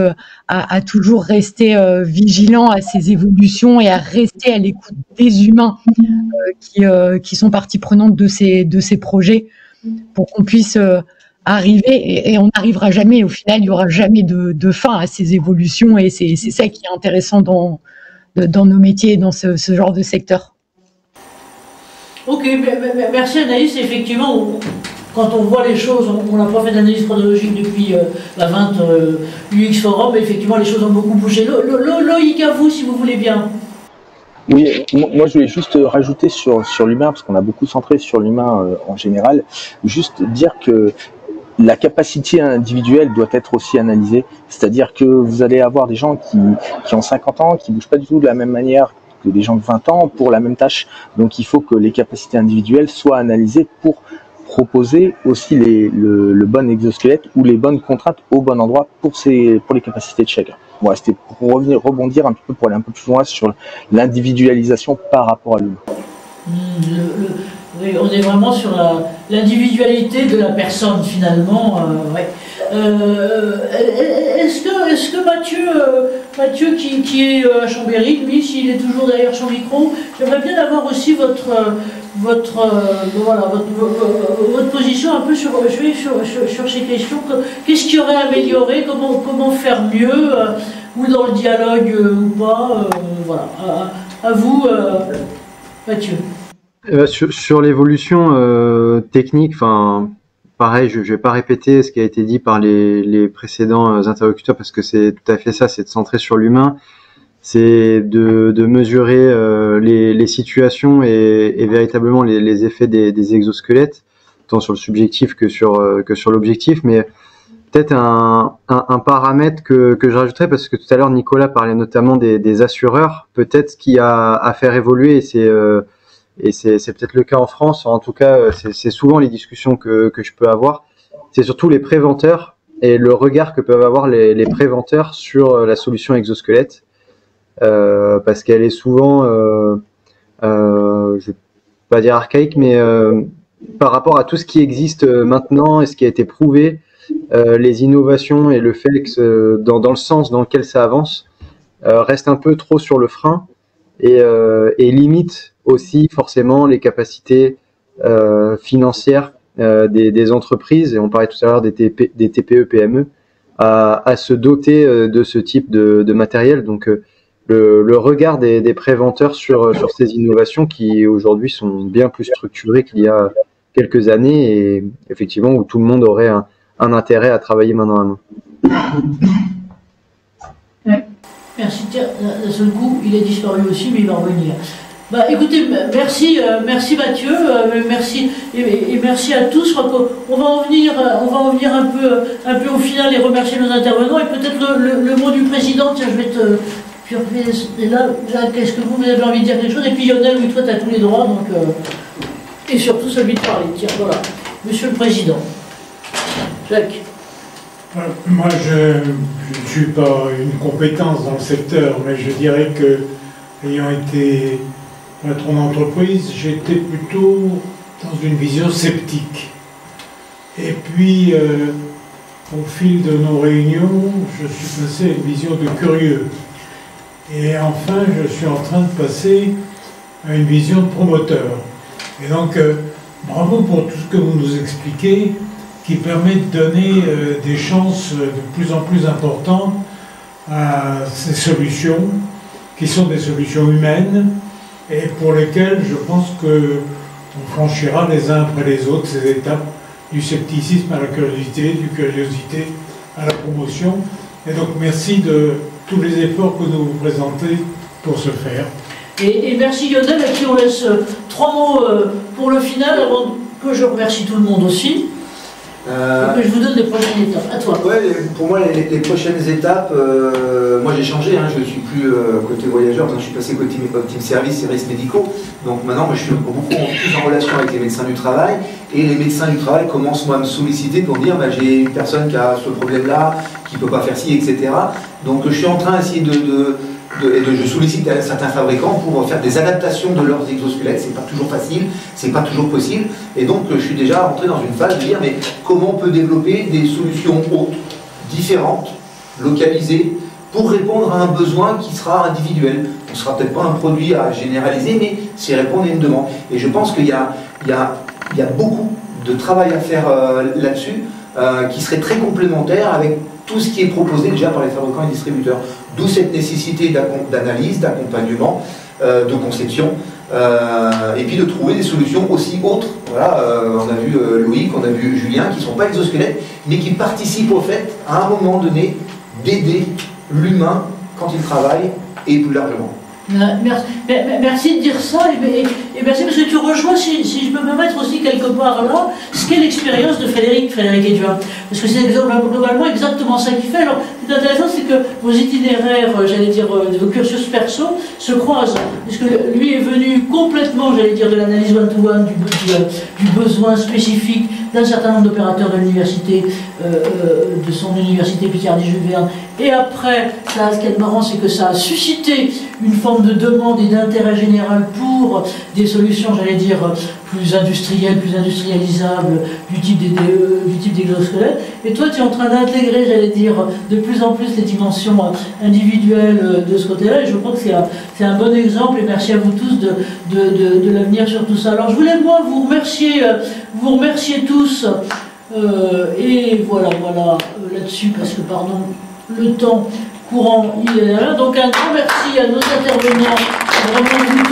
E: à toujours rester vigilant à ces évolutions et à rester à l'écoute des humains qui sont partie prenante de ces projets, pour qu'on puisse arriver, et on n'arrivera jamais, au final il n'y aura jamais de fin à ces évolutions, et c'est ça qui est intéressant dans nos métiers, dans ce genre de secteur.
A: Ok, merci Anaïs. Effectivement, quand on voit les choses, on n'a pas fait d'analyse chronologique depuis la 20 UX Forum, mais effectivement les choses ont beaucoup bougé. Loïc, à vous si vous voulez bien.
L: Oui, moi je voulais juste rajouter sur l'humain, parce qu'on a beaucoup centré sur l'humain en général, juste dire que la capacité individuelle doit être aussi analysée, c'est-à-dire que vous allez avoir des gens qui ont 50 ans, qui ne bougent pas du tout de la même manière que des gens de 20 ans pour la même tâche, donc il faut que les capacités individuelles soient analysées pour proposer aussi le bon exosquelette ou les bonnes contraintes au bon endroit pour les capacités de chacun. Voilà, c'était pour rebondir un petit peu, pour aller un peu plus loin sur l'individualisation par rapport à l'humain.
A: Oui, on est vraiment sur l'individualité de la personne finalement. Ouais. Est-ce que Mathieu qui est à Chambéry, lui, s'il est toujours derrière son micro, j'aimerais bien avoir aussi votre position un peu sur ces questions. Qu'est-ce qui aurait amélioré, comment faire mieux, ou dans le dialogue ou pas, voilà. À vous. Mathieu.
D: Sur l'évolution technique, enfin, pareil, je vais pas répéter ce qui a été dit par les précédents interlocuteurs parce que c'est tout à fait ça, c'est de centrer sur l'humain, c'est de mesurer les situations et véritablement les effets des exosquelettes, tant sur le subjectif que sur l'objectif, mais peut-être un paramètre que je rajouterais, parce que tout à l'heure Nicolas parlait notamment des assureurs, peut-être ce qui a à faire évoluer, et c'est peut-être le cas en France, en tout cas c'est souvent les discussions que je peux avoir, c'est surtout les préventeurs et le regard que peuvent avoir les préventeurs sur la solution exosquelette, parce qu'elle est souvent, je vais pas dire archaïque, mais par rapport à tout ce qui existe maintenant et ce qui a été prouvé, les innovations et le fait que dans le sens dans lequel ça avance reste un peu trop sur le frein et limite aussi forcément les capacités financières des entreprises, et on parlait tout à l'heure des TPE, PME, à se doter de ce type de matériel. Donc le regard des préventeurs sur ces innovations qui aujourd'hui sont bien plus structurées qu'il y a quelques années, et effectivement où tout le monde aurait un intérêt à travailler main dans la main.
A: Ouais. Merci. Tiens, d'un seul coup, il a disparu aussi, mais il va revenir. Bah, écoutez, merci Mathieu, merci et merci à tous. Je crois qu'on va en venir un peu au final et remercier nos intervenants, et peut-être le mot du président. Tiens, je vais te et là, qu'est-ce que vous avez envie de dire quelque chose? Et puis Lionel, oui, toi, tu as tous les droits, donc et surtout celui de parler. Tiens, voilà, Monsieur le Président. Jacques.
B: Moi, je ne suis pas une compétence dans le secteur, mais je dirais que, ayant été patron d'entreprise, j'étais plutôt dans une vision sceptique. Et puis, au fil de nos réunions, je suis passé à une vision de curieux. Et enfin, je suis en train de passer à une vision de promoteur. Et donc, bravo pour tout ce que vous nous expliquez, qui permet de donner des chances de plus en plus importantes à ces solutions, qui sont des solutions humaines, et pour lesquelles je pense qu'on franchira les uns après les autres ces étapes du scepticisme à la curiosité, du curiosité à la promotion. Et donc merci de tous les efforts que vous présentez pour ce faire.
A: Et merci Lionel, à qui on laisse 3 mots pour le final, avant que je remercie tout le monde aussi. Et que je vous donne les prochaines étapes. À toi.
F: Ouais, pour moi, les prochaines étapes, moi j'ai changé, hein, je ne suis plus côté voyageur, je suis passé côté team service et risques médicaux. Donc maintenant, moi, je suis beaucoup plus en relation avec les médecins du travail. Et les médecins du travail commencent moi à me solliciter pour dire j'ai une personne qui a ce problème-là, qui ne peut pas faire ci, etc. Donc je suis en train d'essayer je sollicite certains fabricants pour faire des adaptations de leurs exosquelettes. C'est pas toujours facile, c'est pas toujours possible. Et donc je suis déjà rentré dans une phase de dire mais comment on peut développer des solutions autres, différentes, localisées, pour répondre à un besoin qui sera individuel. On ne sera peut-être pas un produit à généraliser, mais c'est répondre à une demande. Et je pense qu'il y a beaucoup de travail à faire là-dessus, qui serait très complémentaire avec tout ce qui est proposé déjà par les fabricants et distributeurs. D'où cette nécessité d'analyse, d'accompagnement, de conception, et puis de trouver des solutions aussi autres. Voilà, on a vu Loïc, on a vu Julien, qui ne sont pas exosquelettes, mais qui participent au fait, à un moment donné, d'aider l'humain quand il travaille, et plus largement.
A: Merci de dire ça, et merci parce que tu rejoins, si je peux me mettre aussi quelque part là, ce qu'est l'expérience de Frédéric Edouin. Parce que c'est globalement exactement ça qu'il fait. Alors, ce qui est intéressant, c'est que vos itinéraires, j'allais dire, vos cursus perso, se croisent. Parce que lui est venu complètement, j'allais dire, de l'analyse one-to-one, du besoin spécifique d'un certain nombre d'opérateurs de l'université, de son université Picardie-Jules Verne. Et après, ce qui est marrant, c'est que ça a suscité une forme de demande et d'intérêt général pour des solutions, j'allais dire, plus industrielles, plus industrialisables, du type d'exosquelette. Et toi, tu es en train d'intégrer, j'allais dire, de plus en plus les dimensions individuelles de ce côté-là. Et je crois que c'est un bon exemple. Et merci à vous tous de l'avenir sur tout ça. Alors, je voulais, moi, vous remercier tous. Et voilà, là-dessus, parce que, pardon, le temps courant, il est là. Donc un grand merci à nos intervenants vraiment vous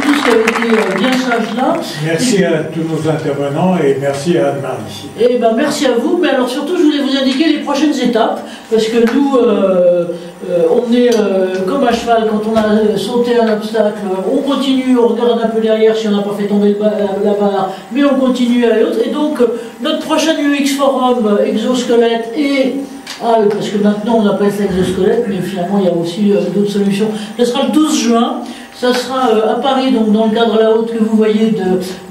A: tous qui avez été bien sages là.
B: Merci à tous nos intervenants et merci à Anne-Marie.
A: Et ben merci à vous, mais alors surtout je voulais vous indiquer les prochaines étapes, parce que nous, on est comme à cheval, quand on a sauté un obstacle, on continue, on regarde un peu derrière si on n'a pas fait tomber la barre, mais on continue à l'autre. Et donc notre prochain UX Forum exosquelette et parce que maintenant on appelle ça exosquelette, mais finalement il y a aussi d'autres solutions. Ce sera le 12 juin. Ça sera à Paris, donc dans le cadre là haute que vous voyez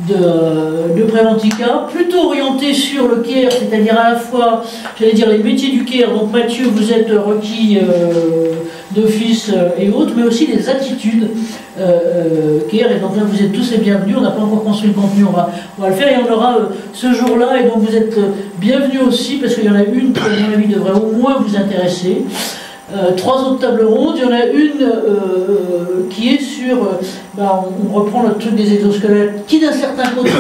A: de Préventica, plutôt orienté sur le CARE, c'est-à-dire à la fois, j'allais dire, les métiers du CARE. Donc Mathieu, vous êtes requis d'office et autres, mais aussi les attitudes CARE. Et donc là, vous êtes tous les bienvenus. On n'a pas encore construit le contenu, on va le faire. Et on aura ce jour-là, et donc vous êtes bienvenus aussi, parce qu'il y en a une qui, à mon avis, devrait au moins vous intéresser. 3 autres tables rondes, il y en a une qui est sur, on reprend le truc des exosquelettes, qui d'un certain côté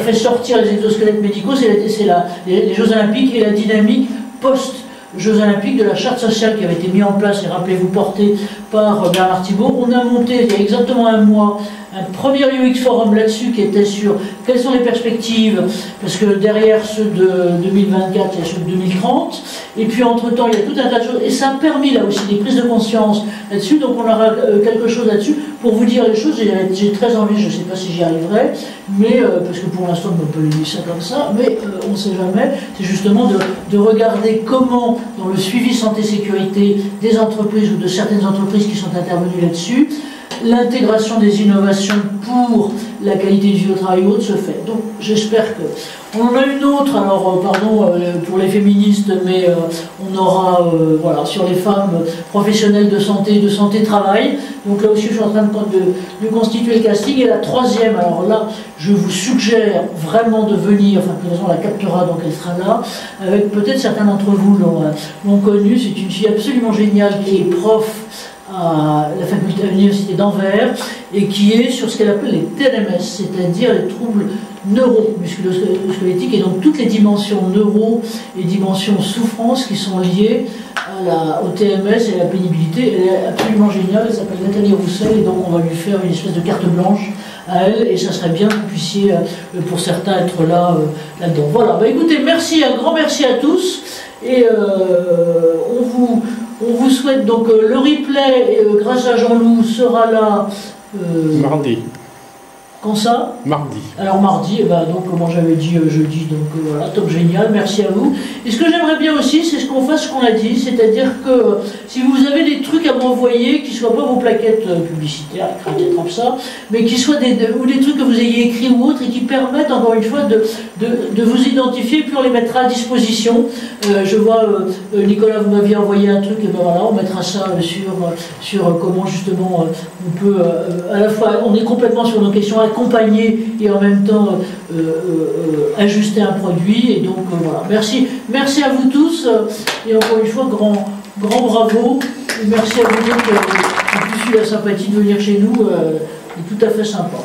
A: fait sortir les exosquelettes médicaux, c'est les Jeux Olympiques et la dynamique post-Jeux Olympiques de la charte sociale qui avait été mise en place, et rappelez-vous, portée par Bernard Thibault. On a monté il y a exactement un mois un premier UX Forum là-dessus qui était sur quelles sont les perspectives, parce que derrière ceux de 2024, il y a ceux de 2030, et puis entre-temps, il y a tout un tas de choses, et ça a permis là aussi des prises de conscience là-dessus, donc on aura quelque chose là-dessus. Pour vous dire les choses, j'ai très envie, je ne sais pas si j'y arriverai, mais parce que pour l'instant, on peut dire ça comme ça, mais on ne sait jamais, c'est justement de regarder comment, dans le suivi santé-sécurité des entreprises ou de certaines entreprises qui sont intervenues là-dessus, l'intégration des innovations pour la qualité de vie au travail haute se fait. Donc j'espère que... On en a une autre, alors pardon pour les féministes, mais on aura voilà, sur les femmes professionnelles de santé-travail. Donc là aussi je suis en train de constituer le casting. Et la troisième, alors là je vous suggère vraiment de venir, enfin de toute façon on la captera donc elle sera là, avec peut-être certains d'entre vous l'ont connue, c'est une fille absolument géniale qui est prof à la faculté à l'université d'Anvers et qui est sur ce qu'elle appelle les TNMS, c'est-à-dire les troubles neuro-musculo-squelettiques, et donc toutes les dimensions neuro et dimensions souffrance qui sont liées au TMS et à la pénibilité. Elle est absolument géniale, elle s'appelle Nathalie Roussel, et donc on va lui faire une espèce de carte blanche à elle, et ça serait bien que vous puissiez pour certains être là-dedans. Voilà, écoutez, merci, un grand merci à tous, et on vous souhaite donc le replay, grâce à Jean-Loup, sera là
H: mardi.
A: Quand ça?
H: Mardi.
A: Alors mardi, donc comme j'avais dit jeudi, donc voilà, top, génial, merci à vous. Et ce que j'aimerais bien aussi, c'est ce qu'on fasse ce qu'on a dit, c'est-à-dire que si vous avez des trucs à m'envoyer, qui ne soient pas vos plaquettes publicitaires, des comme ça, mais qui soient ou des trucs que vous ayez écrits ou autres, et qui permettent encore une fois de vous identifier, puis on les mettra à disposition. Je vois, Nicolas, vous m'aviez envoyé un truc, et ben voilà, on mettra ça sur comment justement on peut, à la fois, on est complètement sur nos questions, accompagner et en même temps ajuster un produit. Et donc voilà, merci à vous tous, et encore une fois grand bravo, et merci à vous qui avez eu la sympathie de venir chez nous, c'est tout à fait sympa.